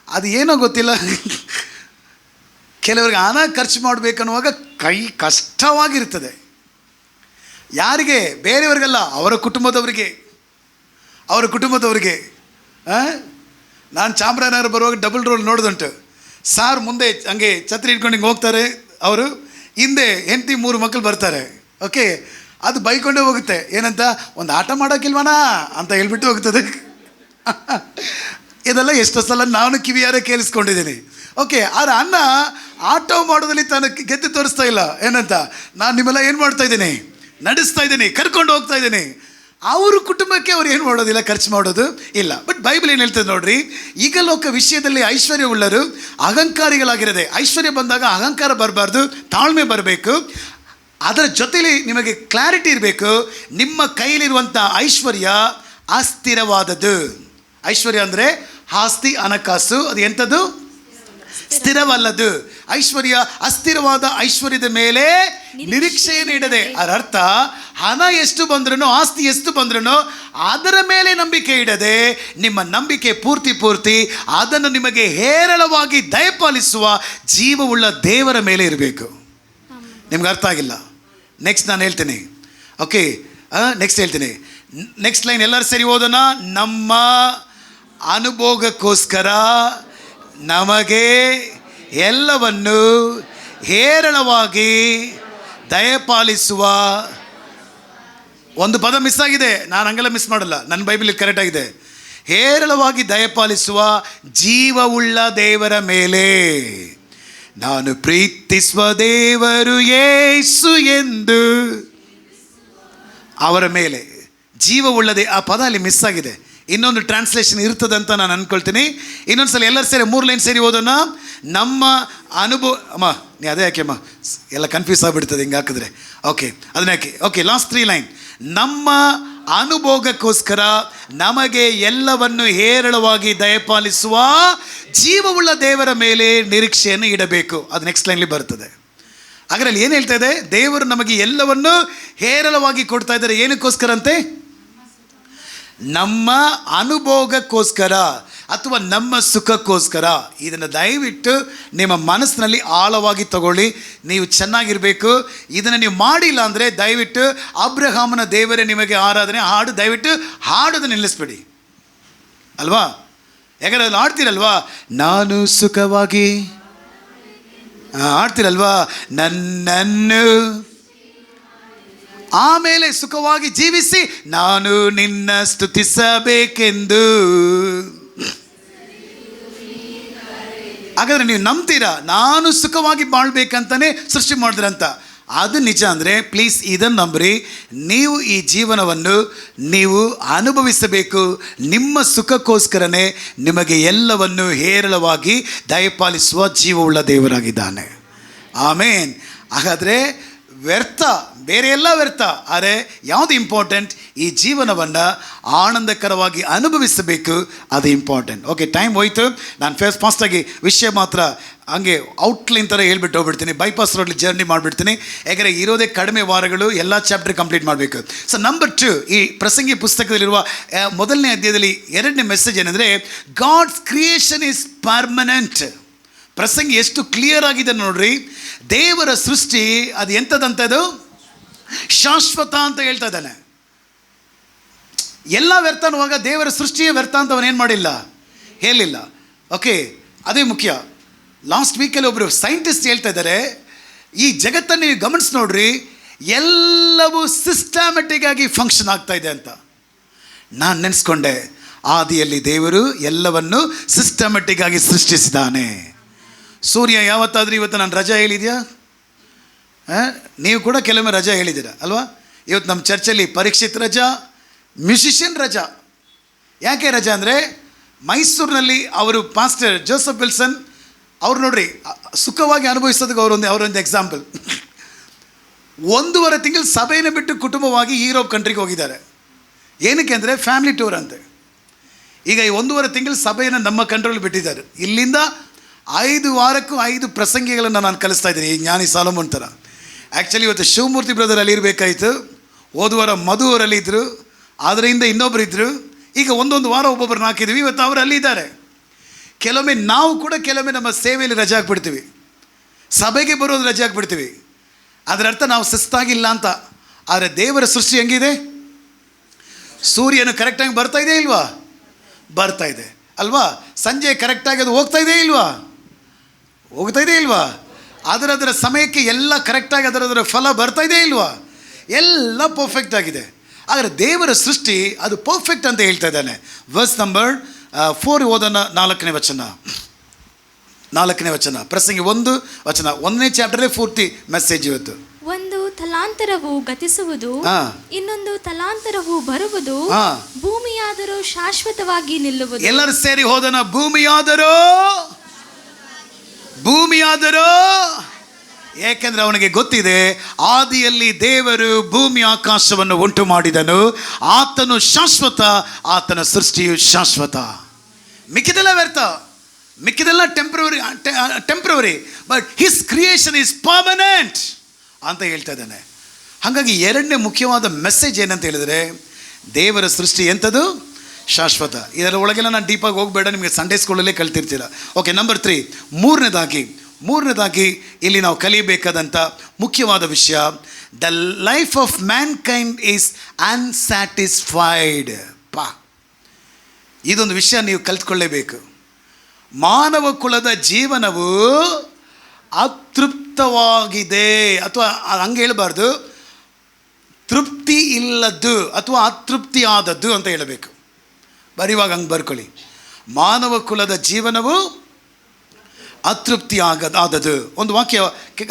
ಅದು ಏನೋ ಗೊತ್ತಿಲ್ಲ, ಕೆಲವರಿಗೆ ಹಣ ಖರ್ಚು ಮಾಡಬೇಕನ್ನುವಾಗ ಕೈ ಕಷ್ಟವಾಗಿರ್ತದೆ. ಯಾರಿಗೆ? ಬೇರೆಯವ್ರಿಗಲ್ಲ, ಅವರ ಕುಟುಂಬದವರಿಗೆ. ನಾನು ಚಾಮರಾಜನಗರ ಬರುವಾಗ ಡಬಲ್ ರೋಡ್ ನೋಡಿದುಂಟು. ಸಾರ್ ಮುಂದೆ ಹಂಗೆ ಛತ್ರಿ ಇಟ್ಕೊಂಡು ಹಿಂಗೆ ಹೋಗ್ತಾರೆ, ಅವರು ಹಿಂದೆ ಹೆಂಡತಿ 3 ಮಕ್ಕಳು ಬರ್ತಾರೆ. ಓಕೆ, ಅದು ಬೈಕೊಂಡೇ ಹೋಗುತ್ತೆ. ಏನಂತ? ಒಂದು ಆಟ ಮಾಡೋಕ್ಕಿಲ್ವಣ ಅಂತ ಹೇಳ್ಬಿಟ್ಟು ಹೋಗ್ತದೆ. ಇದೆಲ್ಲ ಎಷ್ಟೋ ಸಲ ನಾನು ಕಿವಿಯಾರೆ ಕೇಳಿಸ್ಕೊಂಡಿದ್ದೀನಿ. ಓಕೆ, ಆದ್ರೆ ಅಣ್ಣ ಆಟೋ ಮಾಡೋದಲ್ಲಿ ತಾನು ಗೆದ್ದು ತೋರಿಸ್ತಾ ಇಲ್ಲ. ಏನಂತ? ನಾನು ನಿಮ್ಮೆಲ್ಲ ಏನು ಮಾಡ್ತಾ ಇದ್ದೀನಿ? ನಡೆಸ್ತಾ ಇದ್ದೀನಿ, ಕರ್ಕೊಂಡು ಹೋಗ್ತಾ ಇದ್ದೀನಿ. ಅವ್ರ ಕುಟುಂಬಕ್ಕೆ ಅವ್ರು ಏನು ಮಾಡೋದಿಲ್ಲ, ಖರ್ಚು ಮಾಡೋದು ಇಲ್ಲ. ಬಟ್ ಬೈಬಲ್ ಏನು ಹೇಳ್ತದೆ ನೋಡ್ರಿ, ಈಗ ಲೋಕ ವಿಷಯದಲ್ಲಿ ಐಶ್ವರ್ಯವುಳ್ಳರು ಅಹಂಕಾರಿಗಳಾಗಿರದೆ. ಐಶ್ವರ್ಯ ಬಂದಾಗ ಅಹಂಕಾರ ಬರಬಾರ್ದು, ತಾಳ್ಮೆ ಬರಬೇಕು. ಅದರ ಜೊತೆಲಿ ನಿಮಗೆ ಕ್ಲಾರಿಟಿ ಇರಬೇಕು. ನಿಮ್ಮ ಕೈಲಿರುವಂಥ ಐಶ್ವರ್ಯ ಅಸ್ಥಿರವಾದದ್ದು. ಐಶ್ವರ್ಯ ಅಂದರೆ ಆಸ್ತಿ, ಹಣಕಾಸು. ಅದು ಎಂಥದ್ದು? ಸ್ಥಿರವಲ್ಲದು. ಐಶ್ವರ್ಯ ಅಸ್ಥಿರವಾದ ಐಶ್ವರ್ಯದ ಮೇಲೆ ನಿರೀಕ್ಷೆಯನ್ನು ಇಡದೆ. ಅದರ ಅರ್ಥ, ಹಣ ಎಷ್ಟು ಬಂದ್ರೂ, ಆಸ್ತಿ ಎಷ್ಟು ಬಂದ್ರೂ ಅದರ ಮೇಲೆ ನಂಬಿಕೆ ಇಡದೆ, ನಿಮ್ಮ ನಂಬಿಕೆ ಪೂರ್ತಿ ಅದನ್ನು ನಿಮಗೆ ಹೇರಳವಾಗಿ ದಯಪಾಲಿಸುವ ಜೀವವುಳ್ಳ ದೇವರ ಮೇಲೆ ಇರಬೇಕು. ನಿಮ್ಗೆ ಅರ್ಥ ಆಗಿಲ್ಲ? ನೆಕ್ಸ್ಟ್ ನಾನು ಹೇಳ್ತೀನಿ. ಓಕೆ, ನೆಕ್ಸ್ಟ್ ಹೇಳ್ತೀನಿ. ನೆಕ್ಸ್ಟ್ ಲೈನ್ ಎಲ್ಲರೂ ಸರಿ ಓದೋಣ. ನಮ್ಮ ಅನುಭೋಗಕ್ಕೋಸ್ಕರ ನಮಗೆ ಎಲ್ಲವನ್ನು ಹೇರಳವಾಗಿ ದಯಪಾಲಿಸುವ ಒಂದು ಪದ ಮಿಸ್ ಆಗಿದೆ, ನಾನು ಹಂಗೆಲ್ಲ ಮಿಸ್ ಮಾಡಲ್ಲ, ನನ್ನ ಬೈಬಲ್ ಕರೆಕ್ಟ್ ಆಗಿದೆ. ಹೇರಳವಾಗಿ ದಯಪಾಲಿಸುವ ಜೀವವುಳ್ಳ ದೇವರ ಮೇಲೆ, ನಾನು ಪ್ರೀತಿಸುವ ದೇವರು ಯೇಸು ಎಂದು, ಅವರ ಮೇಲೆ ಜೀವವುಳ್ಳದೇ. ಆ ಪದ ಅಲ್ಲಿ ಮಿಸ್ ಆಗಿದೆ. ಇನ್ನೊಂದು ಟ್ರಾನ್ಸ್ಲೇಷನ್ ಇರ್ತದಂತ ನಾನು ಅಂದ್ಕೊಳ್ತೀನಿ. ಇನ್ನೊಂದು ಸಲ ಎಲ್ಲರೂ ಸೇರಿ 3 ಲೈನ್ ಸೇರಿ ಓದೋಣ. ನಮ್ಮ ಅನುಭವ, ಅಮ್ಮ ನೀ ಅದೇ ಯಾಕೆ ಅಮ್ಮ, ಎಲ್ಲ ಕನ್ಫ್ಯೂಸ್ ಆಗಿಬಿಡ್ತದೆ ಹಿಂಗೆ ಹಾಕಿದ್ರೆ. ಓಕೆ, ಅದನ್ನ ಯಾಕೆ. Okay, last 3 line. ನಮ್ಮ ಅನುಭೋಗಕ್ಕೋಸ್ಕರ ನಮಗೆ ಎಲ್ಲವನ್ನು ಹೇರಳವಾಗಿ ದಯಪಾಲಿಸುವ ಜೀವವುಳ್ಳ ದೇವರ ಮೇಲೆ ನಿರೀಕ್ಷೆಯನ್ನು ಇಡಬೇಕು. ಅದು ನೆಕ್ಸ್ಟ್ ಲೈನ್ಲಿ ಬರ್ತದೆ. ಅದರಲ್ಲಿ ಏನು ಹೇಳ್ತಾ ಇದೆ? ದೇವರು ನಮಗೆ ಎಲ್ಲವನ್ನು ಹೇರಳವಾಗಿ ಕೊಡ್ತಾ ಇದ್ದಾರೆ. ಏನಕ್ಕೋಸ್ಕರ ಅಂತೆ? ನಮ್ಮ ಅನುಭೋಗಕ್ಕೋಸ್ಕರ ಅಥವಾ ನಮ್ಮ ಸುಖಕ್ಕೋಸ್ಕರ. ಇದನ್ನು ದಯವಿಟ್ಟು ನಿಮ್ಮ ಮನಸ್ಸಿನಲ್ಲಿ ಆಳವಾಗಿ ತಗೊಳ್ಳಿ. ನೀವು ಚೆನ್ನಾಗಿರಬೇಕು. ಇದನ್ನು ನೀವು ಮಾಡಿಲ್ಲ ಅಂದರೆ ದಯವಿಟ್ಟು ಅಬ್ರಹಾಮನ ದೇವರೇ ನಿಮಗೆ ಆರಾಧನೆ ಹಾಡು, ದಯವಿಟ್ಟು ಹಾಡೋದನ್ನು ನಿಲ್ಲಿಸ್ಬೇಡಿ ಅಲ್ವಾ. ಯಾಕಂದರೆ ಅಲ್ಲಿ ಆಡ್ತೀರಲ್ವಾ, ನಾನು ಸುಖವಾಗಿ ಆಡ್ತೀರಲ್ವಾ, ನನ್ನನ್ನು ಆಮೇಲೆ ಸುಖವಾಗಿ ಜೀವಿಸಿ ನಾನು ನಿನ್ನ ಸ್ತುತಿಸಬೇಕೆಂದು. ಹಾಗಾದರೆ ನೀವು ನಂಬ್ತೀರಾ ನಾನು ಸುಖವಾಗಿ ಬಾಳ್ಬೇಕಂತಲೇ ಸೃಷ್ಟಿ ಮಾಡಿದ್ರಂತ? ಅದು ನಿಜ ಅಂದರೆ ಪ್ಲೀಸ್ ಇದನ್ನು ನಂಬ್ರಿ. ನೀವು ಈ ಜೀವನವನ್ನು ನೀವು ಅನುಭವಿಸಬೇಕು. ನಿಮ್ಮ ಸುಖಕ್ಕೋಸ್ಕರನೇ ನಿಮಗೆ ಎಲ್ಲವನ್ನು ಹೇರಳವಾಗಿ ದಯಪಾಲಿಸುವ ಜೀವವುಳ್ಳ ದೇವರಾಗಿದ್ದಾನೆ. ಆಮೇನ್. ಹಾಗಾದರೆ ವ್ಯರ್ಥ, ಬೇರೆ ಎಲ್ಲ ವ್ಯರ್ಥ, ಆದರೆ ಯಾವುದು ಇಂಪಾರ್ಟೆಂಟ್? ಈ ಜೀವನವನ್ನು ಆನಂದಕರವಾಗಿ ಅನುಭವಿಸಬೇಕು, ಅದು ಇಂಪಾರ್ಟೆಂಟ್. ಓಕೆ, ಟೈಮ್ ಹೋಯ್ತು. ನಾನು ಫಾಸ್ಟಾಗಿ ವಿಷಯ ಮಾತ್ರ ಹಂಗೆ ಔಟ್ಲೈನ್ ಥರ ಹೇಳ್ಬಿಟ್ಟು ಹೋಗ್ಬಿಡ್ತೀನಿ. ಬೈಪಾಸ್ ರೋಡ್ಲಿ ಜರ್ನಿ ಮಾಡಿಬಿಡ್ತೀನಿ. ಯಾಕಂದರೆ ಇರೋದೇ ಕಡಿಮೆ ವಾರಗಳು, ಎಲ್ಲ ಚಾಪ್ಟರ್ ಕಂಪ್ಲೀಟ್ ಮಾಡಬೇಕು. ಸೊ ನಂಬರ್ 2, ಈ ಪ್ರಸಂಗಿ ಪುಸ್ತಕದಲ್ಲಿರುವ ಮೊದಲನೇ ಅಧ್ಯಾಯದಲ್ಲಿ 2ನೇ ಮೆಸೇಜ್ ಏನಂದರೆ, ಗಾಡ್ಸ್ ಕ್ರಿಯೇಷನ್ ಈಸ್ ಪರ್ಮನೆಂಟ್. ಪ್ರಸಂಗಿ ಎಷ್ಟು ಕ್ಲಿಯರ್ ಆಗಿದೆ ನೋಡ್ರಿ. ದೇವರ ಸೃಷ್ಟಿ ಅದು ಎಂಥದಂಥದ್ದು? ಶಾಶ್ವತ ಅಂತ ಹೇಳ್ತಾ ಇದ್ದಾನೆ. ಎಲ್ಲ ವ್ಯರ್ಥ ಅನ್ನುವಾಗ ದೇವರ ಸೃಷ್ಟಿಯೇ ವ್ಯರ್ಥ ಅಂತ ಅವನೇನು ಮಾಡಿಲ್ಲ, ಹೇಳಿಲ್ಲ. ಓಕೆ, ಅದೇ ಮುಖ್ಯ. ಲಾಸ್ಟ್ ವೀಕಲ್ಲಿ ಒಬ್ಬರು ಸೈಂಟಿಸ್ಟ್ ಹೇಳ್ತಾ ಇದ್ದಾರೆ, ಈ ಜಗತ್ತನ್ನು ನೀವು ಗಮನಿಸಿ ನೋಡ್ರಿ, ಎಲ್ಲವೂ ಸಿಸ್ಟಮ್ಯಾಟಿಕ್ ಆಗಿ ಫಂಕ್ಷನ್ ಆಗ್ತಾ ಇದೆ ಅಂತ. ನಾನು ನೆನೆಸ್ಕೊಂಡೆ, ಆದಿಯಲ್ಲಿ ದೇವರು ಎಲ್ಲವನ್ನು ಸಿಸ್ಟಮ್ಯಾಟಿಕ್ ಆಗಿ ಸೃಷ್ಟಿಸಿದ್ದಾನೆ. ಸೂರ್ಯ ಯಾವತ್ತಾದರೂ ಇವತ್ತು ನಾನು ರಜಾ ಹೇಳಿದ್ಯಾ? ನೀವು ಕೂಡ ಕೆಲವೊಮ್ಮೆ ರಜಾ ಹೇಳಿದ್ದೀರ ಅಲ್ವಾ? ಇವತ್ತು ನಮ್ಮ ಚರ್ಚಲ್ಲಿ ಪರೀಕ್ಷಿತ್ ರಜಾ, ಮ್ಯೂಸಿಷಿಯನ್ ರಜಾ. ಯಾಕೆ ರಜಾ ಅಂದರೆ, ಮೈಸೂರಿನಲ್ಲಿ ಅವರು ಪಾಸ್ಟರ್ ಜೋಸಫ್ ವಿಲ್ಸನ್ ಅವ್ರು ನೋಡ್ರಿ ಸುಖವಾಗಿ ಅನುಭವಿಸೋದಕ್ಕೆ ಅವರೊಂದು ಎಕ್ಸಾಂಪಲ್. 1.5 ತಿಂಗಳು ಸಭೆಯನ್ನು ಬಿಟ್ಟು ಕುಟುಂಬವಾಗಿ ಯುರೋಪ್ ಕಂಟ್ರಿಗೆ ಹೋಗಿದ್ದಾರೆ. ಏನಕ್ಕೆ ಅಂದರೆ ಫ್ಯಾಮಿಲಿ ಟೂರ್ ಅಂತೆ. ಈಗ ಈ 1.5 ತಿಂಗಳು ಸಭೆಯನ್ನು ನಮ್ಮ ಕಂಟ್ರೋಲ್ ಬಿಟ್ಟಿದ್ದಾರೆ. ಇಲ್ಲಿಂದ 5 ವಾರಕ್ಕೂ 5 ಪ್ರಸಂಗಿಗಳನ್ನು ನಾನು ಕಲಿಸ್ತಾ ಇದ್ದೀನಿ, ಈ ಜ್ಞಾನಿ ಸಾಲೋಮನ್ ಥರ. ಆ್ಯಕ್ಚುಲಿ ಇವತ್ತು ಶಿವಮೂರ್ತಿ ಬ್ರದರ್ ಅಲ್ಲಿ ಇರಬೇಕಾಯಿತು, ಹೋದವಾರ ಮಧು ಅವರಲ್ಲಿ ಇದ್ದರು, ಅದರಿಂದ ಇನ್ನೊಬ್ಬರು ಇದ್ದರು. ಈಗ ಒಂದೊಂದು ವಾರ ಒಬ್ಬೊಬ್ಬರನ್ನ ಹಾಕಿದ್ವಿ, ಇವತ್ತು ಅವರು ಅಲ್ಲಿದ್ದಾರೆ. ಕೆಲವೊಮ್ಮೆ ನಾವು ಕೂಡ ಕೆಲವೊಮ್ಮೆ ನಮ್ಮ ಸೇವೆಯಲ್ಲಿ ರಜೆ ಹಾಕ್ಬಿಡ್ತೀವಿ, ಸಭೆಗೆ ಬರೋದು ರಜೆ ಹಾಕ್ಬಿಡ್ತೀವಿ. ಅದರ ಅರ್ಥ ನಾವು ಸುಸ್ತಾಗಿಲ್ಲ ಅಂತ. ಆದರೆ ದೇವರ ಸೃಷ್ಟಿ ಹೆಂಗಿದೆ? ಸೂರ್ಯನು ಕರೆಕ್ಟಾಗಿ ಬರ್ತಾ ಇದೆ ಇಲ್ವಾ? ಬರ್ತಾ ಇದೆ ಅಲ್ವಾ? ಸಂಜೆ ಕರೆಕ್ಟಾಗಿ ಅದು ಹೋಗ್ತಾ ಇದೆ ಇಲ್ವಾ? ಹೋಗ್ತಾ ಇದೆ ಇಲ್ವಾ? ಅದರ ಸಮಯಕ್ಕೆ ಎಲ್ಲ ಕರೆಕ್ಟಾಗಿ ಅದರ ಫಲ ಬರ್ತಾ ಇದೆ ಇಲ್ವಾ? ಎಲ್ಲ ಪರ್ಫೆಕ್ಟ್ ಆಗಿದೆ. ಆದರೆ ದೇವರ ಸೃಷ್ಟಿ ಅದು ಪರ್ಫೆಕ್ಟ್ ಅಂತ ಹೇಳ್ತಾ ಇದ್ದಾನೆ. ವರ್ಸ್ ನಂಬರ್ 4 ಓದೋಣ. 4ನೇ ವಚನ ಪ್ರಸಂಗಿ 1 ವಚನ. 1ನೇ ಚಾಪ್ಟರೇ ಪೂರ್ತಿ ಮೆಸೇಜ್ ಇವತ್ತು. ಒಂದು ತಲಾಂತರವು ಗತಿಸುವುದು, ಇನ್ನೊಂದು ತಲಾಂತರವು ಬರುವುದು, ಭೂಮಿಯಾದರೂ ಶಾಶ್ವತವಾಗಿ ನಿಲ್ಲುವುದು. ಎಲ್ಲರೂ ಸೇರಿ ಹೋದನ. ಭೂಮಿಯಾದರೂ ಏಕೆಂದರೆ ಅವನಿಗೆ ಗೊತ್ತಿದೆ, ಆದಿಯಲ್ಲಿ ದೇವರು ಭೂಮಿ ಆಕಾಶವನ್ನು ಉಂಟು ಮಾಡಿದನು, ಆತನು ಶಾಶ್ವತ, ಆತನ ಸೃಷ್ಟಿಯು ಶಾಶ್ವತ. ಮಿಕ್ಕಿದೆಲ್ಲ ವ್ಯರ್ಥ, ಮಿಕ್ಕಿದೆಲ್ಲ temporary, but his creation is permanent ಅಂತ ಹೇಳ್ತಾ ಇದ್ದಾನೆ. ಹಾಗಾಗಿ 2ನೇ ಮುಖ್ಯವಾದ ಮೆಸೇಜ್ ಏನಂತ ಹೇಳಿದರೆ, ದೇವರ ಸೃಷ್ಟಿ ಎಂಥದ್ದು? ಶಾಶ್ವತ. ಇದರ ಒಳಗೆಲ್ಲ ನಾನು ಡೀಪಾಗಿ ಹೋಗಬೇಡ, ನಿಮಗೆ ಸಂಡೇ ಸ್ಕೂಲಲ್ಲೇ ಕಲ್ತಿರ್ತೀರ. ಓಕೆ, ನಂಬರ್ 3, ಮೂರನೇದಾಗಿ ಇಲ್ಲಿ ನಾವು ಕಲಿಯಬೇಕಾದಂಥ ಮುಖ್ಯವಾದ ವಿಷಯ, the life of Mankind is unsatisfied. ಇದೊಂದು ವಿಷಯ ನೀವು ಕಲ್ತ್ಕೊಳ್ಳೇಬೇಕು. ಮಾನವ ಕುಲದ ಜೀವನವು ಅತೃಪ್ತವಾಗಿದೆ, ಅಥವಾ ಹಂಗೆ ಹೇಳಬಾರ್ದು, ತೃಪ್ತಿ ಇಲ್ಲದ್ದು ಅಥವಾ ಅತೃಪ್ತಿಯಾದದ್ದು ಅಂತ ಹೇಳಬೇಕು. ಬರೆಯುವಾಗ ಹಂಗೆ ಬರ್ಕೊಳ್ಳಿ. ಮಾನವ ಕುಲದ ಜೀವನವು ಅತೃಪ್ತಿ ಆದದ್ದು. ಒಂದು ವಾಕ್ಯ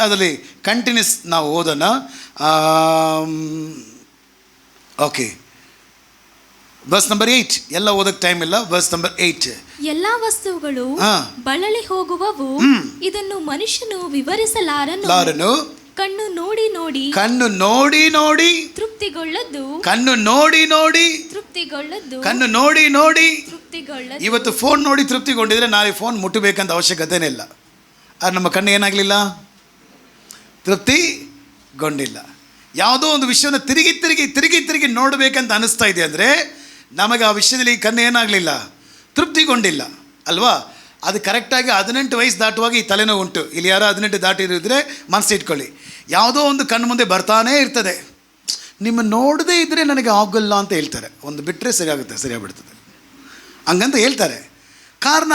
ಅದರಲ್ಲಿ ಕಂಟಿನ್ಯೂಸ್ ನಾವು ಓದೋಣ. Okay, verse number 8. ಎಲ್ಲ ಓದಕ್ಕೆ ಟೈಮ್ ಇಲ್ಲ. Verse number 8. ಎಲ್ಲಾ ವಸ್ತುಗಳು ಬಳಲಿ ಹೋಗುವವು, ಇದನ್ನು ಮನುಷ್ಯನು ವಿವರಿಸಲಾರನು. ಕಣ್ಣು ನೋಡಿ ನೋಡಿ ತೃಪ್ತಿಗೊಳ್ಳದು. ಇವತ್ತು ಫೋನ್ ನೋಡಿ ತೃಪ್ತಿಗೊಂಡಿದ್ರೆ ನಾಳೆ ಫೋನ್ ಮುಟ್ಟಬೇಕಂತ ಅವಶ್ಯಕತೆನೇ ಇಲ್ಲ. ಆದರೆ ನಮ್ಮ ಕಣ್ಣು ಏನಾಗಲಿಲ್ಲ, ತೃಪ್ತಿಗೊಂಡಿಲ್ಲ. ಯಾವುದೋ ಒಂದು ವಿಷಯವನ್ನು ತಿರುಗಿ ನೋಡಬೇಕಂತ ಅನಿಸ್ತಾ ಇದೆ ಅಂದರೆ ನಮಗೆ ಆ ವಿಷಯದಲ್ಲಿ ಕಣ್ಣು ಏನಾಗಲಿಲ್ಲ, ತೃಪ್ತಿಗೊಂಡಿಲ್ಲ ಅಲ್ವಾ? ಅದು ಕರೆಕ್ಟಾಗಿ 18 ವಯಸ್ಸು ದಾಟುವಾಗ ಈ ತಲೆನೋವು ಉಂಟು. ಇಲ್ಲಿ ಯಾರೋ 18 ದಾಟಿರಿದ್ರೆ ಮನಸ್ಸಿಟ್ಕೊಳ್ಳಿ, ಯಾವುದೋ ಒಂದು ಕಣ್ಣು ಮುಂದೆ ಬರ್ತಾನೇ ಇರ್ತದೆ. ನಿಮ್ಮ ನೋಡದೇ ಇದ್ದರೆ ನನಗೆ ಆಗೋಲ್ಲ ಅಂತ ಹೇಳ್ತಾರೆ. ಒಂದು ಬಿಟ್ಟರೆ ಸರಿಯಾಗ್ಬಿಡ್ತದೆ ಹಂಗಂತ ಹೇಳ್ತಾರೆ. ಕಾರಣ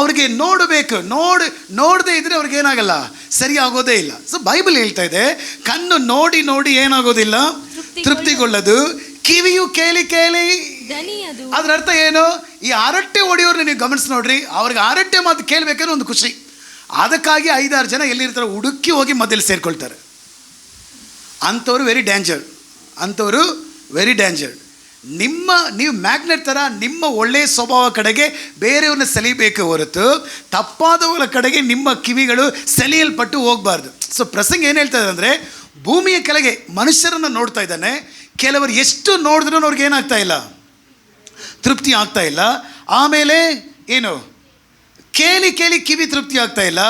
ಅವ್ರಿಗೆ ನೋಡಬೇಕು, ನೋಡದೇ ಇದ್ದರೆ ಅವ್ರಿಗೆ ಏನಾಗಲ್ಲ, ಸರಿ ಆಗೋದೇ ಇಲ್ಲ. ಸೊ ಬೈಬಲ್ ಹೇಳ್ತಾ ಇದೆ, ಕಣ್ಣು ನೋಡಿ ಏನಾಗೋದಿಲ್ಲ, ತೃಪ್ತಿಗೊಳ್ಳದು. ಕಿವಿಯು ಕೇಳಿ ಅದ್ರ ಅರ್ಥ ಏನು? ಈ ಹರಟೆ ಹೊಡೆಯೋರ್ನ ನೀವು ಗಮನಿಸಿ ನೋಡ್ರಿ, ಅವ್ರಿಗೆ ಹರಟೆ ಮಾತು ಕೇಳಬೇಕಾದ್ರೆ ಒಂದು ಖುಷಿ. ಅದಕ್ಕಾಗಿ 5-6 ಜನ ಎಲ್ಲಿರ್ತಾರೆ ಹುಡುಕಿ ಹೋಗಿ ಮಧ್ಯದಲ್ಲಿ ಸೇರ್ಕೊಳ್ತಾರೆ. ಅಂಥವ್ರು ವೆರಿ ಡೇಂಜರ್. ನೀವು ಮ್ಯಾಗ್ನೆಟ್ ಥರ ನಿಮ್ಮ ಒಳ್ಳೆಯ ಸ್ವಭಾವ ಕಡೆಗೆ ಬೇರೆಯವ್ರನ್ನ ಸೆಳೀಬೇಕು ಹೊರತು ತಪ್ಪಾದವರ ಕಡೆಗೆ ನಿಮ್ಮ ಕಿವಿಗಳು ಸೆಳೆಯಲ್ಪಟ್ಟು ಹೋಗಬಾರ್ದು. ಸೊ ಪ್ರಸಂಗ ಏನು ಹೇಳ್ತಾ ಇದೆ ಅಂದರೆ, ಭೂಮಿಯ ಕೆಳಗೆ ಮನುಷ್ಯರನ್ನು ನೋಡ್ತಾ ಇದ್ದಾನೆ. ಕೆಲವರು ಎಷ್ಟು ನೋಡಿದ್ರೂ ಅವ್ರಿಗೆ ಏನಾಗ್ತಾ ಇಲ್ಲ, ತೃಪ್ತಿ ಆಗ್ತಾ ಇಲ್ಲ. ಆಮೇಲೆ ಏನು, ಕೇಳಿ ಕಿವಿ ತೃಪ್ತಿ ಆಗ್ತಾ ಇಲ್ಲ.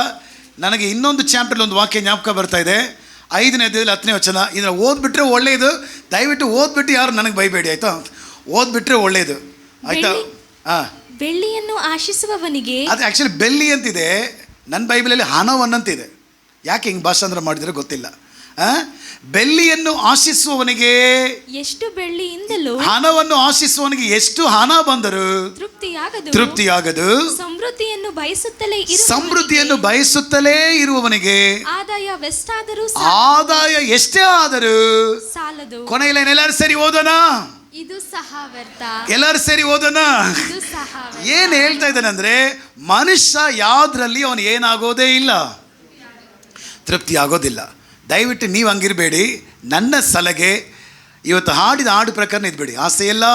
ನನಗೆ ಇನ್ನೊಂದು ಚಾಪ್ಟರ್ಲಿ ಒಂದು ವಾಕ್ಯ ಜ್ಞಾಪಕ ಬರ್ತಾ ಇದೆ, 5ನೇ ಅಧ್ಯಾಯದಲ್ಲಿ 10ನೇ ವಚನ. ಇದನ್ನು ಓದ್ಬಿಟ್ರೆ ಒಳ್ಳೆಯದು. ದಯವಿಟ್ಟು ಓದ್ಬಿಟ್ಟು ಯಾರು ನನಗೆ ಬೈಬೇಡಿ ಆಯಿತಾ? ಓದ್ಬಿಟ್ರೆ ಒಳ್ಳೆಯದು ಆಯಿತಾ? ಬೆಳ್ಳಿಯನ್ನು ಆಶಿಸುವವನಿಗೆ, ಅದು ಆ್ಯಕ್ಚುಲಿ ಬೆಳ್ಳಿ ಅಂತಿದೆ, ನನ್ನ ಬೈಬಲಲ್ಲಿ ಹಣವನ್ ಅಂತಿದೆ. ಯಾಕೆ ಹಿಂಗೆ ಭಾಷಾಂತರ ಮಾಡಿದ್ರೆ ಗೊತ್ತಿಲ್ಲ. ಬೆಳ್ಳಿಯನ್ನು ಆಶಿಸುವವನಿಗೆ ಎಷ್ಟು ಬೆಳ್ಳಿಯಿಂದಲೂ, ಹಣವನ್ನು ಆಶಿಸುವವನಿಗೆ ಎಷ್ಟು ಹಣ ಬಂದರೂ ತೃಪ್ತಿಯಾಗದು. ಸಮೃದ್ಧಿಯನ್ನು ಬಯಸುತ್ತಲೇ ಇರುವವನಿಗೆ ಆದಾಯ ಎಷ್ಟೇ ಆದರೂ ಸಾಲದು. ಕೊನೆಯಲ್ಲಿ ಎಲ್ಲರೂ ಸೇರಿ ಓದೋಣ, ಇದು ಸಹ ವ್ಯರ್ಥ. ಎಲ್ಲರೂ ಸೇರಿ ಓದೋಣ. ಏನು ಹೇಳ್ತಾ ಇದ್ದಾನೆ ಅಂದರೆ, ಮನುಷ್ಯ ಯಾವುದರಲ್ಲಿ ಅವನು ಏನಾಗೋದೇ ಇಲ್ಲ, ತೃಪ್ತಿ ಆಗೋದಿಲ್ಲ. ದಯವಿಟ್ಟು ನೀವು ಹಂಗಿರಬೇಡಿ. ನನ್ನ ಸಲಹೆ, ಇವತ್ತು ಹಾಡಿದ ಹಾಡು ಪ್ರಕಾರ ಇದ್ಬೇಡಿ. ಆಸೆಯೆಲ್ಲ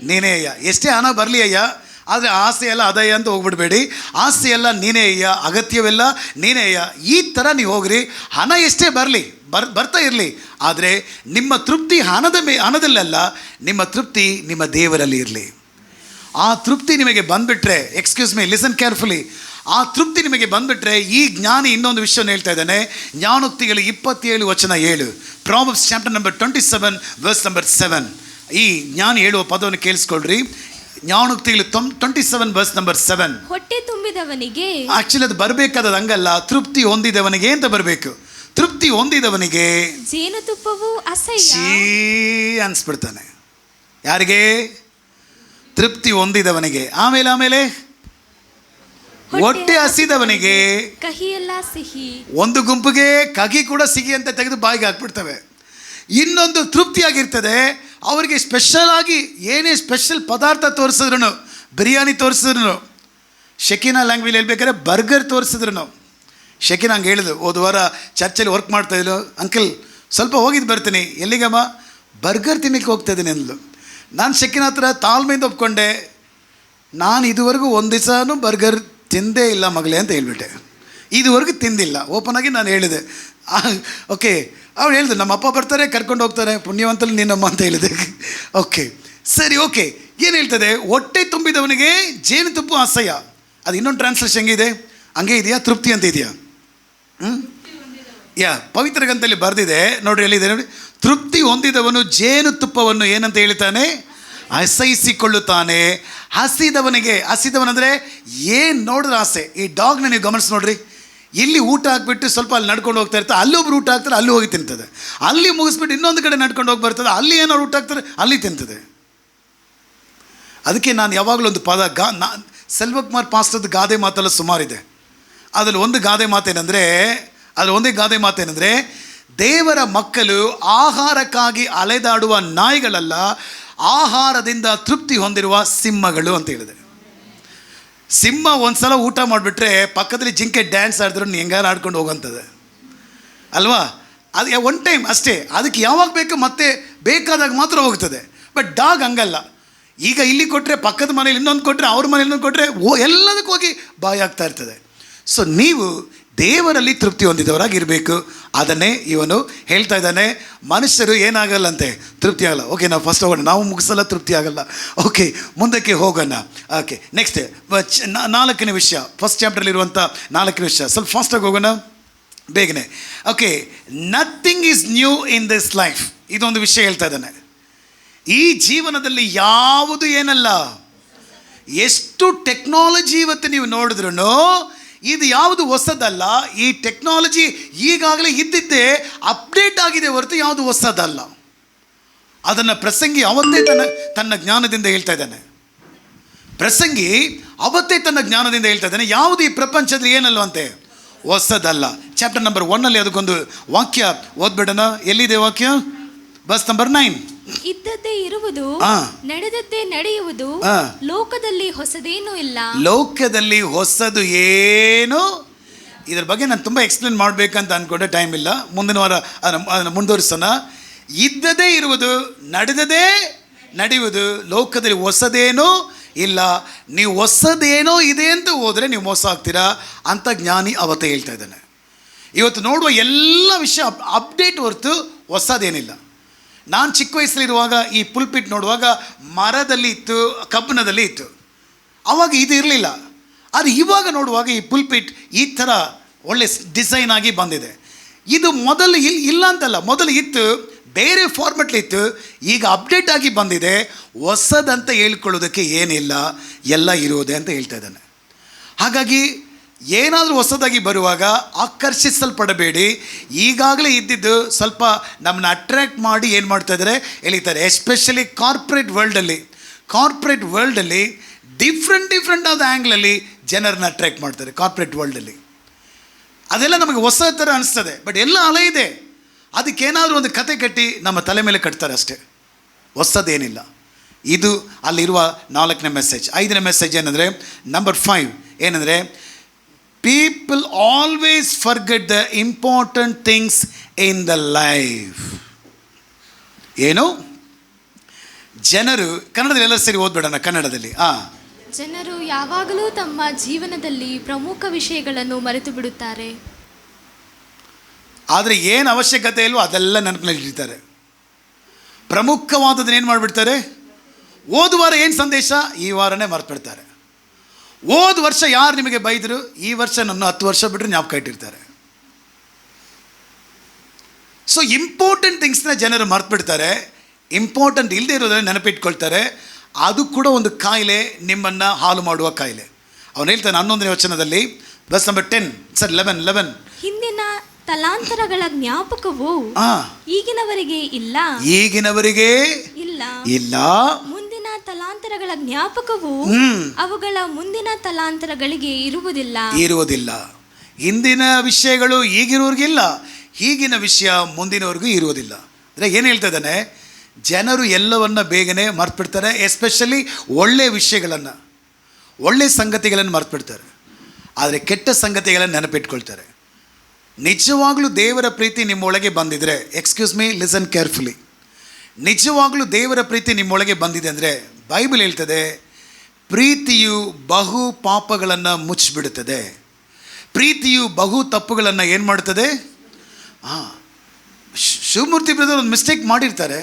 ನೀನೇ ಅಯ್ಯ, ಎಷ್ಟೇ ಹಣ ಬರಲಿ ಅಯ್ಯ, ಆದರೆ ಆಸೆಯೆಲ್ಲ ಅದಯ್ಯ ಅಂತ ಹೋಗ್ಬಿಡ್ಬೇಡಿ. ಆಸೆಯೆಲ್ಲ ನೀನೇ ಅಯ್ಯ, ಅಗತ್ಯವೆಲ್ಲ ನೀನೇ ಅಯ್ಯ, ಈ ಥರ ನೀವು ಹೋಗ್ರಿ. ಹಣ ಎಷ್ಟೇ ಬರಲಿ, ಬರ್ತಾ ಇರಲಿ, ಆದರೆ ನಿಮ್ಮ ತೃಪ್ತಿ ಹಣದಲ್ಲಲ್ಲ, ನಿಮ್ಮ ತೃಪ್ತಿ ನಿಮ್ಮ ದೇವರಲ್ಲಿ ಇರಲಿ. ಆ ತೃಪ್ತಿ ನಿಮಗೆ ಬಂದುಬಿಟ್ರೆ, ಎಕ್ಸ್ಕ್ಯೂಸ್ ಮೀ, ಲಿಸನ್ ಕೇರ್ಫುಲಿ, ಆ ತೃಪ್ತಿ ನಿಮಗೆ ಬಂದುಬಿಟ್ರೆ, ಈ ಜ್ಞಾನಿ ಇನ್ನೊಂದು ವಿಷಯವನ್ನು ಹೇಳ್ತಾ ಇದ್ದಾನೆ. ಜ್ಞಾನೋಕ್ತಿಗಳು 27 ವಚನ 7. Proverbs chapter number 27 verse number 7. ಈ ಜ್ಞಾನಿ ಹೇಳುವ ಪದವನ್ನು ಕೇಳಿಸ್ಕೊಳ್ರಿ. ಜ್ಞಾನೋಕ್ತಿಗಳು 27 ವರ್ಸ್ ನಂಬರ್ 7. ಹೊಟ್ಟೆ ತುಂಬಿದವನಿಗೆ, ಆಕ್ಚುಲಿ ಅದು ಬರಬೇಕಾದ ಹಂಗಲ್ಲ, ತೃಪ್ತಿ ಹೊಂದಿದವನಿಗೆ ಅಂತ ಬರಬೇಕು. ತೃಪ್ತಿ ಹೊಂದಿದವನಿಗೆ ಜೇನುತುಪ್ಪವು ಅಸಹ್ಯ ಅನ್ಸ್ಬಿಡ್ತಾನೆ. ಯಾರಿಗೆ? ತೃಪ್ತಿ ಹೊಂದಿದವನಿಗೆ. ಆಮೇಲೆ ಹೊಟ್ಟೆ ಹಸಿದವನಿಗೆ ಕಹಿಯೆಲ್ಲ ಸಿಹಿ. ಒಂದು ಗುಂಪಿಗೆ ಕಹಿ ಕೂಡ ಸಿಹಿ ಅಂತ ತೆಗೆದು ಬಾಯಿಗೆ ಹಾಕ್ಬಿಡ್ತವೆ. ಇನ್ನೊಂದು ತೃಪ್ತಿಯಾಗಿರ್ತದೆ ಅವರಿಗೆ. ಸ್ಪೆಷಲ್ ಆಗಿ ಏನೇ ಸ್ಪೆಷಲ್ ಪದಾರ್ಥ ತೋರಿಸಿದ್ರು, ಬಿರಿಯಾನಿ ತೋರಿಸಿದ್ರು, ಶೆಕಿನಾ ಲ್ಯಾಂಗ್ವೇಜ್ ಹೇಳ್ಬೇಕಾದ್ರೆ ಬರ್ಗರ್ ತೋರಿಸಿದ್ರು. ಶೆಕಿನಾ ಹಂಗೆ ಹೇಳಿದ್ರು, ಹೋದ ವಾರ ಚರ್ಚಲ್ಲಿ ವರ್ಕ್ ಮಾಡ್ತಾಯಿದ್ರು, ಅಂಕಲ್ ಸ್ವಲ್ಪ ಹೋಗಿದ್ದು ಬರ್ತೀನಿ. ಎಲ್ಲಿಗಮ್ಮ? ಬರ್ಗರ್ ತಿನ್ನಕ್ಕೆ ಹೋಗ್ತಾ ಇದ್ದೀನಿ ಅಂದ್ಲು. ನಾನು ಶೆಕಿನಾ ಹತ್ರ ತಾಳ್ಮೆಯಿಂದ ಒಪ್ಕೊಂಡೆ, ನಾನು ಇದುವರೆಗೂ ಒಂದು ದಿವಸನೂ ಬರ್ಗರ್ ತಿಂದೇ ಇಲ್ಲ ಮಗಳೇ ಅಂತ ಹೇಳ್ಬಿಟ್ಟೆ. ಇದುವರೆಗೂ ತಿಂದಿಲ್ಲ, ಓಪನ್ ಆಗಿ ನಾನು ಹೇಳಿದೆ. ಓಕೆ, ಅವ್ರು ಹೇಳಿದೆ, ನಮ್ಮ ಅಪ್ಪ ಬರ್ತಾರೆ ಕರ್ಕೊಂಡು ಹೋಗ್ತಾರೆ, ಪುಣ್ಯವಂತಲ್ಲಿ ನಿನ್ನಮ್ಮ ಅಂತ ಹೇಳಿದೆ. ಓಕೆ ಸರಿ, ಓಕೆ. ಏನು ಹೇಳ್ತದೆ? ಹೊಟ್ಟೆ ತುಂಬಿದವನಿಗೆ ಜೇನುತುಪ್ಪ ಅಸಹ್ಯ. ಅದು ಇನ್ನೊಂದು ಟ್ರಾನ್ಸ್ಲೇಷನ್ ಹೆಂಗಿದೆ? ಹಂಗೆ ಇದೆಯಾ? ತೃಪ್ತಿ ಅಂತ ಇದೆಯಾ? ಪವಿತ್ರ ಗ್ರಂಥದಲ್ಲಿ ಬರೆದಿದೆ ನೋಡ್ರಿ, ಎಲ್ಲಿದೆ ನೋಡಿ. ತೃಪ್ತಿ ಹೊಂದಿದವನು ಜೇನುತುಪ್ಪವನ್ನು ಏನಂತ ಹೇಳ್ತಾನೆ? ಅಸಹಿಸಿಕೊಳ್ಳುತ್ತಾನೆ. ಹಸಿದವನಂದರೆ ಏನು ನೋಡಿದ್ರೆ ಆಸೆ. ಈ ಡಾಗ್ನ ನೀವು ಗಮನಿಸಿ ನೋಡ್ರಿ, ಇಲ್ಲಿ ಊಟ ಹಾಕ್ಬಿಟ್ಟು ಸ್ವಲ್ಪ ಅಲ್ಲಿ ನಡ್ಕೊಂಡು ಹೋಗ್ತಾ ಇರ್ತಾರೆ, ಅಲ್ಲಿ ಒಬ್ರು ಊಟ ಹಾಕ್ತಾರೆ, ಅಲ್ಲಿ ಹೋಗಿ ತಿಂತದೆ. ಅಲ್ಲಿ ಮುಗಿಸ್ಬಿಟ್ಟು ಇನ್ನೊಂದು ಕಡೆ ನಡ್ಕೊಂಡು ಹೋಗಿ ಬರ್ತದೆ, ಅಲ್ಲಿ ಏನಾದ್ರು ಊಟ ಹಾಕ್ತಾರೆ, ಅಲ್ಲಿ ತಿಂತದೆ. ಅದಕ್ಕೆ ನಾನು ಯಾವಾಗಲೂ ಒಂದು ಪದ ಸೆಲ್ವಕುಮಾರ್ ಪಾಸ್ಟರ್ದು ಗಾದೆ ಮಾತೆಲ್ಲ ಸುಮಾರಿದೆ. ಅದರಲ್ಲಿ ಒಂದು ಗಾದೆ ಮಾತೇನೆಂದರೆ ದೇವರ ಮಕ್ಕಳು ಆಹಾರಕ್ಕಾಗಿ ಅಲೆದಾಡುವ ನಾಯಿಗಳಲ್ಲ, ಆಹಾರದಿಂದ ತೃಪ್ತಿ ಹೊಂದಿರುವ ಸಿಂಹಗಳು ಅಂತ ಹೇಳಿದೆ. ಸಿಂಹ ಒಂದ್ಸಲ ಊಟ ಮಾಡಿಬಿಟ್ರೆ ಪಕ್ಕದಲ್ಲಿ ಜಿಂಕೆ ಡ್ಯಾನ್ಸ್ ಆಡಿದ್ರು ಹೆಂಗಾರು ಆಡ್ಕೊಂಡು ಹೋಗೋಂಥದ್ದು ಅಲ್ವಾ? ಅದು ಒನ್ ಟೈಮ್ ಅಷ್ಟೇ, ಅದಕ್ಕೆ ಯಾವಾಗ ಬೇಕು ಮತ್ತೆ ಬೇಕಾದಾಗ ಮಾತ್ರ ಹೋಗ್ತದೆ. ಬಟ್ ಡಾಗ್ ಹಂಗಲ್ಲ. ಈಗ ಇಲ್ಲಿ ಕೊಟ್ಟರೆ ಪಕ್ಕದ ಮನೇಲಿ ಇನ್ನೊಂದು ಕೊಟ್ಟರೆ ಅವ್ರ ಮನೇಲಿ ಇನ್ನೊಂದು ಕೊಟ್ಟರೆ ಎಲ್ಲದಕ್ಕೂ ಹೋಗಿ ಬಾಯಿ ಆಗ್ತಾ ಇರ್ತದೆ. ಸೊ ನೀವು ದೇವರಲ್ಲಿ ತೃಪ್ತಿ ಹೊಂದಿದವರಾಗಿರಬೇಕು. ಅದನ್ನೇ ಇವನು ಹೇಳ್ತಾ ಇದ್ದಾನೆ. ಮನುಷ್ಯರು ಏನಾಗಲ್ಲಂತೆ, ತೃಪ್ತಿ ಆಗಲ್ಲ. ಓಕೆ, ನಾವು ಫಸ್ಟ್ ಹೋಗೋಣ, ನಾವು ಮುಗಿಸಲ್ಲ, ತೃಪ್ತಿ ಆಗಲ್ಲ. ಓಕೆ, ಮುಂದಕ್ಕೆ ಹೋಗೋಣ. ಓಕೆ, ನೆಕ್ಸ್ಟ್ 4ನೇ ವಿಷಯ, ಫಸ್ಟ್ ಚಾಪ್ಟರ್ಲಿರುವಂಥ 4ನೇ ವಿಷಯ. ಸ್ವಲ್ಪ ಫಾಸ್ಟಾಗಿ ಹೋಗೋಣ, ಬೇಗನೆ. Okay, nothing is new in this life. ಇದೊಂದು ವಿಷಯ ಹೇಳ್ತಾ ಇದ್ದಾನೆ. ಈ ಜೀವನದಲ್ಲಿ ಯಾವುದು ಏನಲ್ಲ. ಎಷ್ಟು ಟೆಕ್ನಾಲಜಿ ಇವತ್ತು ನೀವು ನೋಡಿದ್ರು ಇದು ಯಾವುದು ಹೊಸದಲ್ಲ. ಈ ಟೆಕ್ನಾಲಜಿ ಈಗಾಗಲೇ ಇದ್ದಿದ್ದೇ ಅಪ್ಡೇಟ್ ಆಗಿದೆ ಹೊರತು ಯಾವುದು ಹೊಸದಲ್ಲ. ಅದನ್ನು ಪ್ರಸಂಗಿ ಅವತ್ತೇ ತನ್ನ ಜ್ಞಾನದಿಂದ ಹೇಳ್ತಾ ಇದ್ದಾನೆ. ಪ್ರಸಂಗಿ ಅವತ್ತೇ ತನ್ನ ಜ್ಞಾನದಿಂದ ಹೇಳ್ತಾ ಇದ್ದಾನೆ, ಯಾವುದು ಈ ಪ್ರಪಂಚದಲ್ಲಿ ಏನಲ್ವಂತೆ, ಹೊಸದಲ್ಲ. ಚಾಪ್ಟರ್ ನಂಬರ್ 1 ಅದಕ್ಕೊಂದು ವಾಕ್ಯ ಓದ್ಬಿಡೋಣ. ಎಲ್ಲಿದೆ ವಾಕ್ಯ? Verse number 9. ಇದ್ದದ್ದೇ ಇರುವುದು, ನಡೆದದ್ದೇ ನಡೆಯುವುದು, ಲೋಕದಲ್ಲಿ ಹೊಸದೇನೂ ಇಲ್ಲ. ಲೋಕದಲ್ಲಿ ಹೊಸದು ಏನು? ಇದ್ರ ಬಗ್ಗೆ ನಾನು ತುಂಬ ಎಕ್ಸ್ಪ್ಲೇನ್ ಮಾಡಬೇಕಂತ ಅಂದ್ಕೊಂಡೆ, ಟೈಮ್ ಇಲ್ಲ. ಮುಂದಿನ ವಾರ ಅದನ್ನು ಮುಂದುವರಿಸೋಣ. ಇದ್ದದೇ ಇರುವುದು, ನಡೆದದೇ ನಡೆಯುವುದು, ಲೋಕದಲ್ಲಿ ಹೊಸದೇನೂ ಇಲ್ಲ. ನೀವು ಹೊಸದೇನೋ ಇದೆ ಅಂತ ಹೋದರೆ ನೀವು ಮೋಸ ಆಗ್ತೀರಾ ಅಂತ ಜ್ಞಾನಿ ಅವತ್ತೇ ಹೇಳ್ತಾ ಇದ್ದಾನೆ. ಇವತ್ತು ನೋಡುವ ಎಲ್ಲ ವಿಷಯ ಅಪ್ಡೇಟ್ ಹೊರತು ಹೊಸದೇನಿಲ್ಲ. ನಾನು ಚಿಕ್ಕ ವಯಸ್ಸಲ್ಲಿರುವಾಗ ಈ ಪುಲ್ಪಿಟ್ ನೋಡುವಾಗ ಮರದಲ್ಲಿ ಇತ್ತು, ಕಬ್ಬಿಣದಲ್ಲಿ ಇತ್ತು. ಆವಾಗ ಇದು ಇರಲಿಲ್ಲ. ಆದರೆ ಇವಾಗ ನೋಡುವಾಗ ಈ ಪುಲ್ಪಿಟ್ ಈ ಥರ ಒಳ್ಳೆ ಡಿಸೈನ್ ಆಗಿ ಬಂದಿದೆ. ಇದು ಮೊದಲು ಇಲ್ಲ ಅಂತಲ್ಲ, ಮೊದಲು ಇತ್ತು, ಬೇರೆ ಫಾರ್ಮೆಟ್ಲಿತ್ತು, ಈಗ ಅಪ್ಡೇಟ್ ಆಗಿ ಬಂದಿದೆ. ಹೊಸದಂತ ಹೇಳ್ಕೊಳ್ಳೋದಕ್ಕೆ ಏನಿಲ್ಲ, ಎಲ್ಲ ಇರೋದೆ ಅಂತ ಹೇಳ್ತಾ ಇದ್ದಾನೆ. ಹಾಗಾಗಿ ಏನಾದರೂ ಹೊಸದಾಗಿ ಬರುವಾಗ ಆಕರ್ಷಿಸಲ್ಪಡಬೇಡಿ. ಈಗಾಗಲೇ ಇದ್ದಿದ್ದು ಸ್ವಲ್ಪ ನಮ್ಮನ್ನ ಅಟ್ರ್ಯಾಕ್ಟ್ ಮಾಡಿ ಏನು ಮಾಡ್ತಾ ಇದ್ದಾರೆ, ಎಳಿತಾರೆ. ಎಸ್ಪೆಷಲಿ ಕಾರ್ಪೊರೇಟ್ ವರ್ಲ್ಡಲ್ಲಿ ಡಿಫ್ರೆಂಟ್ ಆದ ಆ್ಯಂಗ್ಲಲ್ಲಿ ಜನರನ್ನ ಅಟ್ರ್ಯಾಕ್ಟ್ ಮಾಡ್ತಾರೆ. ಕಾರ್ಪೊರೇಟ್ ವರ್ಲ್ಡಲ್ಲಿ ಅದೆಲ್ಲ ನಮಗೆ ಹೊಸ ಥರ ಅನಿಸ್ತದೆ. ಬಟ್ ಎಲ್ಲ ಅಲೆ ಇದೆ. ಅದಕ್ಕೇನಾದರೂ ಒಂದು ಕತೆ ಕಟ್ಟಿ ನಮ್ಮ ತಲೆ ಮೇಲೆ ಕಟ್ತಾರೆ ಅಷ್ಟೇ, ಹೊಸದೇನಿಲ್ಲ. ಇದು ಅಲ್ಲಿರುವ 4ನೇ ಮೆಸೇಜ್. 5ನೇ ಮೆಸೇಜ್ ಏನಂದರೆ ನಂಬರ್ 5 ಏನಂದರೆ, people always forget the important things in the life. ಏನು? ಜನರು, ಕನ್ನಡದಲ್ಲಿ ಎಲ್ಲ ಸೇರಿ ಓದ್ಬೇಡಣ, ಕನ್ನಡದಲ್ಲಿ. ಜನರು ಯಾವಾಗಲೂ ತಮ್ಮ ಜೀವನದಲ್ಲಿ ಪ್ರಮುಖ ವಿಷಯಗಳನ್ನು ಮರೆತು ಬಿಡುತ್ತಾರೆ. ಆದರೆ ಏನು ಅವಶ್ಯಕತೆ ಇಲ್ವೋ ಅದೆಲ್ಲ ನೆನಪಿನಲ್ಲಿ ಇಡ್ತಾರೆ. ಪ್ರಮುಖವಾದದನ್ನ ಏನು ಮಾಡಿಬಿಡ್ತಾರೆ, ಹೋದ ವಾರ ಏನು ಸಂದೇಶ, ಈ ವಾರನೇ ಮರೆತುಬಿಡ್ತಾರೆ. ಹೋದ ವರ್ಷ ಯಾರು ನಿಮಗೆ ಬೈದರು, ಈ ವರ್ಷ ನನ್ನ 10 ವರ್ಷ ಬಿಟ್ಟರೆ ಜ್ಞಾಪಕ ಇಟ್ಟಿರ್ತಾರೆ. ಸೊ ಇಂಪಾರ್ಟೆಂಟ್ ಥಿಂಗ್ಸ್ನ ಜನರು ಮರ್ತು ಬಿಡ್ತಾರೆ. ಇಂಪಾರ್ಟೆಂಟ್ ಇಲ್ಲದೆ ಇರೋದನ್ನು ನೆನಪಿಟ್ಕೊಳ್ತಾರೆ. ಅದು ಕೂಡ ಒಂದು ಕಾಯಿಲೆ, ನಿಮ್ಮನ್ನು ಹಾಳು ಮಾಡುವ ಕಾಯಿಲೆ. ಅವನು ಹೇಳ್ತಾನೆ 11ನೇ ವಚನದಲ್ಲಿ, ವರ್ಸ್ ನಂಬರ್ 10, ಸರ್ 11. ಹಿಂದಿನ ತಲಾಂತರಗಳ ಜ್ಞಾಪಕವು ಈಗಿನವರಿಗೆ ಇಲ್ಲ. ಇಲ್ಲ. ಮುಂದಿನ ತಲಾಂತರಗಳ ಜ್ಞಾಪಕವು ಅವುಗಳ ಮುಂದಿನ ತಲಾಂತರಗಳಿಗೆ ಇರುವುದಿಲ್ಲ. ಹಿಂದಿನ ವಿಷಯಗಳು ಈಗಿರೋರಿಗಿಲ್ಲ, ಈಗಿನ ವಿಷಯ ಮುಂದಿನವ್ರಿಗೂ ಇರುವುದಿಲ್ಲ. ಅಂದರೆ ಏನು ಹೇಳ್ತಾ ಇದ್ದಾನೆ, ಜನರು ಎಲ್ಲವನ್ನ ಬೇಗನೆ ಮರ್ತ್ಬಿಡ್ತಾರೆ. ಎಸ್ಪೆಷಲಿ ಒಳ್ಳೆ ವಿಷಯಗಳನ್ನು, ಒಳ್ಳೆ ಸಂಗತಿಗಳನ್ನು ಮರ್ತ್ಬಿಡ್ತಾರೆ. ಆದರೆ ಕೆಟ್ಟ ಸಂಗತಿಗಳನ್ನು ನೆನಪಿಟ್ಕೊಳ್ತಾರೆ. ನಿಜವಾಗ್ಲೂ ದೇವರ ಪ್ರೀತಿ ನಿಮ್ಮೊಳಗೆ ಬಂದಿದ್ರೆ, ಎಕ್ಸ್ಕ್ಯೂಸ್ ಮೀ, ಲಿಸನ್ ಕೇರ್ಫುಲಿ, ನಿಜವಾಗ್ಲೂ ದೇವರ ಪ್ರೀತಿ ನಿಮ್ಮೊಳಗೆ ಬಂದಿದೆ ಅಂದರೆ, ಬೈಬಲ್ ಹೇಳ್ತದೆ, ಪ್ರೀತಿಯು ಬಹು ಪಾಪಗಳನ್ನು ಮುಚ್ಚಿಬಿಡುತ್ತದೆ. ಪ್ರೀತಿಯು ಬಹು ತಪ್ಪುಗಳನ್ನು ಏನು ಮಾಡ್ತದೆ. ಶಿವಮೂರ್ತಿ ಬ್ರದರ್ ಒಂದು ಮಿಸ್ಟೇಕ್ ಮಾಡಿರ್ತಾರೆ,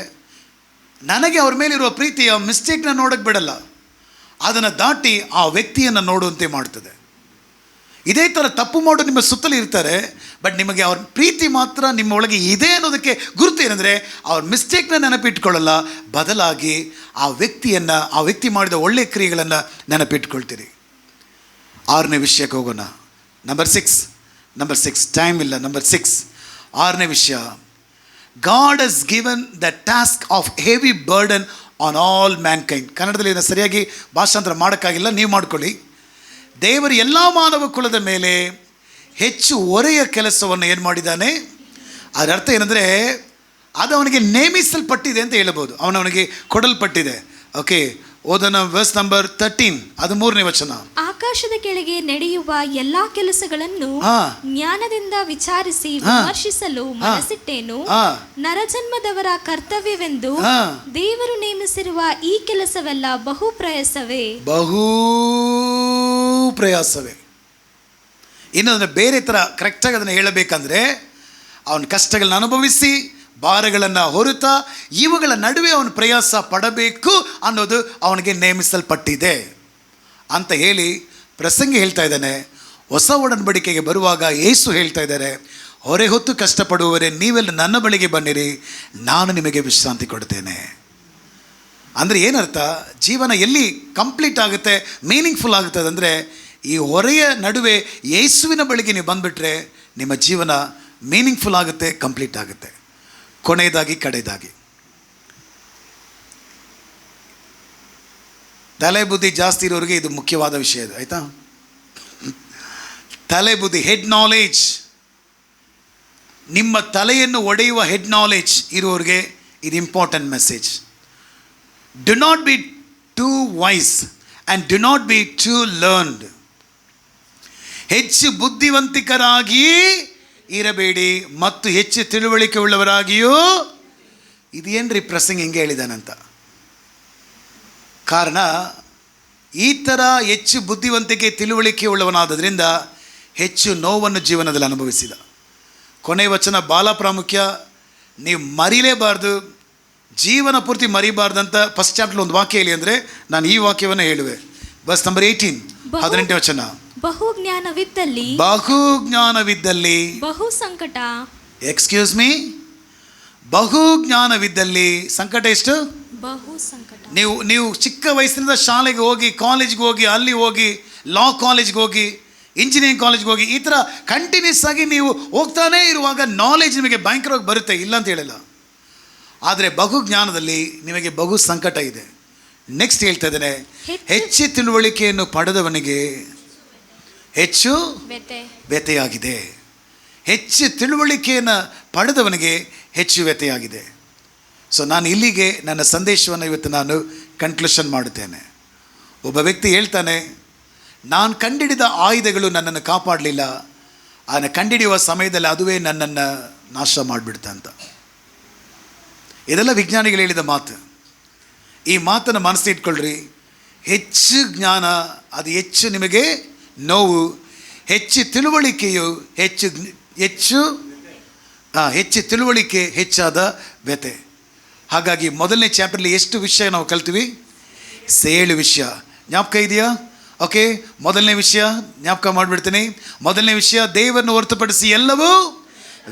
ನನಗೆ ಅವ್ರ ಮೇಲಿರುವ ಪ್ರೀತಿಯ ಮಿಸ್ಟೇಕ್ನ ನೋಡೋಕ್ಕೆ ಬಿಡಲ್ಲ, ಅದನ್ನು ದಾಟಿ ಆ ವ್ಯಕ್ತಿಯನ್ನು ನೋಡುವಂತೆ ಮಾಡ್ತದೆ. ಇದೇ ಥರ ತಪ್ಪು ಮಾಡೋದು ನಿಮ್ಮ ಸುತ್ತಲೂ ಇರ್ತಾರೆ. ಬಟ್ ನಿಮಗೆ ಅವ್ರ ಪ್ರೀತಿ ಮಾತ್ರ ನಿಮ್ಮ ಒಳಗೆ ಇದೆ ಅನ್ನೋದಕ್ಕೆ ಗುರುತು ಏನಂದರೆ, ಅವ್ರ ಮಿಸ್ಟೇಕ್ನ ನೆನಪಿಟ್ಕೊಳ್ಳಲ್ಲ, ಬದಲಾಗಿ ಆ ವ್ಯಕ್ತಿ ಮಾಡಿದ ಒಳ್ಳೆಯ ಕ್ರಿಯೆಗಳನ್ನು ನೆನಪಿಟ್ಕೊಳ್ತೀರಿ. 6ನೇ ವಿಷಯಕ್ಕೆ ಹೋಗೋಣ. ನಂಬರ್ 6, ಟೈಮ್ ಇಲ್ಲ. ನಂಬರ್ 6, 6ನೇ ವಿಷಯ, ಗಾಡ್ ಹಸ್ given the task of heavy burden on all Mankind. ಕನ್ನಡದಲ್ಲಿ ಇದನ್ನು ಸರಿಯಾಗಿ ಭಾಷಾಂತರ ಮಾಡೋಕ್ಕಾಗಿಲ್ಲ, ನೀವು ಮಾಡ್ಕೊಳ್ಳಿ. ದೇವರು ಎಲ್ಲ ಮಾನವ ಕುಲದ ಮೇಲೆ ಹೆಚ್ಚು ಹೊರೆಯ ಕೆಲಸವನ್ನು ಏನು ಮಾಡಿದ್ದಾನೆ, ಅದರ ಅರ್ಥ ಏನಂದರೆ ಅದು ಅವನಿಗೆ ನೇಮಿಸಲ್ಪಟ್ಟಿದೆ ಅಂತ ಹೇಳ್ಬೋದು, ಅವನಿಗೆ ಕೊಡಲ್ಪಟ್ಟಿದೆ. ಓಕೆ, ಓದೋಣ ವರ್ಸ್ ನಂಬರ್ 13, ಅದು 3ನೇ ವಚನ. ಆಕಾಶದ ಕೆಳಗೆ ನಡೆಯುವ ಎಲ್ಲಾ ಕೆಲಸಗಳನ್ನು ಜ್ಞಾನದಿಂದ ವಿಚಾರಿಸಿ ವಿಮರ್ಶಿಸಲು ಮನಸ್ಸಿಟ್ಟೇನು. ನರಜನ್ಮದವರ ಕರ್ತವ್ಯವೆಂದು ದೇವರು ನೇಮಿಸಿರುವ ಈ ಕೆಲಸವೆಲ್ಲ ಬಹು ಪ್ರಯಾಸವೇ. ಇನ್ನು ಅದನ್ನು ಬೇರೆ ಥರ ಕರೆಕ್ಟಾಗಿ ಅದನ್ನು ಹೇಳಬೇಕಂದ್ರೆ, ಅವನ ಕಷ್ಟಗಳನ್ನ ಅನುಭವಿಸಿ ಭಾರಗಳನ್ನು ಹೊರುತ್ತಾ ಇವುಗಳ ನಡುವೆ ಅವನು ಪ್ರಯಾಸ ಪಡಬೇಕು ಅನ್ನೋದು ಅವನಿಗೆ ನೇಮಿಸಲ್ಪಟ್ಟಿದೆ ಅಂತ ಹೇಳಿ ಪ್ರಸಂಗಿ ಹೇಳ್ತಾ ಇದ್ದಾನೆ. ಹೊಸ ಒಡಂಬಡಿಕೆಗೆ ಬರುವಾಗ ಯೇಸು ಹೇಳ್ತಾ ಇದ್ದಾರೆ, ಹೊರೆ ಹೊತ್ತು ಕಷ್ಟಪಡುವವರೇ ನೀವೆಲ್ಲ ನನ್ನ ಬಳಿಗೆ ಬನ್ನಿರಿ, ನಾನು ನಿಮಗೆ ವಿಶ್ರಾಂತಿ ಕೊಡ್ತೇನೆ. ಅಂದರೆ ಏನರ್ಥ, ಜೀವನ ಎಲ್ಲಿ ಕಂಪ್ಲೀಟ್ ಆಗುತ್ತೆ, ಮೀನಿಂಗ್ಫುಲ್ ಆಗುತ್ತದೆ ಅಂದರೆ ಈ ಹೊರೆಯ ನಡುವೆ ಯೇಸುವಿನ ಬಳಿಗೆ ನೀವು ಬಂದುಬಿಟ್ರೆ ನಿಮ್ಮ ಜೀವನ ಮೀನಿಂಗ್ಫುಲ್ ಆಗುತ್ತೆ, ಕಂಪ್ಲೀಟ್ ಆಗುತ್ತೆ. ಕೊನೆಯದಾಗಿ ಕಡೆಯದಾಗಿ, ತಲೆ ಬುದ್ಧಿ ಜಾಸ್ತಿ ಇರೋರಿಗೆ ಇದು ಮುಖ್ಯವಾದ ವಿಷಯ ಇದು, ಆಯಿತಾ? ತಲೆ ಬುದ್ಧಿ, ಹೆಡ್ ನಾಲೆಜ್, ನಿಮ್ಮ ತಲೆಯನ್ನು ಒಡೆಯುವ ಹೆಡ್ ನಾಲೆಜ್ ಇರುವವರಿಗೆ ಇದು important message. Do not be too wise and do not be too learned. ಹೆಚ್ಚು ಬುದ್ಧಿವಂತಿಕರಾಗಿ ಇರಬೇಡಿ ಮತ್ತು ಹೆಚ್ಚು ತಿಳುವಳಿಕೆ ಉಳ್ಳವರಾಗಿಯೂ. ಇದೇನ್ರಿ ಪ್ರಸಂಗ ಹಿಂಗೆ ಹೇಳಿದಾನಂತ? ಕಾರಣ ಈ ಥರ ಹೆಚ್ಚು ಬುದ್ಧಿವಂತಿಕೆ ತಿಳುವಳಿಕೆ ಉಳ್ಳವನಾದ್ದರಿಂದ ಹೆಚ್ಚು ನೋವನ್ನು ಜೀವನದಲ್ಲಿ ಅನುಭವಿಸಿದ. ಕೊನೆಯ ವಚನ ಭಾಳ ಪ್ರಾಮುಖ್ಯ, ನೀವು ಮರಿಲೇಬಾರ್ದು, ಜೀವನ ಪೂರ್ತಿ ಮರಿಬಾರ್ದಂತ ಫಸ್ಟ್ ಚಾಪ್ಟರ್ ಒಂದು ವಾಕ್ಯ ಹೇಳಿ ಅಂದರೆ ನಾನು ಈ ವಾಕ್ಯವನ್ನು ಹೇಳುವೆ. ವರ್ಸ್ ನಂಬರ್ 18, 18ನೇ ವಚನ. ಬಹು ಜ್ಞಾನವಿದ್ದಲ್ಲಿ ಬಹು ಸಂಕಟ. ಎಕ್ಸ್ಕ್ಯೂಸ್ ಮೀ, ಬಹು ಜ್ಞಾನವಿದ್ದಲ್ಲಿ ಸಂಕಟ ಎಷ್ಟು? ಬಹು ಸಂಕಟ. ನೀವು ಚಿಕ್ಕ ವಯಸ್ಸಿನಿಂದ ಶಾಲೆಗೆ ಹೋಗಿ, ಕಾಲೇಜ್ಗೆ ಹೋಗಿ, ಅಲ್ಲಿ ಹೋಗಿ, ಲಾ ಕಾಲೇಜ್ಗೆ ಹೋಗಿ, ಇಂಜಿನಿಯರಿಂಗ್ ಕಾಲೇಜ್ಗೆ ಹೋಗಿ, ಈ ಥರ ಕಂಟಿನ್ಯೂಸ್ ಆಗಿ ನೀವು ಹೋಗ್ತಾನೇ ಇರುವಾಗ ನಾಲೆಜ್ ನಿಮಗೆ ಭಯಂಕರವಾಗಿ ಬರುತ್ತೆ, ಇಲ್ಲ ಅಂತ ಹೇಳಿಲ್ಲ. ಆದರೆ ಬಹು ಜ್ಞಾನದಲ್ಲಿ ನಿಮಗೆ ಬಹು ಸಂಕಟ ಇದೆ. ನೆಕ್ಸ್ಟ್ ಹೇಳ್ತಾ ಇದ್ದೇನೆ, ಹೆಚ್ಚು ತಿಳುವಳಿಕೆಯನ್ನು ಪಡೆದವನಿಗೆ ಹೆಚ್ಚು ವ್ಯಥೆಯಾಗಿದೆ. ಹೆಚ್ಚು ತಿಳುವಳಿಕೆಯನ್ನು ಪಡೆದವನಿಗೆ ಹೆಚ್ಚು ವ್ಯಥೆಯಾಗಿದೆ. ಸೊ ನಾನು ಇಲ್ಲಿಗೆ ನನ್ನ ಸಂದೇಶವನ್ನು ಇವತ್ತು ನಾನು ಕನ್ಕ್ಲೂಷನ್ ಮಾಡುತ್ತೇನೆ. ಒಬ್ಬ ವ್ಯಕ್ತಿ ಹೇಳ್ತಾನೆ, ನಾನು ಕಂಡಿಡಿದ ಆಯುಧಗಳು ನನ್ನನ್ನು ಕಾಪಾಡಲಿಲ್ಲ, ಅದನ್ನು ಕಂಡಿಡಿಯುವ ಸಮಯದಲ್ಲಿ ಅದುವೇ ನನ್ನನ್ನು ನಾಶ ಮಾಡಿಬಿಡ್ತ ಅಂತ. ಇದೆಲ್ಲ ವಿಜ್ಞಾನಿಗಳು ಹೇಳಿದ ಮಾತು. ಈ ಮಾತನ್ನು ಮನಸ್ಸಿಟ್ಕೊಳ್ರಿ. ಹೆಚ್ಚು ಜ್ಞಾನ ಅದು ಹೆಚ್ಚು ನಿಮಗೆ ನೋವು, ಹೆಚ್ಚು ತಿಳುವಳಿಕೆಯು ಹೆಚ್ಚು ತಿಳುವಳಿಕೆ ಹೆಚ್ಚಾದ ವ್ಯಥೆ. ಹಾಗಾಗಿ ಮೊದಲನೇ ಚಾಪ್ಟರ್ಲಿ ಎಷ್ಟು ವಿಷಯ ನಾವು ಕಲ್ತೀವಿ? 7 ವಿಷಯ. ಜ್ಞಾಪಕ ಇದೆಯಾ? ಓಕೆ, ಮೊದಲನೇ ವಿಷಯ ಜ್ಞಾಪಕ ಮಾಡಿಬಿಡ್ತೀನಿ. ಮೊದಲನೇ ವಿಷಯ, ದೇವರನ್ನು ಹೊರತುಪಡಿಸಿ ಎಲ್ಲವೂ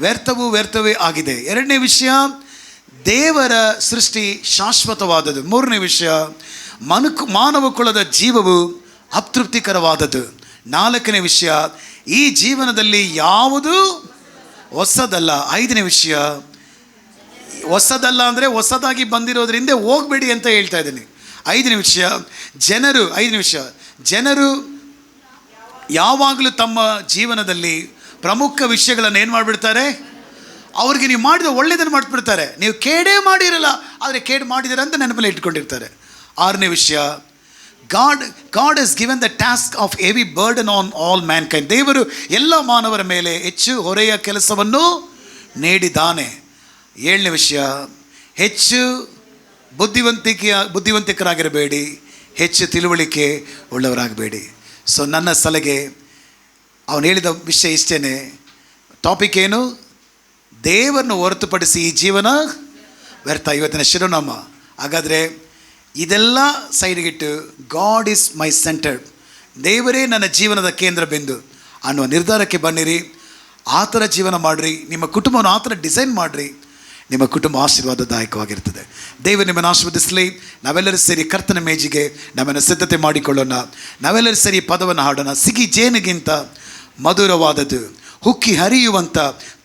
ವ್ಯರ್ಥವೇ ಆಗಿದೆ. ಎರಡನೇ ವಿಷಯ, ದೇವರ ಸೃಷ್ಟಿ ಶಾಶ್ವತವಾದದ್ದು. ಮೂರನೇ ವಿಷಯ, ಮಾನವ ಕುಲದ ಜೀವವು ಅತೃಪ್ತಿಕರವಾದದ್ದು. ನಾಲ್ಕನೇ ವಿಷಯ, ಈ ಜೀವನದಲ್ಲಿ ಯಾವುದು ಹೊಸದಲ್ಲ. ಐದನೇ ವಿಷಯ, ಹೊಸದಲ್ಲ ಅಂದರೆ ಹೊಸದಾಗಿ ಬಂದಿರೋದ್ರಿಂದ ಹೋಗಬೇಡಿ ಅಂತ ಹೇಳ್ತಾ ಇದ್ದೀನಿ. ಐದನೇ ವಿಷಯ, ಜನರು ಯಾವಾಗಲೂ ತಮ್ಮ ಜೀವನದಲ್ಲಿ ಪ್ರಮುಖ ವಿಷಯಗಳನ್ನು ಏನು ಮಾಡಿಬಿಡ್ತಾರೆ? ಅವ್ರಿಗೆ ನೀವು ಮಾಡಿದ ಒಳ್ಳೆಯದನ್ನು ಮಾಡಿಬಿಡ್ತಾರೆ. ನೀವು ಕೇಡೇ ಮಾಡಿರಲ್ಲ, ಆದರೆ ಕೇಡು ಮಾಡಿದ್ದೀರ ಅಂತ ನೆನಪಲ್ಲಿ ಇಟ್ಕೊಂಡಿರ್ತಾರೆ. ಆರನೇ ವಿಷಯ, God has given the task of heavy burden on all mankind. ದೇವರು ಎಲ್ಲ ಮಾನವರ ಮೇಲೆ ಹೆಚ್ಚು ಹೊರೆಯ ಕೆಲಸವನ್ನು ನೀಡಿದ್ದಾನೆ. ಏಳನೇ ವಿಷಯ, ಹೆಚ್ಚು ಬುದ್ಧಿವಂತಿಕರಾಗಿರಬೇಡಿ, ಹೆಚ್ಚು ತಿಳುವಳಿಕೆ ಉಳ್ಳವರಾಗಬೇಡಿ. ಸೊ ನನ್ನ ಸಲಹೆ, ಅವನು ಹೇಳಿದ ವಿಷಯ ಇಷ್ಟೇ. ಟಾಪಿಕ್ ಏನು? ದೇವರನ್ನು ಹೊರತುಪಡಿಸಿ ಈ ಜೀವನ ವ್ಯರ್ಥ. ಇವತ್ತಿನ ಶಿರೋನಾಮ. ಹಾಗಾದರೆ ಇದೆಲ್ಲ ಸೈಡ್ಗಿಟ್ಟು ಗಾಡ್ ಈಸ್ ಮೈ ಸೆಂಟರ್ಡ್, ದೇವರೇ ನನ್ನ ಜೀವನದ ಕೇಂದ್ರ ಬಿಂದು ಅನ್ನುವ ನಿರ್ಧಾರಕ್ಕೆ ಬನ್ನಿರಿ. ಆ ಥರ ಜೀವನ ಮಾಡಿರಿ, ನಿಮ್ಮ ಕುಟುಂಬವನ್ನು ಆ ಥರ ಡಿಸೈನ್ ಮಾಡಿರಿ, ನಿಮ್ಮ ಕುಟುಂಬ ಆಶೀರ್ವಾದದಾಯಕವಾಗಿರ್ತದೆ. ದೇವರು ನಿಮ್ಮನ್ನು ಆಶೀರ್ವದಿಸಲಿ. ನಾವೆಲ್ಲರೂ ಸೇರಿ ಕರ್ತನ ಮೇಜಿಗೆ ನಮ್ಮನ್ನು ಸಿದ್ಧತೆ ಮಾಡಿಕೊಳ್ಳೋಣ. ನಾವೆಲ್ಲರೂ ಸೇರಿ ಪದವನ್ನು ಹಾಡೋಣ. ಸಿಗಿ ಜೇನಿಗಿಂತ ಮಧುರವಾದದ್ದು, ಹುಕ್ಕಿ ಹರಿಯುವಂಥ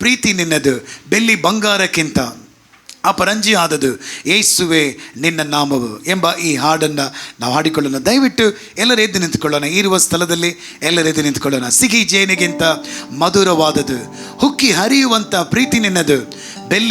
ಪ್ರೀತಿ ನಿನ್ನದು, ಬೆಳ್ಳಿ ಬಂಗಾರಕ್ಕಿಂತ ಅಪರಂಜಿ ಆದದು ಯೇಸುವೆ ನಿನ್ನ ನಾಮವು ಎಂಬ ಈ ಹಾಡನ್ನು ನಾವು ಹಾಡಿಕೊಳ್ಳೋಣ. ದಯವಿಟ್ಟು ಎಲ್ಲರೂ ಎದ್ದು ನಿಂತುಕೊಳ್ಳೋಣ. ಇರುವ ಸ್ಥಳದಲ್ಲಿ ಎಲ್ಲರೂ ಎದ್ದು ನಿಂತುಕೊಳ್ಳೋಣ. ಸಿಹಿ ಜೇನಿಗಿಂತ ಮಧುರವಾದದು, ಹುಕ್ಕಿ ಹರಿಯುವಂಥ ಪ್ರೀತಿ ನಿನ್ನದು, ಬೆಲ್ಲಿ